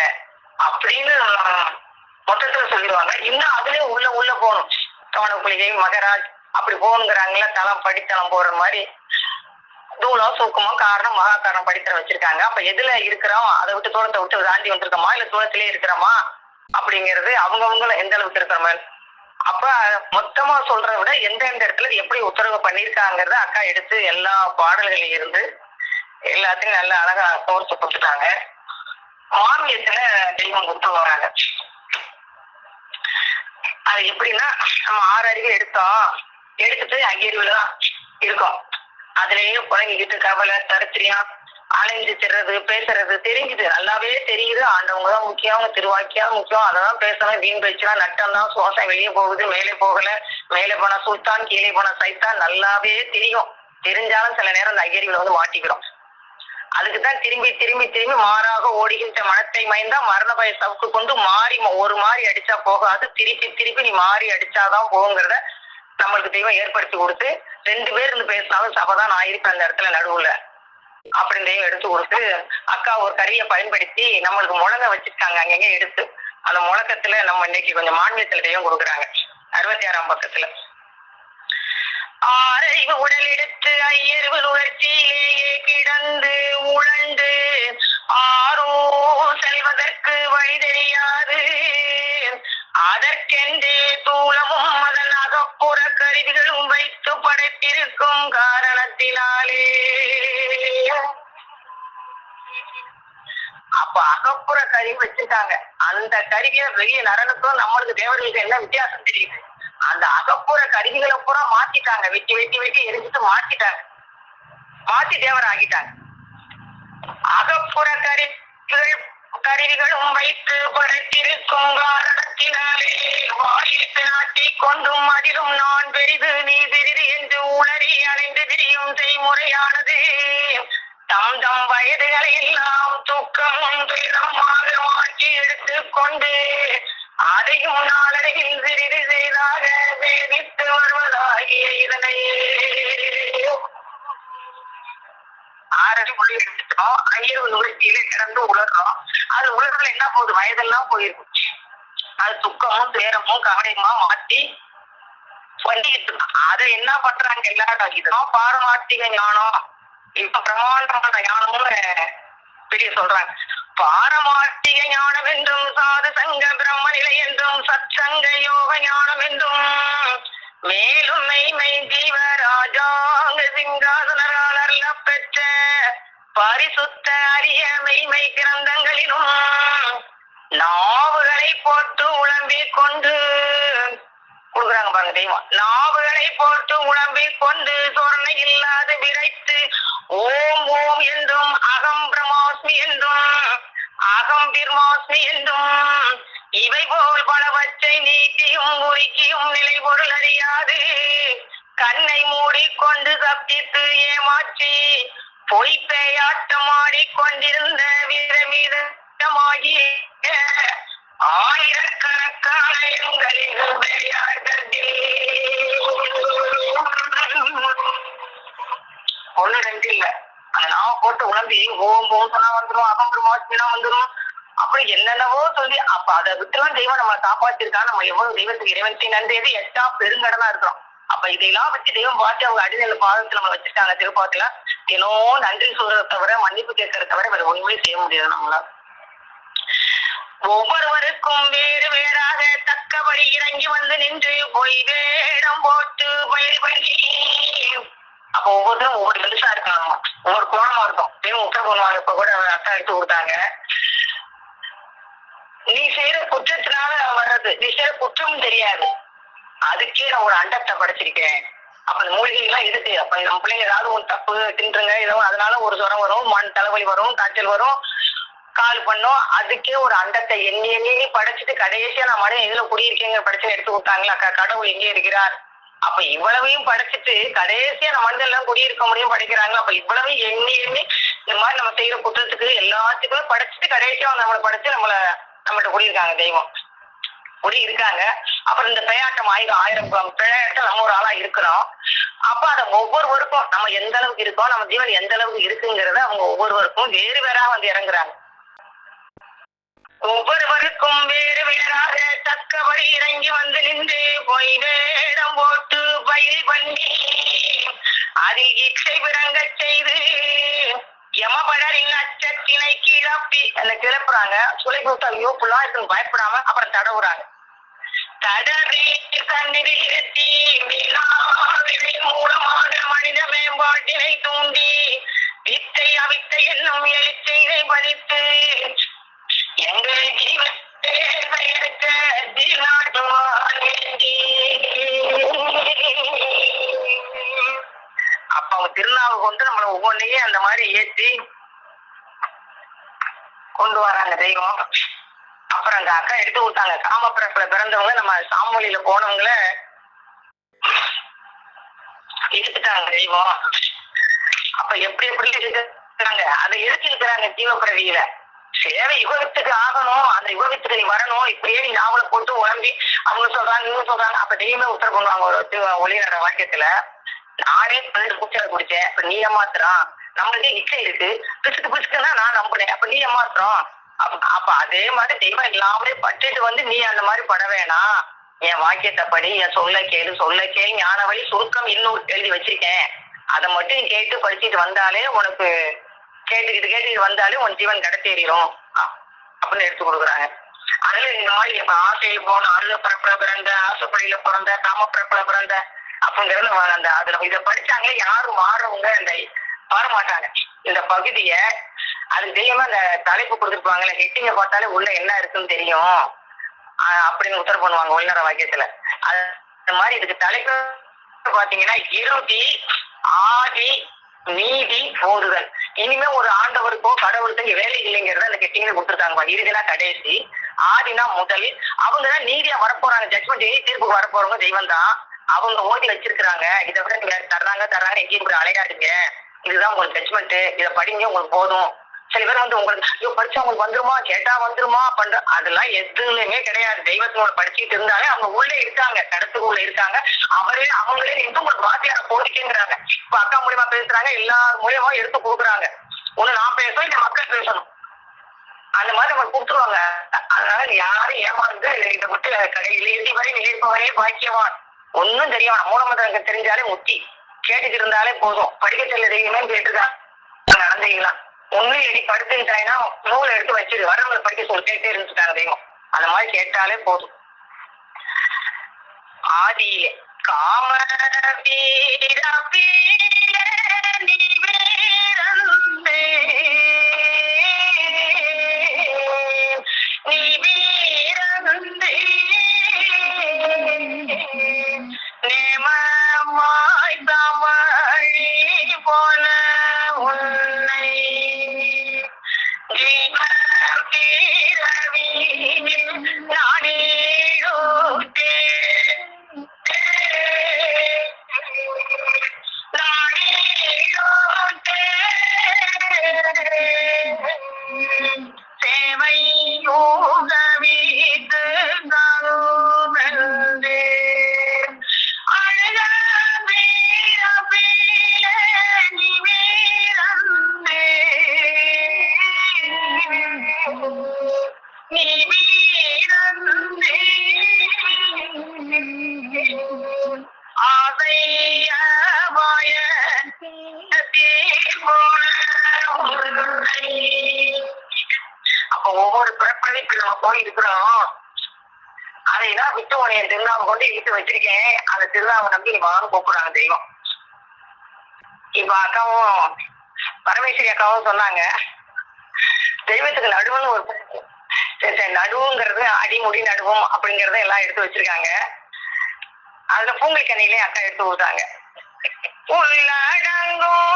அப்படின்னு மொத்தத்துல சொல்லிடுவாங்க. இன்னும் அதுலயே உள்ள போகணும். தோணக்குளிகை மகராஜ் அப்படி போகணுங்கிறாங்களா, தளம் படித்தளம் போற மாதிரி தூளம் சூக்கமும் காரணம் மகா காரணம் படித்தரம் வச்சிருக்காங்க. அப்ப எதுல இருக்கிறோம், அதை விட்டு தூரத்தை விட்டு தாண்டி வந்திருக்கோமா இல்ல தூரத்திலே இருக்கிறோமா அப்படிங்கிறது அவங்கவுங்கள எந்த அளவுக்கு இருக்கிறோமா. அப்ப மொத்தமா சொல்றத விட எந்தெந்த இடத்துல எப்படி உத்தரவு பண்ணிருக்காங்கிறத அக்கா எடுத்து எல்லா பாடல்களையும் இருந்து எல்லாத்தையும் நல்லா அழகா தோர்த்து கொடுத்துட்டாங்க. மாமியத்துல தெய்வம் கொடுத்து வராங்க. அது எப்படின்னா நம்ம 6 அறிவு எடுத்துட்டு அங்கேயுதான் இருக்கோம். அதுலயே குழங்கிக்கிட்டு கவலை தரித்திரியம் அலைஞ்சு திறது பேசுறது தெரிஞ்சுது, நல்லாவே தெரியுது. ஆண்டவங்கதான் முக்கியம், திருவாக்கியம் முக்கியம், அதெல்லாம் பேசணும். வீண் பேச்சுனா நட்டம் தான், சுவாசம் வெளியே போகுது, மேலே போகல, மேலே போன சுல்தான் கீழே போன சைத்தான் நல்லாவே தெரியும். தெரிஞ்சாலும் சில நேரம் அந்த ஐயறிவுல மாட்டிக்கிறோம். அதுக்குதான் திரும்பி மாறாக ஓடுகின்ற மனத்தை மைந்தா மரண பய சவுக்கு கொண்டு ஒரு மாறி அடிச்சா போகாது, திருப்பி நீ மாறி அடிச்சாதான் போகுங்கிறத நம்மளுக்கு தெய்வம் ஏற்படுத்தி கொடுத்து 2 பேர் இருந்து பேசினாலும் சபைதான் நான் இருப்பேன் அந்த இடத்துல நடுவுல அப்படின்னு தெய்வம் எடுத்து கொடுத்து அக்கா ஒரு கருவியை பயன்படுத்தி நம்மளுக்கு முழங்க வச்சிருக்காங்க. அங்கங்க எடுத்து அந்த முழக்கத்துல நம்ம இன்னைக்கு கொஞ்சம் மானியத்துல தெய்வம் கொடுக்குறாங்க. 66ஆம் பக்கத்துல ஆறறிவு உடல் எடுத்து ஐயறிவு உணர்ச்சியிலேயே கிடந்து உழண்டு ஆரோ செல்வதற்கு வழி தெரியாது. அதற்கென்றே தூளமும் அதன் அகப்புற கருவிகளும் வைத்து படைத்திருக்கும் காரணத்தினாலே. அப்ப அகப்புற கருவி வச்சுட்டாங்க. அந்த கருவியை வெளிய நரனுக்கும் நம்மளுக்கு தேவர்களுக்கு என்ன வித்தியாசம் தெரியுது. அந்த அகப்புற கருவிகளை பூரா மாத்திட்டாங்க, வெட்டி எரிஞ்சிட்டு மாத்தி தேவர் ஆகிட்டாங்க. அகப்புற கருவிகளும் வைத்து படைத்திருக்கும் காரணத்தினாலே வாயிற்கு நாட்டி கொண்டும் அதிலும் நான் பெரிது நீ பெரிது என்று உளறி அலைந்து திரியும் செய்முறையானது தம் தம் வயதுகளை எல்லாம் தூக்கம் துயரமாக மாற்றி எடுத்துக்கொண்டு அதையும் நாளடைவில் சிறிது சிறிதாக வேதித்து வருவதாகிய இதனை ஆறடி மொழி எடுத்துட்டோம். ஐயர் நிவர்த்தியில கிடந்து உலர்றோம். அது உலகத்துல என்ன போகுது, வயதெல்லாம் போயிருக்கும். அது துக்கமும் துயரமும் கவலையுமா மாற்றி பண்ணிட்டு அதை என்ன பண்றாங்க எல்லாரும், இதுதான் பாரமார்த்திக ஞானம். இப்ப பிரமாண்டமான ஞானமும் பெரிய சொல்றாங்க. பாரமார்த்திக ஞானம் என்றும் சாது சங்க பிரம்ம நிலை என்றும் சத் சங்க யோக ஞானம் என்றும் மேலும் மெய்மை ஜீவராஜாங்க சிங்காசனரால் அருள பெற்ற பரிசுத்த அரிய மெய்மை கிரந்தங்களிலும் நாவுகளை போட்டு உழம்பிக் கொண்டு கொடுக்குறாங்க பாருங்க தெய்வம். நாவுகளை போட்டு உழம்பிக் கொண்டு சொர்ணை இல்லாது விரைத்து ஓம் ஓம் என்றும் அகம் பிரமாஸ்மி என்றும் அகம் பிரமாஸ்மி என்றும் இவை போல் பலவற்றை நீக்கியும் உருக்கியும் நிலை பொருள் அறியாது கண்ணை மூடிக்கொண்டு சப்தித்து ஏமாற்றி பொய்ப்பேயாட்டமாடி கொண்டிருந்த வீரமீதமாகிய ஆயிரக்கணக்கான எங்களின் ஒண்ணு ரெண்டு இல்ல, அந்த நாம போட்டு உணர்ந்து ஓம் ஓம் சொன்னா வந்துடும், அகம் பிரமாஸ்மினா வந்துடும், அப்புறம் என்னென்னவோ சொல்லி அப்ப அதை விட்டுலாம் தெய்வம் நம்ம காப்பாத்திருக்கா. நம்ம எவ்வளவு தெய்வத்துக்கு இறைவனுக்கு நன்றியது எட்டா பெருங்கடனா இருக்கிறோம். அப்ப இதையெல்லாம் வச்சு தெய்வம் பார்த்து அவங்க அடிநிலை பாதத்துல நம்ம வச்சிருக்காங்க. திருப்பாத்துல தினம் நன்றி சொல்றதை தவிர மன்னிப்பு கேட்கறத தவிர வேற ஒண்ணுமே செய்ய முடியாது நம்மளால. ஒவ்வொருவருக்கும் வேறு வேறாக தக்கபடி இறங்கி வந்து நின்று பொய் வேடம் போட்டு பயிர் பண்ணி அப்ப ஒவ்வொருத்தரும் ஒவ்வொரு பெருசா இருக்காங்க, ஒவ்வொரு கோணமா இருக்கும். தெய்வம் உத்தர பண்ணுவாங்க. இப்ப கூட அர்த்தம் எடுத்து கொடுத்தாங்க. நீ செய்யற குற்றத்தினால வர்றது, நீ செய்யற குற்றமும் தெரியாது, அதுக்கே நான் ஒரு அண்டத்தை படைச்சிருக்கேன். அப்ப அந்த மூலிகை எல்லாம் இருக்கு. அப்ப நம்ம பிள்ளைங்க ஏதாவது ஒரு தப்பு தின்றுங்க ஏதோ அதனால ஒரு ஜுரம் வரும், மண் தலைவலி வரும், காய்ச்சல் வரும், கால் பண்ணும், அதுக்கே ஒரு அண்டத்தை எண்ணி எண்ணி படைச்சிட்டு கடைசியா நான் மனிதன் இதுல குடியிருக்கேங்க படைச்சுன்னு எடுத்து கொடுத்தாங்களா, கடவுள் எங்கே இருக்கிறார். அப்ப இவ்வளவையும் படைச்சிட்டு கடைசியா நம்ம மனிதன் எல்லாம் குடியிருக்க முடியும் படைக்கிறாங்க. அப்ப இவ்வளவையும் எண்ணி எண்ணி இந்த மாதிரி நம்ம செய்யற குற்றத்துக்கு எல்லாத்துக்குமே படைச்சிட்டு கடைசியா நம்மளை படைச்சு நம்மகிட்ட குடியிருக்காங்க தெய்வம் குடி இருக்காங்க. அப்புறம் இந்த பெயாட்டம் ஆயிரம் பெயாட்டம் நம்ம ஒரு ஆளா இருக்கிறோம். அப்ப அதை ஒவ்வொருவருக்கும் நம்ம எந்த அளவுக்கு இருக்கோம், நம்ம ஜீவன் எந்த அளவுக்கு இருக்குங்கிறத அவங்க ஒவ்வொருவருக்கும் வேறு வேறா வந்து இறங்குறாங்க. ஒவ்வொருவருக்கும் வேறு வேறாக தக்கபடி இறங்கி வந்து நின்று பொய் வேடம் போட்டு பயிர் பண்ணி அதில் இச்சை விளங்க செய்து யமபடரின் அச்சத்தினை கிளப்பி அந்த கிளப்புறாங்க. சுலை கொடுத்தா ஐயோ புள்ளா இருக்குன்னு பயப்படாம அப்புறம் தடவுறாங்க. தடவை கண்ணில் இருத்தி மூலமாக மனித மேம்பாட்டினை தூண்டி வித்தை அவித்தை என்னும் எழுச்சியை பதித்து எங்கள் ஜீவத்தை அப்ப அவங்க திருநாவை கொண்டு நம்மளை ஒவ்வொன்றையே அந்த மாதிரி ஏற்றி கொண்டு வராங்க தெய்வம். அப்புறம் அந்த அக்கா எடுத்து கொடுத்தாங்க. காமப்பிறப்புல பிறந்தவங்க நம்ம சாமொழியில போனவங்கள எடுத்துட்டாங்க தெய்வம். அப்ப எப்படி எப்படி இருக்கிறாங்க அதை எடுத்துக்கிறாங்க ஜீவப்பிறவியில. சேவை யுகத்துக்கு ஆகணும், அந்த யுகத்துக்கு நீ வரணும், இப்படியே நீ நாவலை போட்டு உழம்பி அவங்க சொல்றாங்க இவங்க சொல்றாங்க. அப்ப தெய்வமே உத்தர பண்ணுவாங்க ஒரு ஒளிநட வாக்கியத்துல, நானே 12 குச்சலை குடிச்சேன், அப்ப நீ ஏமாத்துறான், நம்மளுக்கே இச்சை இருக்கு, பிசுக்கு பிசுக்குன்னா நான் நம்புனேன், அப்ப நீ ஏமாத்துறோம். அப்ப அதே மாதிரி தெய்வம் எல்லாமே பட்டுட்டு வந்து நீ அந்த மாதிரி பட வேணாம், என் வாக்கியத்தை படி, என் சொல்ல கேளு ஞான வழி சுருக்கம் இன்னும் எழுதி வச்சிருக்கேன், அதை மட்டும் நீ கேட்டு படிச்சுட்டு வந்தாலே உனக்கு கேட்டுக்கிட்டு வந்தாலே உன் ஜீவன் கடத்தேறிடும் அப்படின்னு எடுத்து கொடுக்குறாங்க. அதுல இந்த மாதிரி இப்ப ஆசையில் போன அருள பிறப்புல பிறந்த, ஆசைப்படியில பிறந்த, காமப்பிறப்புல பிறந்த அப்படிங்கிறது அந்த அதுல இதை படிச்சாங்களே யாரும் மாறவங்க அந்த மாற மாட்டாங்க. இந்த பகுதிய அது தெய்வமா அந்த தலைப்பு கொடுத்துருப்பாங்களே, ஹெட்டிங்க பார்த்தாலே உள்ள என்ன இருக்குன்னு தெரியும் அப்படின்னு உத்தர பண்ணுவாங்க உள்நர வாக்கியத்துல. அது மாதிரி இதுக்கு தலைப்பு பாத்தீங்கன்னா இறுதி ஆதி நீதி போதுதல். இனிமே ஒரு ஆண்டவருக்கோ கடவுளுக்கோ இங்க வேலை இல்லைங்கிறத அந்த கெட்டிங்க கொடுத்துருக்காங்க. இறுதினா கடைசி, ஆதினா முதல். அவங்கதான் நீதியா வரப்போறாங்க. ஜட்மெண்ட் எழுதி தீர்ப்புக்கு வரப்போறவங்க தெய்வம் தான். அவங்க ஓடி வச்சிருக்கிறாங்க. இதை விட நீங்க தர்றாங்க எங்கேயும் கூட அலையாடுங்க, இதுதான் உங்களுக்கு ஜட்மெண்ட், இதை படிங்க உங்களுக்கு போதும். சில பேர் வந்து உங்களுக்கு படிச்சா உங்களுக்கு வந்துருமா, கேட்டா வந்துருமா பண்ற, அதெல்லாம் எதுவுமே கிடையாது. தெய்வத்தோட படிச்சுட்டு இருந்தாலே அவங்க உள்ளே இருக்காங்க, கடத்துக்குள்ள இருக்காங்க. அவங்களே நின்று உங்களுக்கு வாத்தியார போதிக்கங்கிறாங்க. இப்ப அக்கா மூலியமா பேசுறாங்க, எல்லார் மூலியமா எடுத்து கொடுக்குறாங்க. ஒண்ணு நான் பேசணும், இல்ல மக்கள் பேசணும், அந்த மாதிரி நம்ம கொடுத்துருவாங்க. அதனால யாரும் ஏமாந்து இதை விட்டு கடையில் இறுதி வரை நிலைப்பவரே பாக்கியவான். ஒன்னும் தெரியும், மூலமந்திரம் தெரிஞ்சாலே முத்தி, கேட்டுட்டு இருந்தாலே போதும். படிக்க செல்ல தெய்வமே கேட்டுதான் நடந்தீங்களா. ஒண்ணு எடி படுத்துட்டாங்கன்னா நூலை எடுத்து வச்சிரு, வரவங்களை படிக்க சொல்லி கேட்டே இருந்துட்டாங்க தெய்வம். அந்த மாதிரி கேட்டாலே போதும். ஆதியிலே காம வீர நேமமாய் தமிழி போல உன்னை சேவை யோகவீது தருமென்றே அழக வீர வீர நிவீரந்தே நிவீரந்தே ஆதையவாய அப்ப ஒவ்வொரு பிறப்படைக்கு நம்ம போய் இருக்கிறோம். அதைதான் விட்டு உனைய திருநாவை கொண்டு இழுத்து வச்சிருக்கேன், அந்த திருநாவை நம்பி வாங்க கூப்பிடுறாங்க தெய்வம். இப்ப அக்காவும் பரமேஸ்வரி அக்காவும் சொன்னாங்க, தெய்வத்துக்கு நடுவுன்னு ஒரு நடுவுங்கிறது அடிமுடி நடுவும் அப்படிங்கறத எல்லாம் எடுத்து வச்சிருக்காங்க. அதுல பூங்கல் கண்ணிலே அக்கா எடுத்து கொடுத்தாங்க. உள்ளடங்கும்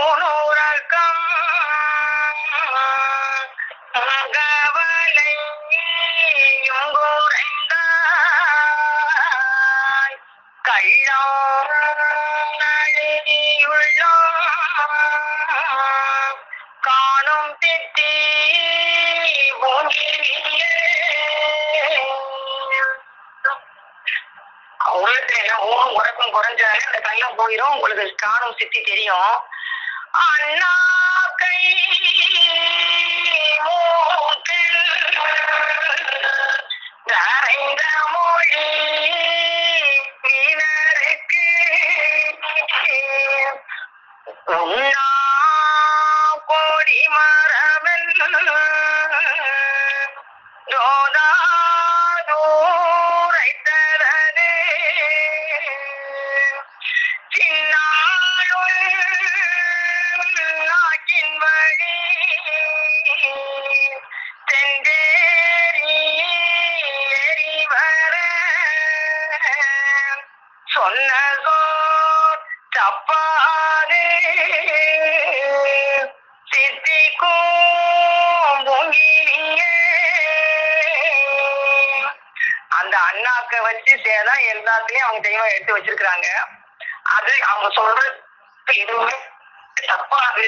உணர்க்கம் கவலை கள்ளம் உள்ளம் காணும் திட்டி உள்ளத்துல என்ன ஊரும் உறக்கம் குறைஞ்சாலே அந்த கள்ளம் போயிடும், உங்களுக்கு காணும் சித்தி தெரியும். அண்ணா கை நிறைந்த மொழி வீணருக்கு உண்ணா கோடி மரவன் ரோதாதூரைத்தரது சின்னாளுள் நாட்டின் வழி தெண்டேறி எறிவர சொன்ன தப்பாது சித்திக்கும் பொங்கிலியே. அந்த அண்ணாக்க வச்சு சேதான் எல்லாத்துலயும் அவங்க தெய்வம் எடுத்து வச்சிருக்கிறாங்க. அது அவங்க சொல்றது எதுவுமே தப்பாது,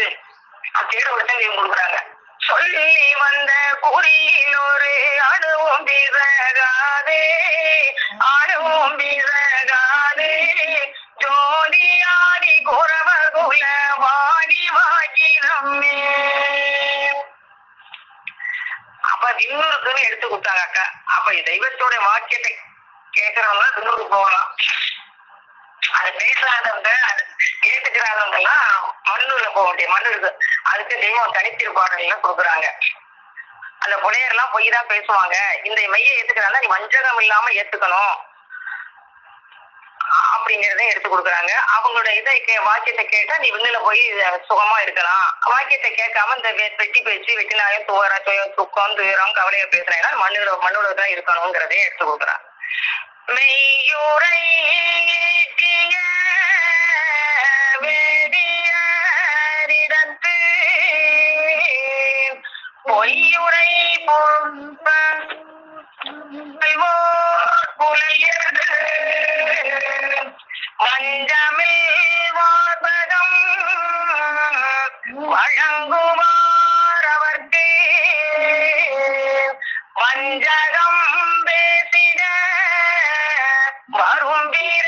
தேட விட்டு தெய்வம் கொடுக்குறாங்க. சொல்லி வந்த குறியில் ஒரு அணுவும் பிசகாதே, அணுவும் பிசகாதே ஜோதியாடி குறவகுல வாடி வாக்கி நம்மே. அப்ப இன்னொருக்குன்னு எடுத்து கொடுத்தாங்க அக்கா. அப்ப தெய்வத்தோட வாக்கியத்தை கேட்கறவங்க இன்னொரு போகலாம், அது பேசாதவங்க ஏத்துக்கிறாதவங்க எல்லாம் மண்ணுல போக வேண்டிய மண்ணு அதுக்கு தெய்வம் தனித்திருப்பாடல் கொடுக்குறாங்க. அந்த புலையர்லாம் பொய் தான் பேசுவாங்க, இந்த மைய ஏத்துக்கிறாங்க, நீ வஞ்சகம் இல்லாம ஏத்துக்கணும் அப்படிங்கறத எடுத்து கொடுக்குறாங்க. அவங்களோட இதை வாக்கியத்தை கேட்டா நீ விண்ணுல போய் சுகமா இருக்கலாம், வாக்கியத்தை கேட்காம இந்த வெட்டி பேச்சு வெட்டினாலும் துக்கம் துயரம் கவலையை பேசுறேன்னா மண்ணோட தான் இருக்கணுங்கிறதே எடுத்து கொடுக்குறாங்க. மெய்யுரை வேதியரிடத்து பொய்யுரை வஞ்சமில் வாசகம் வழங்குவார் அவர்க்கு வஞ்சகம் பேசிட வரும் வீர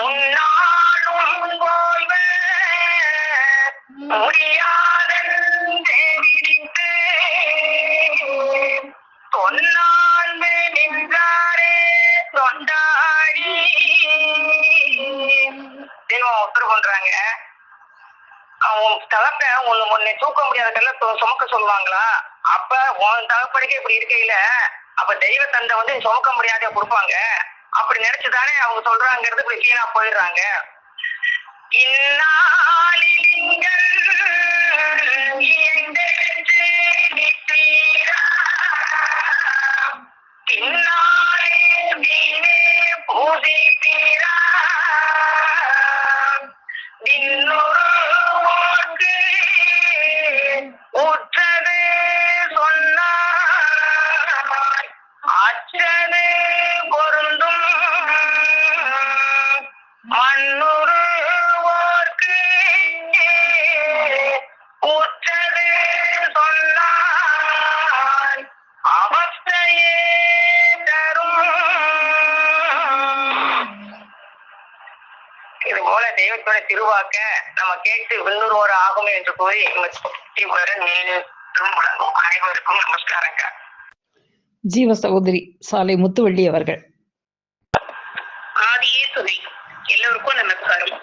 உன்னாலும் போல்வ முடியாத விரித்து சொன்னான்மை நின்றாரே தொண்டாடி ஒருத்தர் பண்றாங்க. அவன் தகப்ப உன்னை தூக்க முடியாதல்ல சுமக்க சொல்லுவாங்களா? அப்ப உன் தகப்படிக்க இப்படி இருக்கையில அப்ப தெய்வ தந்தை வந்து சுமக்க முடியாத கொடுப்பாங்க அப்படி நினைச்சுதானே அவங்க சொல்றாங்கிறது இப்படி கீழா போயிடுறாங்க. இந்நாளிலிங்கள் இந்நாளே நீனே பூஜிப்பீரா இன்னொரு உற்றது சொன்னாய் அச்சது பொருந்தும் மண்ணுரு உற்றது சொன்னாய் அவஸ்தையே தரும். இது போல தெய்வத்தோட திருவாக்க நம்ம கேட்டு விண்ணுருவோர் ஆகும் என்று கூறி அனைவருக்கும் நமஸ்காரங்க. ஜீவ சகோதரி சாலை முத்துவள்ளி அவர்கள். ஆதியே துணை. எல்லோருக்கும் நமஸ்காரம்.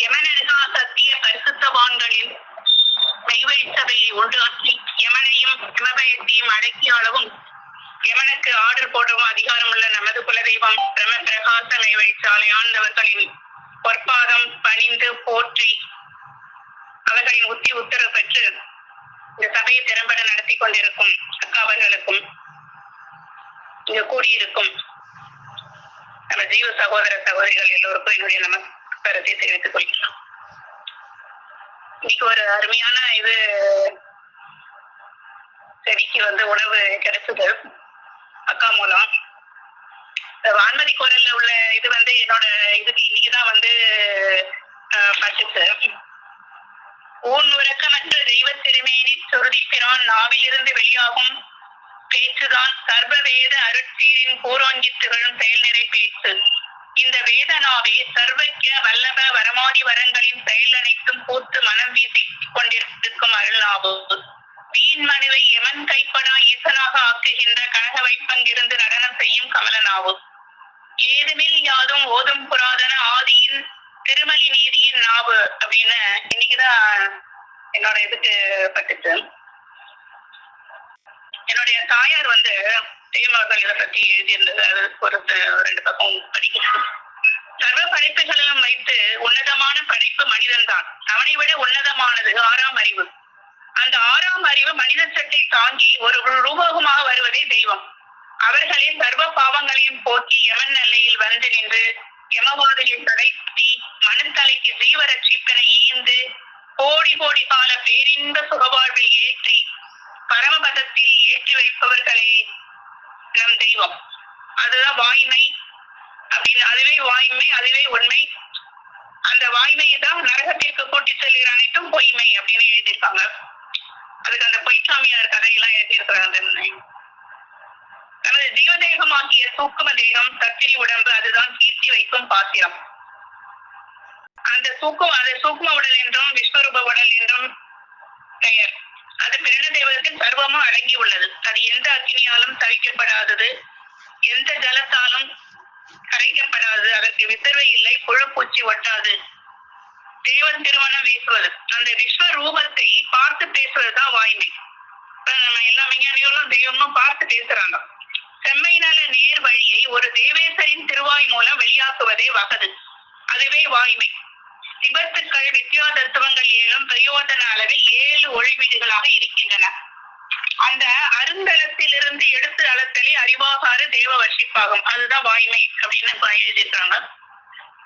யமனருகா சத்திய பரிசுத்தவான்களின் மெய்வழி சபையை ஒன்றாக்கி யமனையும் யமபயத்தையும் அடக்கிய அளவும் யமனுக்கு ஆர்டர் போடவும் அதிகாரம் உள்ள நமது குலதெய்வம் பிரம பிரகாச மெய்வழி சாலை ஆண்டவர்களின் பொற்பாதம் பணிந்து போற்றி அவர்களின் உத்தரவு பெற்று இந்த சபையை திறம்பட நடத்தி கொண்டிருக்கும் அக்காவர்களுக்கும் இங்கு கூடியிருக்கும் நம்ம ஜீவ சகோதர சகோதரிகள் எல்லோருக்கும் என்னுடைய நமஸ்காரத்தை தெரிவித்துக் கொள்கிறோம். இன்னைக்கு ஒரு அருமையான இது செடிக்கு வந்து உணவு கிடைச்சது அக்கா மூலம். வான்மதி குரல்ல உள்ள இது வந்து என்னோட இதுக்கு இன்னைக்குதான் வந்து பட்டுச்சு. ஊன் உறக்கமற்ற தெய்வ திருமேனி சுருதிப்பிரான் நாவிலிருந்து வெளியாகும் பேச்சுதான் சர்வ வேத அருட்சீரின் பூரோங்கி திகழும் செயல் நிறை பேச்சு. இந்த வேதனாவே சர்வக்கிய வல்லப வரமாதி வரங்களின் செயல் அனைத்தும் பூத்து மனம் வீசி கொண்டிருக்கும் அருள்நாவு. வீண் மனுவை எமன் கைப்படா ஈசனாக ஆக்குகின்ற கனக வைப்பங்கிருந்து நடனம் செய்யும் கமலநாவு. ஏதுமில் யாதும் ஓதும் புராதன ஆதியின் திருமலி நீதியின் நாவு அப்படின்னு இன்னைக்குதான் என்னோட இதுக்கு பட்டுச்சு. என்னுடைய தாயார் வந்து தெய்வமார்கள் இதை பத்தி எழுதியிருந்தது. அது ஒரு 2 பக்கம் படிக்கணும். சர்வ படைப்புகளிலும் வைத்து உன்னதமான படைப்பு மனிதன் தான். அவனை விட உன்னதமானது 6ஆம் அறிவு. அந்த 6ஆம் அறிவு மனித சட்டை தாங்கி ஒரு ரூபகமாக வருவதே தெய்வம். அவர்களே சர்வ பாவங்களையும் போக்கி யமன் எல்லையில் வந்து நின்று யமவாதியை தடைத்தி மனத்தலைக்கு ஜீவரட்சிப்பினை ஈந்து கோடி கோடி கால பேரின்ப சுகவாழ்வில் ஏற்றி பரமபதத்தில் ஏற்றி வைப்பவர்களே நம் தெய்வம். அதுதான் வாய்மை அப்படின்னு. அதுவே வாய்மை, அதுவே உண்மை. அந்த வாய்மையை தான் நரகத்திற்கு கூட்டி செல்கிற அனைத்தும் பொய்மை அப்படின்னு எழுதியிருக்காங்க. அதுக்கு அந்த பொய்சாமியார் கதையெல்லாம் எழுதியிருக்கிறாங்க. நமது ஜீவதேகமாகிய சூக்கும தேகம் சத்திரி உடம்பு அதுதான் கீர்த்தி வைக்கும் பாத்திரம். அந்த சூக்கும உடல் என்றும் விஸ்வரூப உடல் என்றும் பெயர். அது பிரண தேவதத்தின் சர்வமும் அடங்கி உள்ளது. அது எந்த அக்னியாலும் தவிக்கப்படாதது, எந்த ஜலத்தாலும் கரைக்கப்படாது. அதற்கு விசர்வை இல்லை, புழு பூச்சி ஒட்டாது. தேவன் திருமணம் வீசுவது. அந்த விஸ்வரூபத்தை பார்த்து பேசுவதுதான் வாய்மை. நம்ம எல்லா விஞ்ஞானிகளும் தெய்வமும் பார்த்து பேசுறாங்க. செம்மையினால நேர் வழியை ஒரு தேவேசரின் திருவாய் மூலம் வெளியாக்குவதே வகது. அதுவே வாய்மை. சிபத்துக்கள் வித்யா தத்துவங்கள் 7 பிரயோஜன அளவில் 7 ஒளிவீடுகளாக இருக்கின்றன. அந்த அருந்தளத்திலிருந்து எடுத்து அளத்தலே அறிவாகாறு தேவ வர்ஷிப்பாகும். அதுதான் வாய்மை அப்படின்னு எழுதியிருக்காங்க.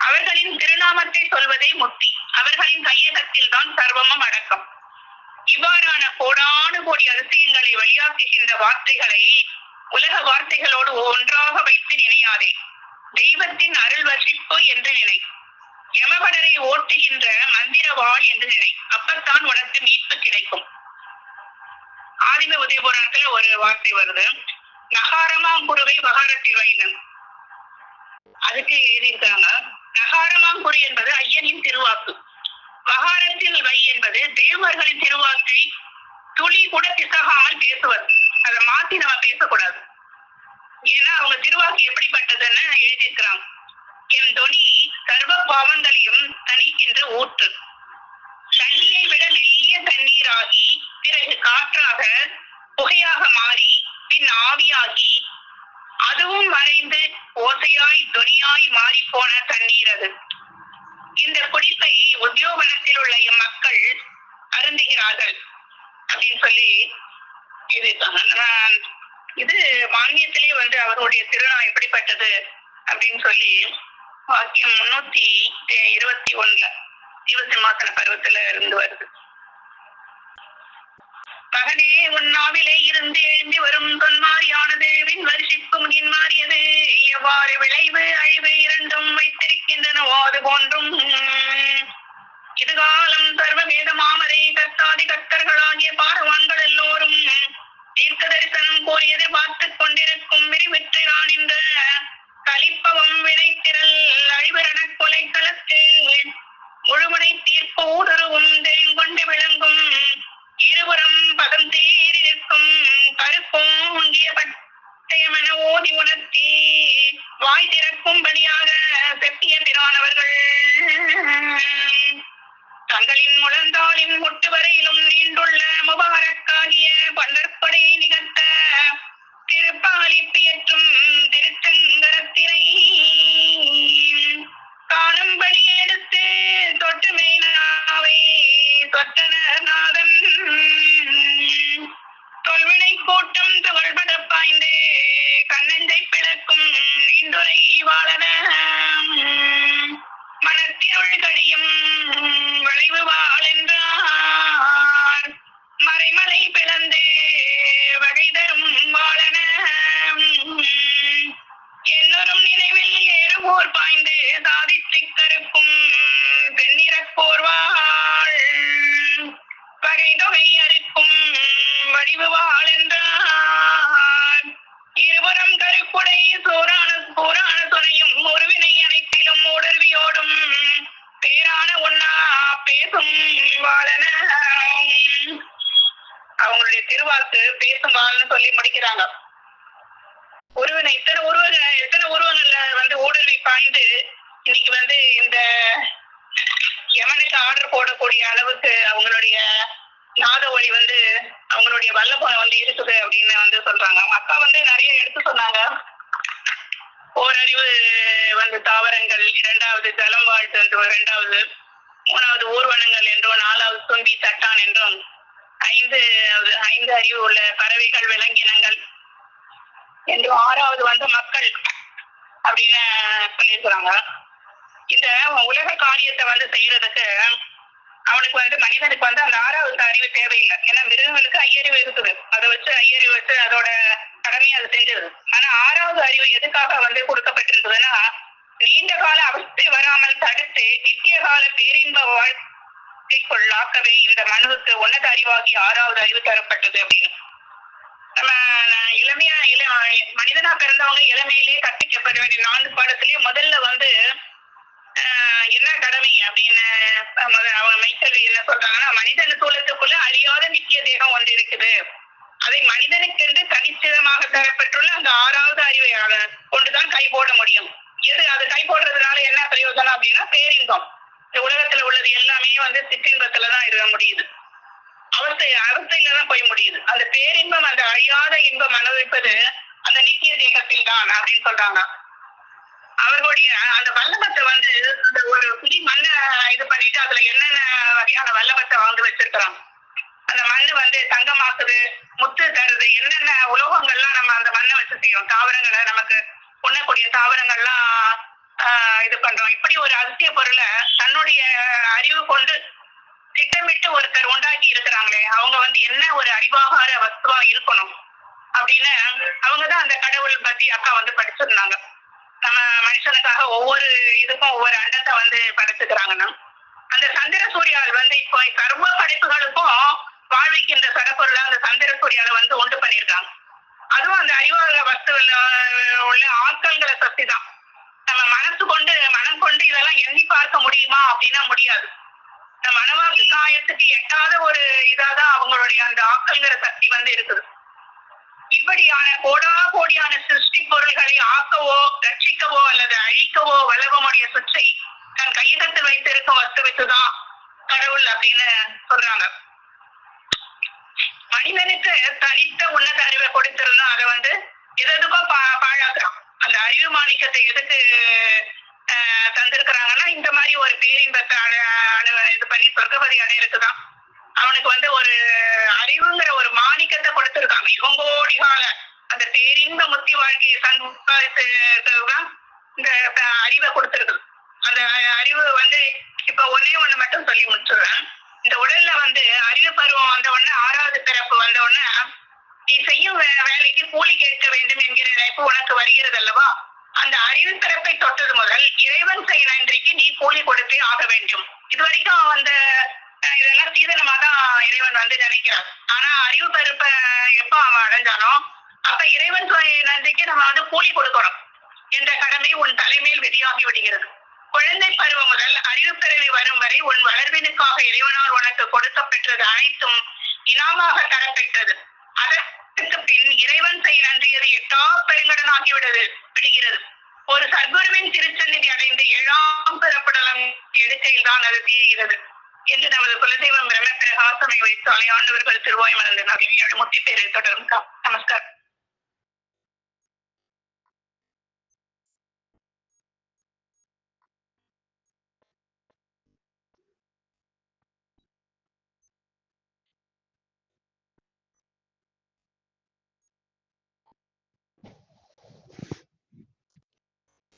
அவர்களின் திருநாமத்தை சொல்வதே முக்தி. அவர்களின் கையகத்தில் தான் சர்வமும் அடக்கம். இவ்வாறான கோடானு கோடி அதிசயங்களை வெளியாக்குகின்ற வார்த்தைகளை உலக வார்த்தைகளோடு ஒன்றாக வைத்து நினையாதே. தெய்வத்தின் அருள் வசிப்பு என்று நினை. யமபடரை ஓட்டுகின்ற மந்திரவாள் என்று நினை. அப்பத்தான் உனக்கு மீட்பு கிடைக்கும். ஆதிம உதயபுராணத்துல ஒரு வார்த்தை வருது, நகாரமாங்குருவை வகாரத்தில் வைனன். அதுக்கு எழுதியிருக்காங்க, நகாரமாங்குரு என்பது ஐயனின் திருவாக்கு, வகாரத்தில் வை என்பது தேவர்களின் திருவாக்கை துளி கூட பிசகாமல் பேசுவது. அதை மாத்தி நம்ம பேசக்கூடாது. ஏன்னா அவங்க திருவாக்கு எப்படிப்பட்டதுன்னு எழுதியிருக்கிறாங்க. என் தொனி சர்வ பாவங்களையும் தணிக்கின்ற ஊற்று. தண்ணியை விட மெல்லிய தண்ணீராகி பிறகு காற்றாக புகையாக மாறி பின் ஆவியாகி அதுவும் மறைந்து ஓசையாய் தொனியாய் மாறி போன தண்ணீர் அது. இந்த குடிப்பை உத்தியோகத்தில் உள்ள மக்கள் அருந்துகிறார்கள் அப்படின்னு சொல்லி இது மானியத்திலே அவருடைய திருநாள் எப்படிப்பட்டது அப்படின்னு சொல்லி வாக்கியம் 321 ஜீவசிம்மாசன பருவத்துல இருந்து வருது. மகனே உன்னாவிலே இருந்து எழுந்தி வரும் தொன்மாரியானது விண் வருஷிப்பு முகின் மாறியது. எவ்வாறு விளைவு அழிவு இரண்டும் வைத்திருக்கின்றனவோ அது போன்றும் இதுகாலம் சர்வ வேத மாமரை கர்த்தாதி கர்த்தர்களாகிய பாரவான்கள் எல்லோரும் தீர்க்க தரிசனம் கோரியதை பார்த்துக் கொண்டிருக்கும் விரிவிற்றான் என்ற கலிப்பவம் வினைத்திரல் அழிவரண கொலை களத்து முழுமுனை தீர்ப்பு ஊடுருவும் தெரிங்கொண்டு விளங்கும் இருபுறம் பதம் தேறி நிற்கும் கருப்போங்கிய பட்டயமென ஓதி உணர்த்தி வாய் திறக்கும்படியாக செப்பிய பிரானவர்கள் தங்களின் முழந்தாளின் முட்டு வரையிலும் நீண்டுள்ள முபாரக்காகிய பண்டற்படையை நிகழ்த்த திருப்பாலிப்பியற்றும் திருச்சங்கரத்தினை காணும்படி எடுத்து தொட்டு மேனாவை தொட்டநாதன் தொல்வினை கூட்டம் துகள்பட பாய்ந்து கண்ணஞ்சை பிளக்கும் நீண்டுரை வாழன மனத்திருள் கடியும் விளைவு வாழென்றார் மறைமலை பிளந்து வகை தரும் வாழன என்னொரும் நினைவில் ஏறுவோர் பாய்ந்து சாதித்து கருக்கும் பெண்ணிறப்போர்வாள் வகை தொகை அறுக்கும் வடிவு வாழென்றார் இருபுறம் கருக்குடை சூரான துணையும் ஒருவினை அனைத்திலும் உடல்வியோடும் பேரான ஒன்னா பேசும் வாழன. அவங்களுடைய திருவாக்கு பேசும் வாழ்னு சொல்லி முடிக்கிறாங்க. உருவனை எத்தனை உருவங்கள்ல ஊடுருவி பாய்ந்து இன்னைக்கு இந்த யமனுக்கு ஆர்டர் போடக்கூடிய அளவுக்கு அவங்களுடைய நாத ஒளி அவங்களுடைய வல்லபம் இருக்குது அப்படின்னு சொல்றாங்க. அக்கா நிறைய எடுத்து சொன்னாங்க. ஓரறிவு தாவரங்கள், இரண்டாவது ஜலம் வாழ்த்து என்றும், இரண்டாவது மூணாவது ஊர்வனங்கள் என்றும், நாலாவது தும்பி தட்டான் என்றும், ஐந்து அறிவு உள்ள பறவைகள் விலங்கினங்கள் என்றும், ஆறாவது மக்கள் அப்படின்னு சொல்லியிருக்கிறாங்க. இந்த உலக காரியத்தை செய்யறதுக்கு அவனுக்கு மனிதனுக்கு அந்த ஆறாவது அறிவு தேவையில்லை. ஏன்னா மிருகங்களுக்கு ஐயறிவு இருக்குது, அதை வச்சு ஐயறிவு வச்சு அதோட கடமையை அது செஞ்சது. ஆனா ஆறாவது அறிவு எதுக்காக கொடுக்கப்பட்டிருக்குதுன்னா, நீண்ட கால அவஸ்தை வராமல் தடுத்து நித்திய கால பேரின்ப வாழ்க்கைக்குள்ளாக்கவே இந்த மனுவுக்கு உன்னத அறிவாகி ஆறாவது அறிவு தரப்பட்டது அப்படின்னு. நம்ம மனிதனா பிறந்தவங்க இளமையிலேயே கற்பிக்கப்பட வேண்டிய 4 பாடத்திலேயே முதல்ல என்ன கடமை அப்படின்னு அவங்க மைக்கேல் என்ன சொல்றாங்கன்னா, மனிதன சூழத்துக்குள்ள அழியாத நித்திய தேகம் ஒன்று இருக்குது. அதை மனிதனுக்கென்று தனிச்சிதமாக தரப்பட்டுள்ள அந்த ஆறாவது அறிவை கொண்டுதான் கை போட முடியும். அது கை போடுறதுனால என்ன பிரயோஜனம் அப்படின்னா, பேரின்பம். இந்த உலகத்துல உள்ளது எல்லாமே சிற்றின்பத்துலதான் இருக்க முடியுது, அவஸ்தையில தான் போய் முடியுது. அந்த பேரின்பம், அந்த அழியாத இன்பம் அனுபவிப்பது அந்த நித்திய தேகத்தில் தான் அப்படின்னு சொல்றாங்க. அவர்களுடைய அந்த வல்லபத்தை அந்த ஒரு புதி மண்ணை இது பண்ணிட்டு அதுல என்னென்ன வகையான வல்லபத்தை வச்சிருக்கிறாங்க. அந்த மண்ணு வந்து தங்கமாக்குது, முத்து தருது, என்னென்ன உலோகங்கள்லாம் நம்ம அந்த மண்ணை வச்சு செய்யறோம், தாவரங்களை நமக்கு உண்ணக்கூடிய தாவரங்கள்லாம் இது பண்றோம். இப்படி ஒரு அதிசய பொருளை தன்னுடைய அறிவு கொண்டு திட்டமிட்டு ஒருத்தர் உண்டாக்கி இருக்கிறாங்களே, அவங்க வந்து என்ன ஒரு அறிவாகார வஸ்துவா இருக்கணும் அப்படின்னு அவங்கதான் அந்த கடவுள் பத்தி அக்கா வந்து படிச்சிருந்தாங்க. நம்ம மனுஷனுக்காக ஒவ்வொரு இதுக்கும் ஒவ்வொரு அண்டத்தை வந்து படைச்சுக்கிறாங்கன்னா, அந்த சந்திர சூர்யால் வந்து இப்போ சர்வ படைப்புகளுக்கும் வாழ்விக்கின்ற சடப்பொருளை அந்த சந்திர சூர்யால வந்து உண்டு பண்ணியிருக்காங்க. அதுவும் அந்த அறிவாக வஸ்துவில் உள்ள ஆட்கள்களை சக்தி தான். நம்ம மனம் கொண்டு இதெல்லாம் எண்ணி பார்க்க முடியுமா அப்படின்னா முடியாது. இந்த மனவாக்கு காயத்துக்கு எட்டாத ஒரு இதாதான் அவங்களுடைய அந்த ஆக்கல்கிற சக்தி வந்து இருக்குது. இப்படியான கோடியான சிருஷ்டி பொருள்களை ஆக்கவோ ரட்சிக்கவோ அல்லது அழிக்கவோ வல்லவமுடைய சுற்றை தன் கையகத்தில் வைத்திருக்கும் வஸ்துவித்துதான் கடவுள் அப்படின்னு சொல்றாங்க. மனிதனுக்கு தனித்த உன்னத அறிவை கொடுத்திருந்தா அதை வந்து எதுக்கும் பாழாக்குறான். அந்த அறிவு மாணிக்கத்தை எதுக்கு தந்திருக்கிறாங்கன்னா, இந்த மாதிரி ஒரு பேரின்பத்தை இது பண்ணி சொர்க்கபதி அடையிறதுதான். அவனுக்கு வந்து ஒரு அறிவுங்கிற ஒரு மாணிக்கத்தை கொடுத்திருக்காங்க. இவங்கோடி கால அந்த பேரின்ப முத்தி வாழ்க்கையை சம்பாதித்துதான் இந்த அறிவை கொடுத்திருக்கு. அந்த அறிவு வந்து இப்ப ஒண்ணு மட்டும் சொல்லி முடிச்சுடுறேன். இந்த உடல்ல வந்து அறிவு பருவம் வந்த உடனே, 6வது பிறப்பு வந்த உடனே, நீ செய்யும் வேலைக்கு கூலி கேட்க வேண்டும் என்கிற நினைப்பு உனக்கு வருகிறது அல்லவா? அந்த அறிவு பிறப்பை தொட்டது முதல் இறைவன் செய்ய நன்றிக்கு நீ கூலி கொடுத்தே ஆக வேண்டும். இது வரைக்கும் அந்த இதெல்லாம் சீதனமா தான் இறைவன் வந்து நினைக்கிறான். ஆனா அறிவு பிறப்ப எப்ப அவன் அடைஞ்சானோ அப்ப இறைவன் நன்றிக்கு நம்ம வந்து கூலி கொடுக்கணும் என்ற கடமை உன் தலைமையில் விதியாகி விடுகிறது. குழந்தை பருவம் முதல் அறிவு பிறவி வரும் வரை உன் வளர்வினுக்காக இறைவனால் உனக்கு கொடுக்க பெற்றது அனைத்தும் இனாமாக தரப்பெற்றது. அதற்கு பின் இறைவன் செய்ய நன்றியது எட்டா பெருங்கடனாகி விடுகிறது. ஒரு சத்குருவின் திருச்சந்நிதி அடைந்து 7ஆம் பிறப்படலம் எடுக்கையில் தான் அது தீர்கிறது என்று நமது குலதெய்வம் பிரகாசமை வைத்து அலையாண்டவர்கள் திருவாய் மலர்ந்து நகையோடு முத்தி பேரை தொடரும். நமஸ்காரம்.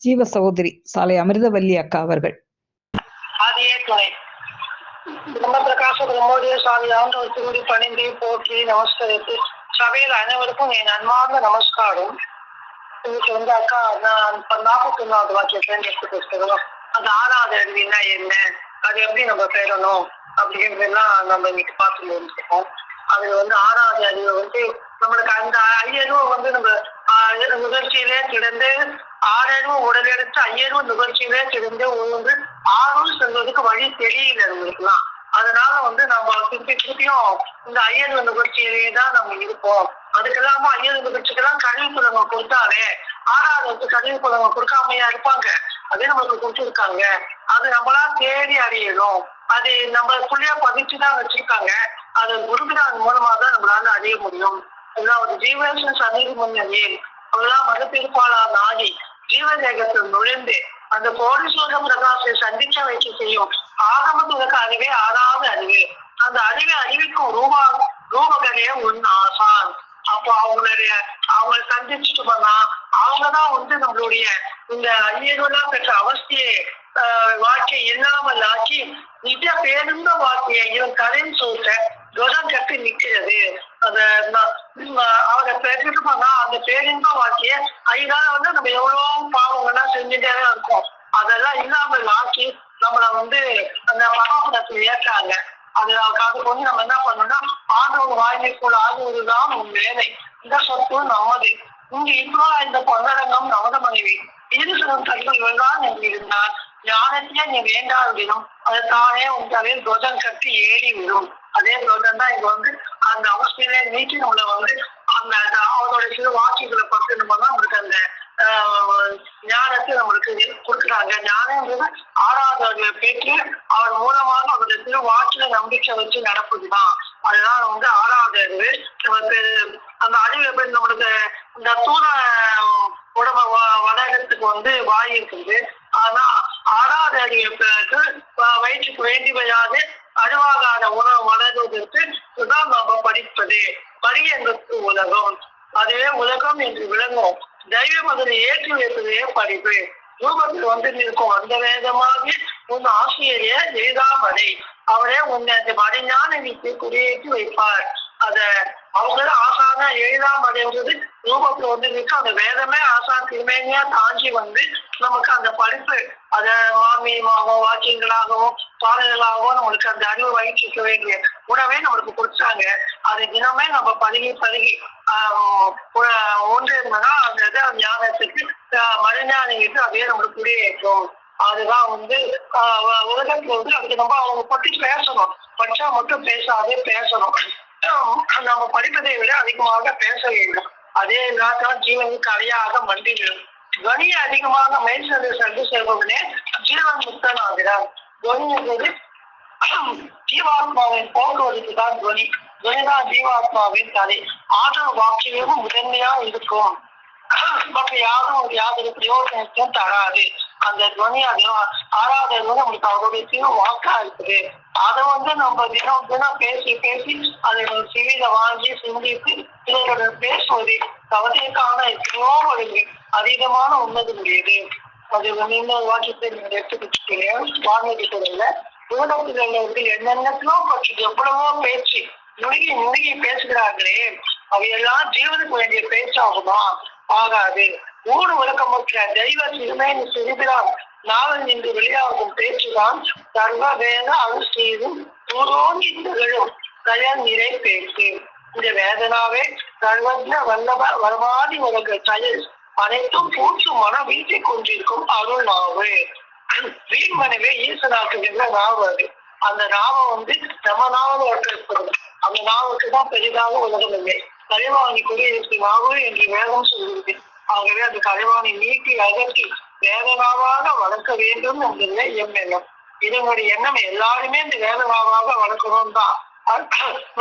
ஜீவ சகோதரி சாலை அமிர்தவல்லி அக்கா அவர்கள். ஆதியே துணை பிரம்ம பிரகாச பிரம்மோதய சாமி ஆண்டவர் திருடி பணிந்து போற்றி நமஸ்கரித்து சபையில் அனைவருக்கும் என் அன்பார்ந்த நமஸ்காரம். இன்னைக்கு வந்து அக்கா நான் 41வது வாக்கியத்துல எடுத்து பேசுகிறோம். அந்த 6வது அறிவுனா என்ன, அது எப்படி நம்ம பெறணும் அப்படிங்கிறதெல்லாம் நம்ம இன்னைக்கு பார்த்து முடிச்சிருக்கோம். அது வந்து 6வது அறிவை வந்து நம்மளுக்கு அந்த ஐயறிவு வந்து நம்ம நிகழ்ச்சியிலே கிடந்து 6 அறிவு உடலெடுத்து ஐயறிவு நிகழ்ச்சியிலே கிடந்து ஒன்று 6 சொல்வதற்கு வழி தெரியல இருக்கலாம். அதனால வந்து நம்ம திருப்பியும் இந்த ஐயறிவு நிகழ்ச்சியிலேயே தான் நம்ம இருப்போம். அதுக்கெல்லாம ஐயறிவு நிகழ்ச்சிக்கெல்லாம் கல்வி புலங்கள் கொடுத்தாலே 6வது கல்வி புலங்கள் கொடுக்காமையா இருப்பாங்க. அதே நம்மளுக்கு கொடுத்துருக்காங்க. அது நம்மளா தேடி அறியணும். அது நம்மளுக்குள்ளேயே பதிச்சுதான் வச்சிருக்காங்க. அது குருவினான் மூலமா தான் நம்மளால அறிய முடியும். அதாவது ஜீவன் சந்நிதி முன்னே அவெல்லாம் மறுபிற்பாளான ஆகி ஜீவதேகத்தில் நுழைந்து அந்த கோடீஸ்வர பிரகாசை சந்திக்க வைக்க செய்யும் ஆகமத்துக்கு அறிவே 6வது அறிவு. அந்த அறிவை அறிவிக்கும் ரூபகனே உன் ஆசான். அப்போ அவங்க சந்திச்சுட்டு பண்ணா அவங்கதான் வந்து நம்மளுடைய இந்த ஐயர்களாம் பெற்ற அவஸ்தையை வாழ்க்கை இல்லாமல் ஆக்கி நிஜ பேருந்த வாழ்க்கையை இவன் கதைன்னு சொல்ற துவரம் கட்டி நிக்கிறது. அவரை பெற்றுட்டு போனா அந்த பேரின்ப வாழ்க்கைய ஐதால வந்து நம்ம எவ்வளவு பாவங்கள்லாம் செஞ்சுட்டே இருக்கோம். அதெல்லாம் இல்லாமல் ஆக்கி நம்மளை வந்து அந்த பரமபதத்தை ஏற்றாங்க. அதுக்கு வந்து நம்ம என்ன பண்ணோம்னா ஆண்டவர் வாய்மைக்குள்ள ஆகுவதுதான் உன் வேலை. இந்த சொத்து நம்மது. இங்க இப்போ இந்த பொன்னரங்கம் நமது மனைவி ஈருசனம் தங்கள் இவள்தான் என்று இருந்தால் ஞானத்தையே நீ வேண்டாவிடும். அது தானே உன் தலையில் துவஜம் கட்டி ஏறி விடும். அதே துவஜம் தான் இங்க வந்து அந்த அவஸ்தையிலே நீக்கி நம்மளை வந்து அந்த அவனோட சிறு வாக்கியங்களை பற்றி நம்ம தான் நம்மளுக்கு அந்த ஞானத்தை நம்மளுக்கு கொடுக்குறாங்க. ஞானம்ன்றது 6வது பெற்று அவர் மூலமாக அவருடைய சிறு வாக்கில நம்பிக்கை வச்சு நடப்புதுதான். அதுதான் வந்து 6வது அறிவு. நமக்கு அந்த அறிவு எப்படி நம்மளுக்கு இந்த தூர உடம்ப வளர்கிறதுக்கு வந்து வாய் இருக்குது. ஆனா 6வது அறிவுக்கு வயிற்றுக்கு வேண்டியவையாக அறிவாகாத உணவு வளர்வதற்கு சுதா என்பதற்கு உலகம், அதுவே உலகம் என்று விளங்கும். தெய்வம் அதனை ஏற்றி வைப்பதே படிப்பு. ரூபத்தில் வந்து நிற்கும் அந்த வேதமாகி உன் ஆசிரியரே எழுதாமலை, அவரே உன்னை அந்த மறைஞான வீட்டு குடியேற்றி வைப்பார். அத அவங்க ஆசான எழுதாமலைன்றது ரூபத்துல வந்து நிற்க அந்த வேதமே ஆசான் திருமேனியா தாண்டி வந்து நமக்கு அந்த படிப்பு அத மாமியமாகவும் வாக்கியங்களாகவும் பாடல்களாகவும் நம்மளுக்கு அந்த அறிவு வகிக்க வேண்டிய உணவே நம்மளுக்கு கொடுத்தாங்க. அது தினமே நம்ம பழகி ஒன்று இருந்தனா அந்த இதை ஞானத்துக்கு மறைஞானிக்கு அதே நம்மளுக்கு குடியேற்றும். அதுதான் வந்து உலகத்துல வந்து அதுக்கு நம்ம அவங்க பற்றி பேசணும். பற்றா மட்டும் பேசாதே பேசணும். நம்ம படிப்பதை விட அதிகமாக பேச வேண்டும். அதே தான் ஜீவனுக்கு அடையாக மண்டிவிடும். துவனி அதிகமாக மேற்சென்று சென்று செல்வதனே ஜீவன் முக்தன் ஆகிறார். துவனி என்பது ஜீவாத்மாவின் போக்குவரத்து தான் துவனி. துவனிதான் ஜீவாத்மாவின் தலை. ஆற்றல் வாக்கியமும் முதன்மையா இருக்கும். மற்ற யாதொரு பிரயோஜனத்தையும் தராது. அந்த துவனி ஆறாவது நம்மளுக்கு அவருடைய வாக்கா இருக்குது. அதை வந்து நம்ம தினம் தினம் பேசி அதை சிவில வாங்கி சிந்தித்து இதோட பேசுவது கவதைக்கான எத்தனையோ வழிகள் அதீதமான உன்னது முடியுது. அது இன்னொரு வாக்கியத்தை நீங்க எடுத்துக்கிட்டீங்க. வானொலி குரல்ல உலகத்தில் உள்ளவர்கள் என்னென்னோ பற்றி எவ்வளவோ பேச்சு நுணுகி பேசுகிறார்களே, அவையெல்லாம் ஜீவனுக்கு வேண்டிய பேச்சாகுமா? ஆகாது. ஊடு விளக்கமற்ற தெய்வ சிறுமையின் சிறிதால் நாவல் நின்று வெளியாகும் பேச்சுதான் சர்வ வேத அனுஷ்டீதும் ஊரோங்கி திகழும் கயன் நிறை பேச்சு. இந்த வேதனாவே சர்வஜ வல்லப வரமாதி உலக செயல் அனைத்தும் பூச்சு மனம் வீட்டிக் கொண்டிருக்கும் அருள் நாவு. வீண்மனவே ஈசனாக்கு என்ற நாவு. அது அந்த நாவை வந்து நம்ம நாவல் வளர்க்கப்படுது. அந்த நாவுக்கு தான் பெரிதாக உலகம் இல்லை. கலைவாணி குடியிருப்பு நாவு என்று வேதம் சொல்கிறது. ஆகவே அந்த கலைவாணி நீட்டி அகற்றி வேதனாவாக வளர்க்க வேண்டும் என்பதிலே எம் எண்ணம். இதனுடைய எண்ணம் எல்லாருமே இந்த வேதனாவாக வளர்க்கணும் தான்.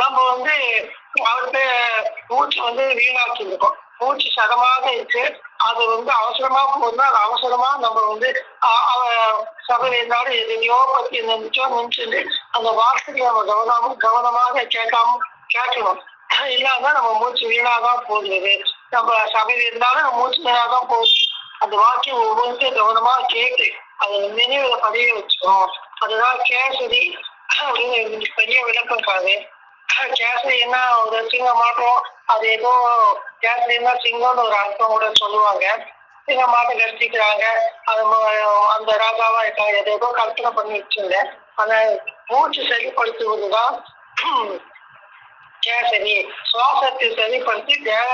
நம்ம வந்து அவருக்கு மூச்சு வந்து வீணாக்கி இருக்கோம். மூச்சு சதமாக இருக்கு. அது வந்து அவசரமா போகுதுன்னா அது அவசரமா நம்ம வந்து சபை இருந்தாலும் எதையோ பத்தி நினைச்சுட்டு அந்த வார்த்தையை நம்ம கவனமாக கேட்கணும். இல்லாம நம்ம மூச்சு வீணாதான் போகுது. நம்ம சபையில் இருந்தாலும் நம்ம மூச்சு வீணாதான் போகுது. அந்த வாக்கியம் ஒவ்வொன்றையும் கவனமா கேட்டு அதை நினைவுல பதிய வச்சுக்கணும். அதுதான் கேசரி அப்படின்னு பெரிய விளக்கம் பாரு. கேசரி என்ன ஒரு சிங்க மாற்றம், அது ஏதோ கேசரின்னா சிங்கம்னு ஒரு அர்த்தம் கூட சொல்லுவாங்க. சிங்க மாட்டை கட்டிக்கிறாங்க, அது அந்த ராஜாவா இருக்காங்க, ஏதோ கல்பனை பண்ணி வச்சுங்க. அந்த மூச்சு சரிப்படுத்துவதுதான் கேசரி. சுவாசத்தை சரிப்படுத்தி தேவ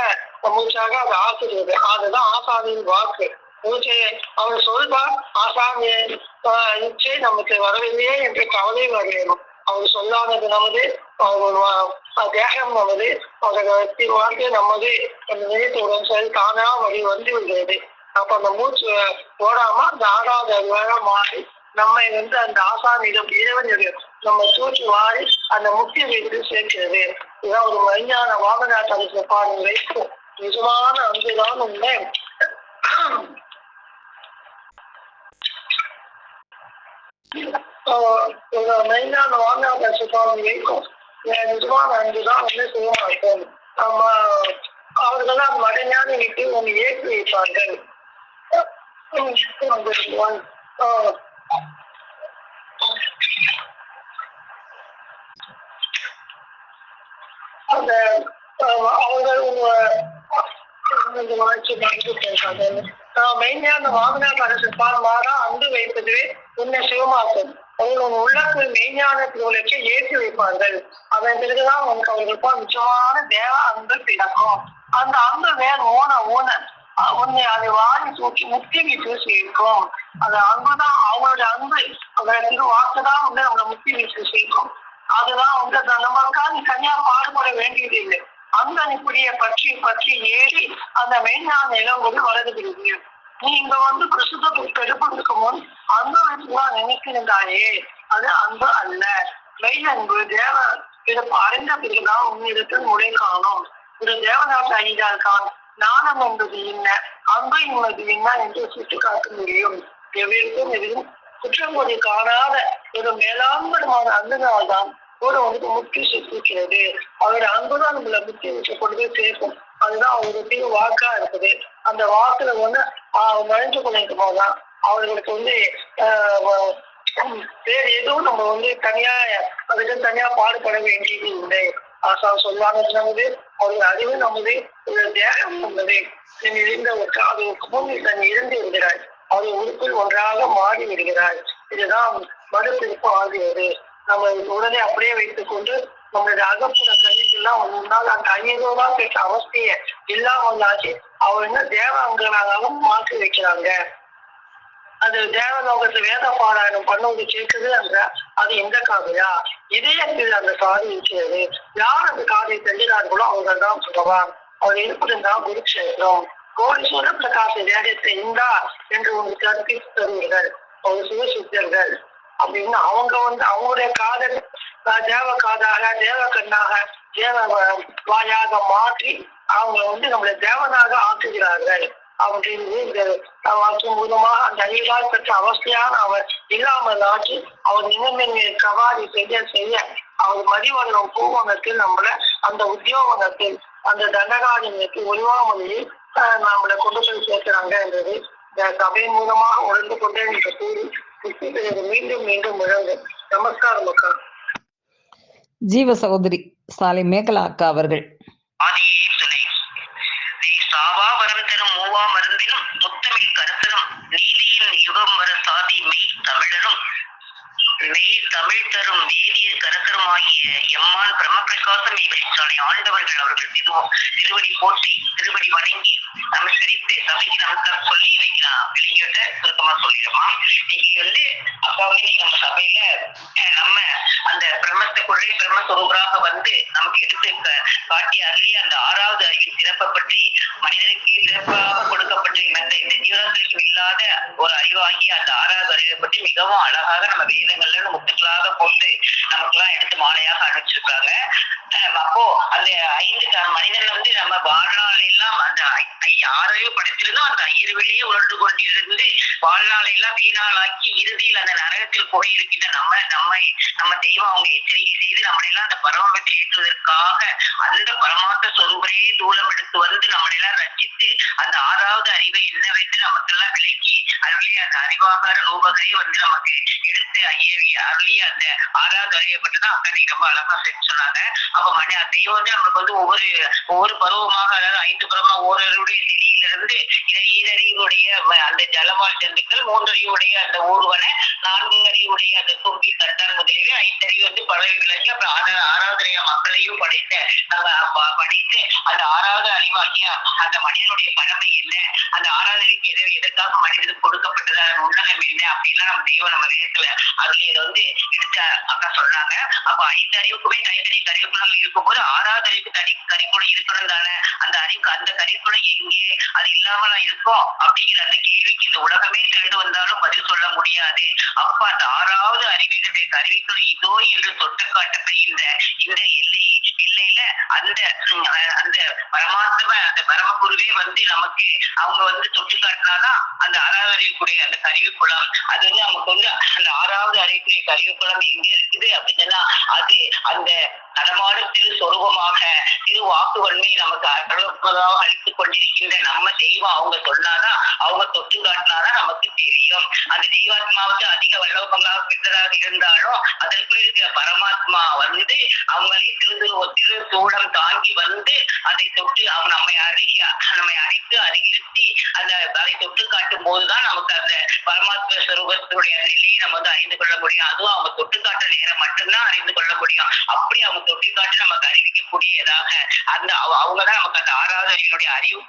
மூச்சாக அதை ஆக்குறது. அதுதான் ஆசானியின் வாக்கு. மூச்சை அவர் சொல்வார், ஆசாமியை நமக்கு வரவில்லையே என்று கவலை வரவேணும். அவர் சொல்லாதது நமது, தேகம் நமது, அவருடைய வாழ்க்கை நமது நினைத்தவுடன் சரி தானா வழி வந்து விடுகிறது. அப்ப அந்த மூச்சு ஓடாம அந்த ஆறாவது வேலை மாறி நம்மை வந்து அந்த ஆசானிடம் இறைவன் நம்ம தூக்கி வாரி அந்த முக்கிய வீடு சேர்க்கிறது. இதான் ஒரு மைஞான வாகனாட்ட பாடல் வைக்கும் நிஜமான அன்புதான் உண்மை. மெயினான வாகனாட்ட பாடல் வைக்கும் நிஜமான அன்புதான் வந்து சுகமா இருக்கும். நம்ம அவர்கள்லாம் மடைஞான விட்டு ஒன்று ஏற்றி வைப்பார்கள். அந்த அவர்கள் மெயினான வாகனாட்ட அரசு மாறா அன்பு வைப்பதுவே உன்னை சிவமாக்கும். அவர்கள் உள்ளத்தில் மெய்ஞான திருவிழாக்கு ஏற்றி வைப்பார்கள். அதன் பிறகுதான் அவர்களுக்கு நிச்சயமான தேவ அன்பு பிறக்கும். அந்த அன்பு வேற உன்னை அதை வாங்கி தூக்கி முக்தி வீட்டு சேர்க்கும். அந்த அன்புதான் அவங்களுடைய அன்பு, அந்த திருவாக்குதான் வந்து நம்மளை முக்தி வீட்டு சேர்க்கும். அதுதான் வந்து நமக்காக நீ தனியா பாடுபட வேண்டியது இல்லை. அந்த இப்படிய பற்றி ஏறி அந்த மெய்ஞான இளங்கொடி வளர்கிறது. நீ இங்க வந்து பிரசுத்தத்துக்கு எடுப்பதற்கு முன் அன்பு வச்சுதான் நினைக்கின்றாயே, அது அன்பு அல்ல. மெய் அன்பு தேவ பிறப்பு அறிந்த பிறகுதான் உன்னிடத்தில் முறை காணும். ஒரு தேவதாச ஐயாக்கான் ஞானம் என்பது என்ன, அன்பு என்பது என்ன என்று சுட்டி காட்ட முடியும். எவ்விருக்கும் எதிரும் குற்றம் கொடி காணாத ஒரு மேலாண்மையான அன்புனால்தான் கூட வந்துட்டு முக்தி சித்திக்கிறது. அவருடைய அன்புதான் நம்மள முக்தி வச்சு கொண்டு போய் சேர்க்கும். அதுதான் அவருடைய வாக்கா இருக்குது. அந்த வாக்குல வந்து நுழைஞ்சு கொண்டிருக்கும் போதுதான் அவர்களுக்கு வந்து வேறு எதுவும் நம்ம வந்து தனியா அதுக்கு தனியா பாடுபட வேண்டியது இல்லை. ஆசான் சொல்வாங்க நமது அவருடைய அறிவு நமது தேகம் நமது இருந்த அது முன் தன் இருந்து விடுகிறாய். அது உறுப்பில் ஒன்றாக மாறி விடுகிறாய். இதுதான் மறுபிடிப்பு ஆகிறது. நம்ம உடனே அப்படியே வைத்துக் கொண்டு நம்மளுடைய அகப்புற கல்விக்கெல்லாம் முன்னால் அந்த ஐயரோடா பெற்ற அவஸ்தைய இல்லாமலாச்சு அவர் என்ன தேவாங்கனாகவும் மாற்றி வைக்கிறாங்க. அது தேவலோகத்து வேத பாராயணம் பண்ணுவது கேட்குது என்ற அது எந்த காதையா இதயத்தில் அந்த காது இருக்கிறது. யார் அந்த காதை செல்கிறார்களோ அவர்கள் தான் சொல்லுவார். அவர் இருப்பதுதான் குருக்ஷேத்திரம். கோடீஸ்வர பிரகாச வேதத்தை இந்தா என்று உங்களுக்கு கற்பித்து தருவீர்கள் ஒரு சிவசித்தர்கள் அப்படின்னு அவங்க வந்து அவங்களுடைய காதல் தேவ காதாக தேவ கண்ணாக தேவ வாயாக மாற்றி அவங்க வந்து நம்மளை தேவனாக ஆக்குகிறார்கள் அப்படின்னு இந்த வாக்கியம் மூலமாக அந்த அறிவால் பெற்ற அவஸ்தையான அவர் இல்லாமல் ஆக்கி அவர் நினைவு கவாதி செய்ய அவர் மதிவனம் பூவனத்தில் நம்மள அந்த உத்தியோகத்தில் அந்த தண்டகாரங்களுக்கு ஒளிவாமொழியில் நம்மளை கொண்டு போய் சேர்க்கிறாங்க என்றது இந்த சபையின் மூலமாக உணர்ந்து கொண்டே என்று கூறி மீண்டும் மீண்டும் முழங்கு. நமஸ்காரம் அக்கா. ஜீவ சகோதரி சாலை மேகலா அக்கா அவர்கள். சாவா வரம் தரும் மூவா மருந்திலும் முத்தமிழ் கருத்தரும் நீதியின் யுகம் வர சாதி மெய் தமிழரும் மெய் தமிழ் தரும் வேதிய கரத்தருமாகிய எம்மான் பிரம்மபிரகாசம் வெளிச்சாலை ஆண்டவர்கள் அவர்கள் திருவடி போற்றி திருவடி வணங்கி நமஸ்கரித்து சபைக்கு நமஸ்காரம் சொல்லி வைக்கலாம். வெளியிட்ட சுருக்கமா சொல்லிடுமா. இன்னைக்கு வந்து அப்பா வந்து நம்ம சபையில நம்ம அந்த பிரம்மத்துக்குள்ளே பிரம்மஸ்வரூபராக வந்து நமக்கு எடுத்து காட்டி அருளி அந்த 6வது அறிவின் சிறப்பை பற்றி மனிதனுக்கு சிறப்பாக கொடுக்கப்பட்ட இந்த ஜீவனத்திற்கும் இல்லாத ஒரு அறிவாகி அந்த 6வது அறிவை பற்றி மிகவும் அழகாக நம்ம வேதங்கள்ல முத்துக்களாக போட்டு நமக்கெல்லாம் எடுத்து மாலையாக அனுப்பிச்சிருக்காங்க. அப்போ அந்த 5 மனிதன் வந்து நம்ம வாழ்நாள் எல்லாம் அந்த 6 படைத்திருந்தோம். அந்த 5 வெளியே உணர்ந்து கொண்டிருந்து வாழ்நாளை எல்லாம் வீணாளாக்கி இறுதியில் அந்த நரகத்தில் போயிருக்கின்ற நம்ம தெய்வம் அவங்க எச்சரிக்கை செய்து நம்மளெல்லாம் அந்த பரமத்தை ஏற்றுவதற்காக அந்த பரமார்த்த சொரூபரே தூளம் எடுத்து வந்து நம்மளெல்லாம் ரச்சித்து அந்த 6வது அறிவை என்னவென்று நமக்கெல்லாம் விளக்கி அருளிய அந்த அறிவாகார ரூபகரே வந்து நமக்கு எடுத்து அருளிய அந்த 6வது அறிவை பற்றிதான் அக்கா நீங்க ரொம்ப அழகா சொன்னாங்க. அப்ப தெய்வம் வந்து நமக்கு வந்து ஒவ்வொரு பருவமாக அதாவது 5 பருவமா ஓரறிவுடைய திதியிலிருந்து ஈரறிவுடைய அந்த ஜலவாழ் ஜந்துக்கள் 3 அறிவுடைய அந்த ஊர்வன 4 அறிவுடைய அந்த தும்பி தட்டார் முதலிய 5 அறிவு வந்து பறவை விலங்கி அப்புறம் 6வது மக்களையும் படைத்த நம்ம படித்து அந்த 6வது அறிவாகிய அந்த மனிதனுடைய பழமை என்ன, அந்த 6வது அறிவுக்கு எதற்காக மனிதனுக்கு கொடுக்கப்பட்டது, அதன் உன்னதம் என்ன அப்படின்னா நம்ம தெய்வம் நம்ம வேதத்துல அதுல வந்து எடுத்த அக்கா சொன்னாங்க. அப்ப 5 அறிவுக்குமே தனித்தனி கரிக்குலம் இருக்கும்போது 6வது அறிவுக்கு தனி கரிக்குலம் இருக்கணும் தானே. அந்த அறிவுக்கு அந்த கரிக்குலம் எங்கே அது இல்லாமலா இருக்கும் அப்படிங்கிற அந்த கேள்விக்கு இந்த உலகமே திரண்டு வந்தாலும் பதில் சொல்ல முடியாது. அப்ப அந்த 6வது அறிவினுடைய கருவிக்குள் இதோ என்று தொட்டு காட்டப்படுகின்ற இந்த எல்லையில அந்த பரமாத்ம அந்த பரமகுருவே வந்து நமக்கு அவங்க வந்து தொட்டு காட்டினாதான் அந்த 6வது அறிவுக்குடைய அந்த கருவிக்குளம் அது வந்து நமக்கு வந்து அந்த 6வது அறிவுக்குரிய கருவிக்குளம் எங்க இருக்குது அப்படின்னா அது அந்த நடமாடும் திரு சொரூபமாக திரு வாக்குவன்மை நமக்கு அருளப்பதாக அளித்துக் கொண்டிருக்கின்ற நம்ம தெய்வம் அவங்க சொன்னாதான் அவங்க தொட்டு காட்டினாதான் நமக்கு தெரியும். அந்த தெய்வாத்மா வந்து அதிக வல்லோகங்களாக பெற்றதாக இருந்தாலும் அதற்குள் இருக்கிற பரமாத்மா வந்து அவங்களே திரு சூடம் தாங்கி வந்து அதை தொட்டு அவங்க நம்மை அழைத்து அருகிருத்தி அதை தொட்டு காட்டும் போதுதான் நமக்கு அந்த பரமாத்ம ஸ்வரூபத்தினுடைய நிலையை நம்ம வந்து அறிந்து கொள்ள முடியும். அதுவும் அவங்க தொட்டு காட்டுற நேரம் மட்டும்தான் அறிந்து கொள்ள முடியும். அப்படி அவங்க தொட்டு காட்டு நமக்கு அறிவிக்கக்கூடியதாக அந்த அவங்கதான் நமக்கு அந்த 6வது அறிவினுடைய அறிவு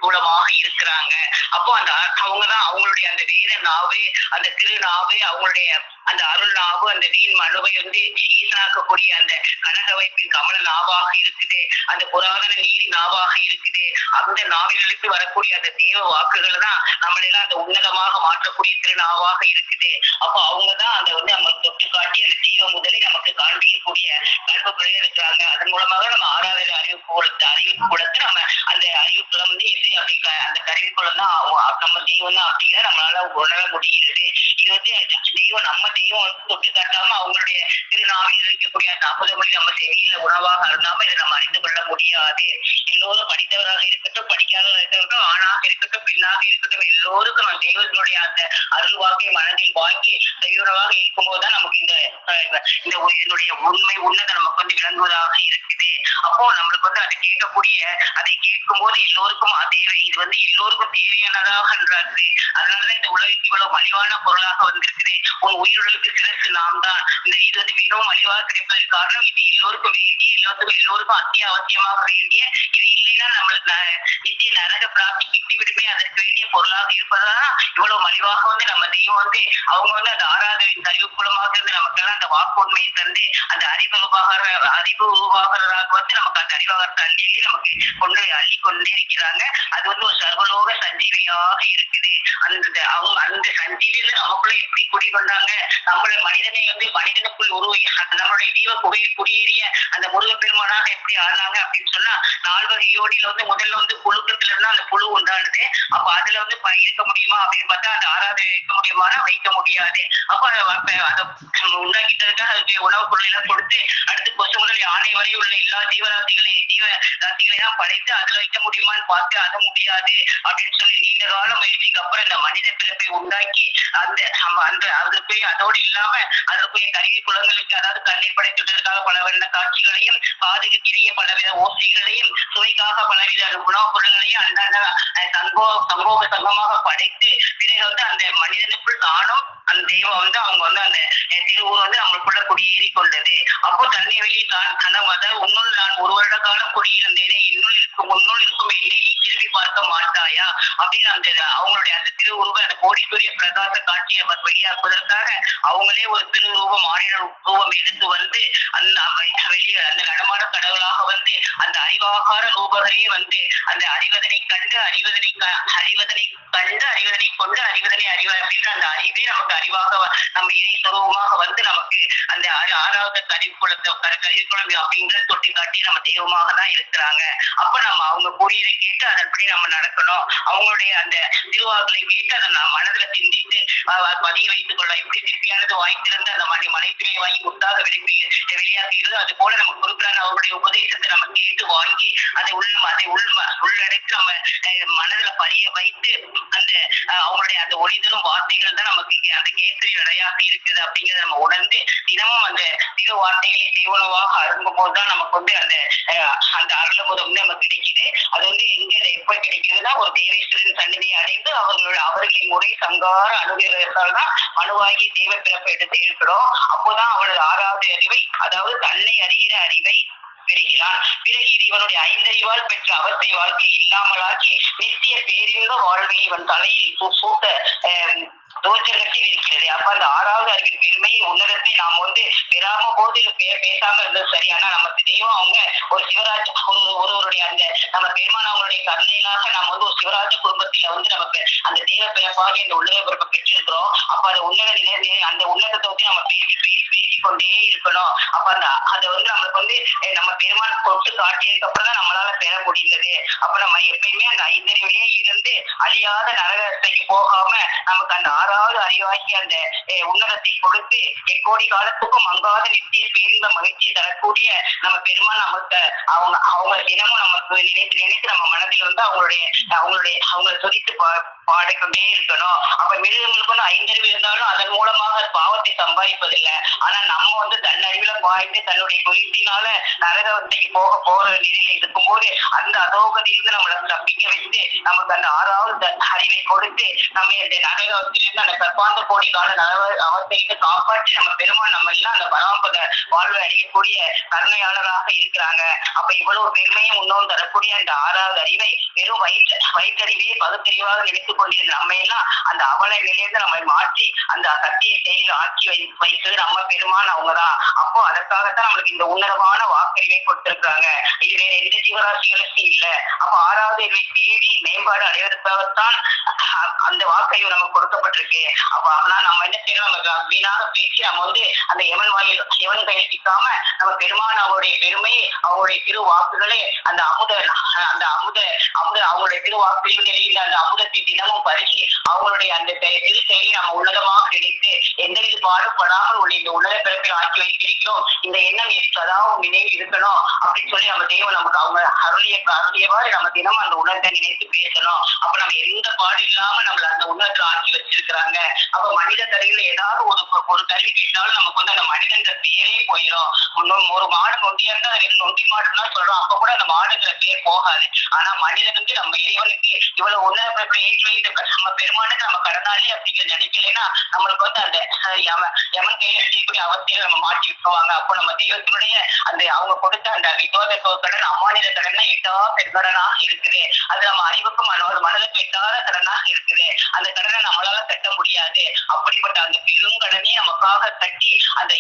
மூலமாக இருக்கிறாங்க. அப்போ அந்த அவங்கதான் அவங்களுடைய அந்த வேத நாவு அந்த திருநாவு அவங்களுடைய அந்த அருள் நாவு அந்த வீண் மனுவை வந்து ஈசனாக்கக்கூடிய அந்த கனக வைப்பின் கமல நாவாக இருக்குது, அந்த புராதன நீதி நாவாக இருக்குது. அந்த நாவிலிருந்து வரக்கூடிய அந்த தேவ வாக்குகள் தான் நம்மளெல்லாம் அந்த உன்னதமாக மாற்றக்கூடிய திருநாவாக இருக்குது. அப்போ அவங்கதான் அந்த வந்து நம்ம தொட்டு காட்டி அந்த ஜீவ முதலை நமக்கு காண்பிக்கக்கூடிய கற்புக்குள்ளே இருக்கிறாங்க. அதன் மூலமாக நம்ம 6வது அறிவு கூடத்தை நம்ம அந்த அறிவுக்குள்ள வந்து எப்படி அப்படி அந்த கருவிக்குள்ள தான் நம்ம தெய்வம் தான் அப்படிங்கிற நம்மளால உணர முடிகிறது. இது வந்து தெய்வம் நம்ம தெய்வம் வந்து தொட்டு காட்டாம அவங்களுடைய திருநாவில் இருக்கக்கூடிய அந்த அமுதமொழி நம்ம செவியில உணவாக இருந்தாம இதை நம்ம அறிந்து கொள்ள முடியாது. எல்லோரும் படித்தவராக இருக்கட்டும், படிக்காதவராக இருக்கட்டும், ஆணாக இருக்கட்டும், பெண்ணாக இருக்கட்டும், எல்லோருக்கும் நம்ம தெய்வத்தினுடைய அந்த அருள்வாக்கை மனதில் வாங்கி தெய்வமாக இருக்கும்போதுதான் நமக்கு இதனுடைய உண்மை உன்னத நமக்கு வந்து விளங்குவதாக இருக்குது. அப்போ நம்மளுக்கு வந்து அதை கேட்கக்கூடிய அதை கேட்கும் போது எல்லோருக்கும் தேவை, இது வந்து எல்லோருக்கும் தேவையானதாக என்றாரு. அதனாலதான் இந்த உலகிற்கு இவ்வளவு மலிவான பொருளாக வந்திருக்குது. ஒரு உயிரிழலுக்கு சிறப்பு நாம் தான். இது வந்து மிகவும் மலிவாக கிடைப்பதற்கு காரணம் இது எல்லோருக்கும் வேண்டிய, எல்லோருக்கும் அத்தியாவசியமாக வேண்டிய, இது இல்லைன்னா நம்மளுக்கு நித்திய நரக பிராப்தி கிட்டி விடுமே அதற்கு வேண்டிய பொருளாக இருப்பதால் இவ்வளவு மலிவாக வந்து நம்ம தெய்வம் வந்து அவங்க வந்து அந்த ஆராதனையின் அறிவு குலமாக இருந்து நமக்கெல்லாம் அந்த வாக்கு உண்மையை தந்து அந்த அறிவு உருவாகிறதாக வந்து நமக்கு அந்த அறிவாகத்தை அள்ளி நமக்கு கொண்டு அள்ளி கொண்டே இருக்கிறாங்க. அது வந்து ஒரு சர்வலோக சஞ்சீவியாக இருக்குது. அந்த சஞ்சீவியில நமக்குள்ள எப்படி குடிகொண்டாங்க, நம்மள மனிதனை வந்து மனிதனுக்குள் நம்மளுடைய ஜீவ புகையில் குடியேறிய அந்த முருகன் பெருமானாக எப்படி ஆனாங்க அப்படின்னு சொன்னா, 4 வகை யோனியில வந்து முதல்ல வந்து புழுக்கத்துல இருந்தா அந்த புழு உண்டானது. அப்ப அதுல வந்து இருக்க முடியுமா அப்படின்னு பார்த்தா அந்த ஆராதனை வைக்க முடியுமானா வைக்க முடியாது. அப்ப அதை உண்டாக்கிட்டதுக்காக அதுக்கு உணவுப் பொருள் எல்லாம் கொடுத்து அடுத்து கொசு முதல் யானை வரை உள்ள எல்லா ஜீவராசிகளை தான் படைத்து அதுல வைக்க முடியுமான்னு பார்த்து அது முடியாது அப்படின்னு சொல்லி நீண்ட கால முயற்சிக்கு அப்புறம் இந்த மனித பிறப்பை உண்டாக்கி அதற்கு அதோடு இல்லாம அதற்குரிய கருவி குளங்களுக்கு, அதாவது கண்ணை படைத்துவதற்காக பல வண்ண காட்சிகளையும், காதுக்கு கிரிய பலவித ஓசைகளையும், சுவைக்காக பலவித உணவுப் பொருள்களையும் அந்தந்த சங்கமாக படைத்து பிறகு வந்து அந்த மனிதனுக்குள் தானும் அந்த தெய்வம் வந்து அவங்க வந்து அந்த திருவூர் வந்து நம்மளுக்குள்ள குடியேறி கொண்டது. அப்போ தன்னை வெளியே அதாவது உன்னுள் நான் 1 வருட காலம் குடியிருந்தேனே, உன்னுள் இருக்கும் என்னை நீ திரும்பி பார்க்க மாட்டாயா அப்படின்னு அந்த அவங்களுடைய அந்த திருவுருவ அந்த கோடிக்குரிய பிரகாச காட்சியை வெளியாக்குவதற்காக அவங்களே ஒரு திருவுருவம் மாநில ரூபம் எடுத்து வந்து அந்த வெளியே அந்த நடமாட கடவுளாக வந்து அந்த அறிவாகார ரூபகரையே வந்து அந்த அறிவதனை கண்டு அறிவதனை கொண்டு அறிவதனை அறிவார் அப்படின்ற அந்த அறிவே நமக்கு அறிவாக நம்ம இறை சுரூபமாக வந்து நமக்கு அந்த 6வது கருவிக்குளம் அப்படின்றது தொட்டி காட்டி நம்ம தெய்வமாக தான் இருக்கிறாங்க. அப்ப நம்ம அவங்க கூறியதை கேட்டு அதன்படி நம்ம நடக்கணும். அவங்களுடைய அந்த திருவாக்களை கேட்டு அதை நம்ம மனதில் சிந்தித்து பதிய வைத்துக் கொள்ள எப்படி திருப்பியானது வாய்த்திருந்து அந்த மனைத்துறை வாங்கி முத்தாக வெளியாக்குகிறது, அது போல நம்ம கொடுக்குறாங்க. அவருடைய உபதேசத்தை நம்ம கேட்டு வாங்கி அதை உள்ளடக்கி நம்ம மனதுல பதிய வைத்து அந்த அவங்களுடைய அந்த ஒளிதரும் வார்த்தைகள் தான் நமக்கு அந்த கேத்திரி நடையாக இருக்குது அப்படிங்கிறத நம்ம உணர்ந்து தினமும் அந்த திரு வார்த்தைகளை தீவனமாக அருங்கும் போதுதான் நமக்கு வந்து அந்த அருளமுதம் வந்து நமக்கு கிடைக்குது. அது வந்து எங்க எப்ப கிடைக்கிறதுனா ஒரு தேவேஸ்வரன் சன்னிதியை அடைந்து அவர்களின் முறை சங்கார அனுகிரகத்தால் தான் மனுவாகி தெய்வ பிறப்பை எடுத்து இருக்கிறோம். அப்போதான் அவனது 6வது அறிவை, அதாவது தன்னை அறிகிற அறிவை பெறுகிறான். பிறகு இது இவனுடைய 5 அறிவால் பெற்ற அவஸ்தை வாழ்க்கை இல்லாமலாக்கி நித்திய பேரின்ப வாழ்வை இவன் தலையில் சூட்ட தோற்றத்தில் இருக்கிறது. அப்ப அந்த 6வது அறிவின் பெருமையை உன்னதத்தை நாம் வந்து பெறாம போது பேசாம இருந்தது சரி. ஆனா நமக்கு தெய்வம் அவங்க ஒரு சிவராஜ ஒருவருடைய அந்த நம்ம பெருமான் அவங்களுடைய கருணையிலாக நம்ம வந்து ஒரு சிவராஜ குடும்பத்தில வந்து நமக்கு அந்த தெய்வ பிறப்பாக இந்த உலக பிறப்பை பெற்றிருக்கிறோம். அப்ப அந்த உன்னத அந்த உன்னதத்தை வந்து நம்ம பேசிக்கொண்டே இருக்கணும். அப்ப அதை வந்து நம்மளுக்கு வந்து நம்ம பெருமான் தொட்டு காட்டியதுக்கு அப்புறம் தான் நம்மளால பெற முடிந்தது. அப்ப நம்ம எப்பயுமே அந்த 5 அறிவிலேயே இருந்து அழியாத நரகத்தைக்கு போகாம நமக்கு அந்த 6வது அறிவாகி அந்த உன்னதத்தை கொடுத்து எக்கோடி காலத்துக்கும் மங்காத நித்திய பேரின்ப மகிழ்ச்சியை தரக்கூடிய நம்ம பெருமான் நமக்கு அவங்க தினமும் நமக்கு நினைத்து நம்ம மனதில் வந்து அவங்களை துதித்து பாடிக்கொண்டே இருக்கணும். அப்ப மிருகங்களுக்கு வந்து 5 அறிவு இருந்தாலும் அதன் மூலமாக பாவத்தை சம்பாதிப்பதில்லை. ஆனா நம்ம வந்து தன் அறிவுல பாய்ந்து தன்னுடைய கொள்கையினால நரகத்தைக்கு போற நிலையில இருக்கும்போது அந்த அதோகத்திலிருந்து நம்மளை தப்பிக்க வைத்து நமக்கு அந்த 6வது அறிவை கொடுத்து நம்ம இந்த நரகத்திலிருந்து அந்த கற்பாந்த கோடி கால அவஸ்தையிலிருந்து காப்பாற்றி நம்ம பெருமான் நம்ம எல்லாம் அந்த பராம்பர வாழ்வை அடையக்கூடிய கருணையாளராக இருக்கிறாங்க. அப்ப இவ்வளவு பெருமையும் முன்னோடு தரக்கூடிய அந்த 6வது அறிவை வெறும் வயிற்றறிவே பகுத்தறிவாக நினைத்துக் கொண்டிருந்த நம்ம எல்லாம் அந்த அவலை நிலையிலிருந்து நம்மை மாற்றி அந்த சத்திய செயலில் ஆட்சி வைத்தது நம்ம பெருமான் அவங்கதான். அப்போ அதற்காகத்தான் நம்மளுக்கு இந்த உன்னதமான வாக்கறிவை கொடுத்திருக்காங்க. இது வேற எந்த ஜீவராசிகளுக்கும் இல்ல. அப்போ 6வது அறிவை தேடி மேம்பாடு அடைவதற்காகத்தான் அந்த வாக்கறிவு நமக்கு கொடுக்கப்பட்டிருக்கு. அப்ப ஆனா நம்ம என்ன செய்யறோம், நம்ம வீணாக பேசி நம்ம வந்து அந்த எவன் கையில் சிக்காம நம்ம பெருமான் அவருடைய பெருமை அவருடைய திரு வாக்குகளே அந்த அமுத அந்த அமுத அவங்களுடைய திருவாக்குலையும் நிலையில் அந்த அமுதத்தை தினமும் பறிச்சு அவங்களுடைய அந்த திரு செயலி நம்ம உன்னதமாக நினைத்து எந்தவித பாடுபடாமல் உள்ள இந்த உலக பிறப்பில் ஆக்கி வைத்திருக்கிறோம். இந்த எண்ணம் சதாவும் நினைவு இருக்கணும் அப்படின்னு சொல்லி நம்ம தெய்வம் நமக்கு அவங்க அருளியவாறு நம்ம தினமும் அந்த உணர்த்தை நினைத்து பேசணும். அப்ப நம்ம எந்த பாடு இல்லாம நம்மள அந்த உணர்த்துல ஆக்கி வச்சிருக்கிறாங்க. அப்ப மனித கருவியில ஏதாவது ஒரு கருவி கேட்டாலும் நமக்கு வந்து அந்த மனிதன்ற பேரே போயிடும். ஒரு மாடு நொண்டியா இருந்தா அது நொண்டி மாடுன்னு தான் சொல்றோம். அப்ப கூட அந்த மாடுங்கிற பேர் போகாது. ஆனா மனிதனுக்கு நம்ம இறைவனுக்கு இவ்வளவு உணர்வை ஏற்றி வைத்த நம்ம பெருமானுக்கு நம்ம கடனாளி அப்படிங்கிற நினைக்கலைன்னா நம்மளுக்கு வந்து அந்த யமன் கையில செய்யக்கூடிய அவசியம் நம்ம மாற்றி விட்டுருவாங்க. அப்போ நம்ம தெய்வத்தினுடைய அந்த அவங்க கொடுத்த அந்த விதோத கடன் அம்மாநில கடனா எட்டா பெருங்கடனாக இருக்குது. அது நம்ம அறிவுக்கும் மனதுக்கு எட்டாத கடனாக இருக்குது. அந்த கடனை நம்மளால கட்ட முடியாது. அப்படிப்பட்ட அந்த பெருங்கடனை நமக்காக கட்டி அந்த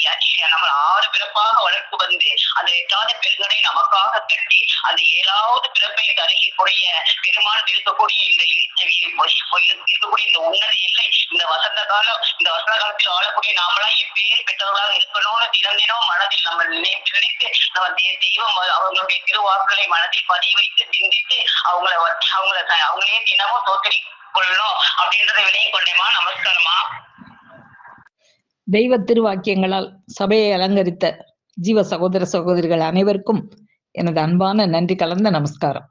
நம்ம 6 பிறப்பாக வளர்த்து வந்து அந்த எட்டாத பெருங்கடனை நமக்காக கட்டி அந்த 7வது பிறப்பை தருகக்கூடிய பெருமான் இருக்கக்கூடிய இருக்கக்கூடிய இந்த உன்னத எல்லை இந்த வசந்த காலத்தில் ஆளக்கூடிய நாமெல்லாம் எப்பேர் பெற்றவர்களாக இருக்கணும்னு தினம் மனதில் நம்ம நினைத்து நம்ம தெய்வம் அவங்களுடைய திருவாக்களை மனதில் பதிய வைத்து சிந்தித்து அவங்களே தினமும் தோற்றி கொள்ளணும் அப்படின்றத விலை கொண்டேமா. நமஸ்காரமா. தெய்வ திருவாக்கியங்களால் சபையை அலங்கரித்த ஜீவ சகோதர சகோதரிகள் அனைவருக்கும் எனது அன்பான நன்றி கலந்த நமஸ்காரம்.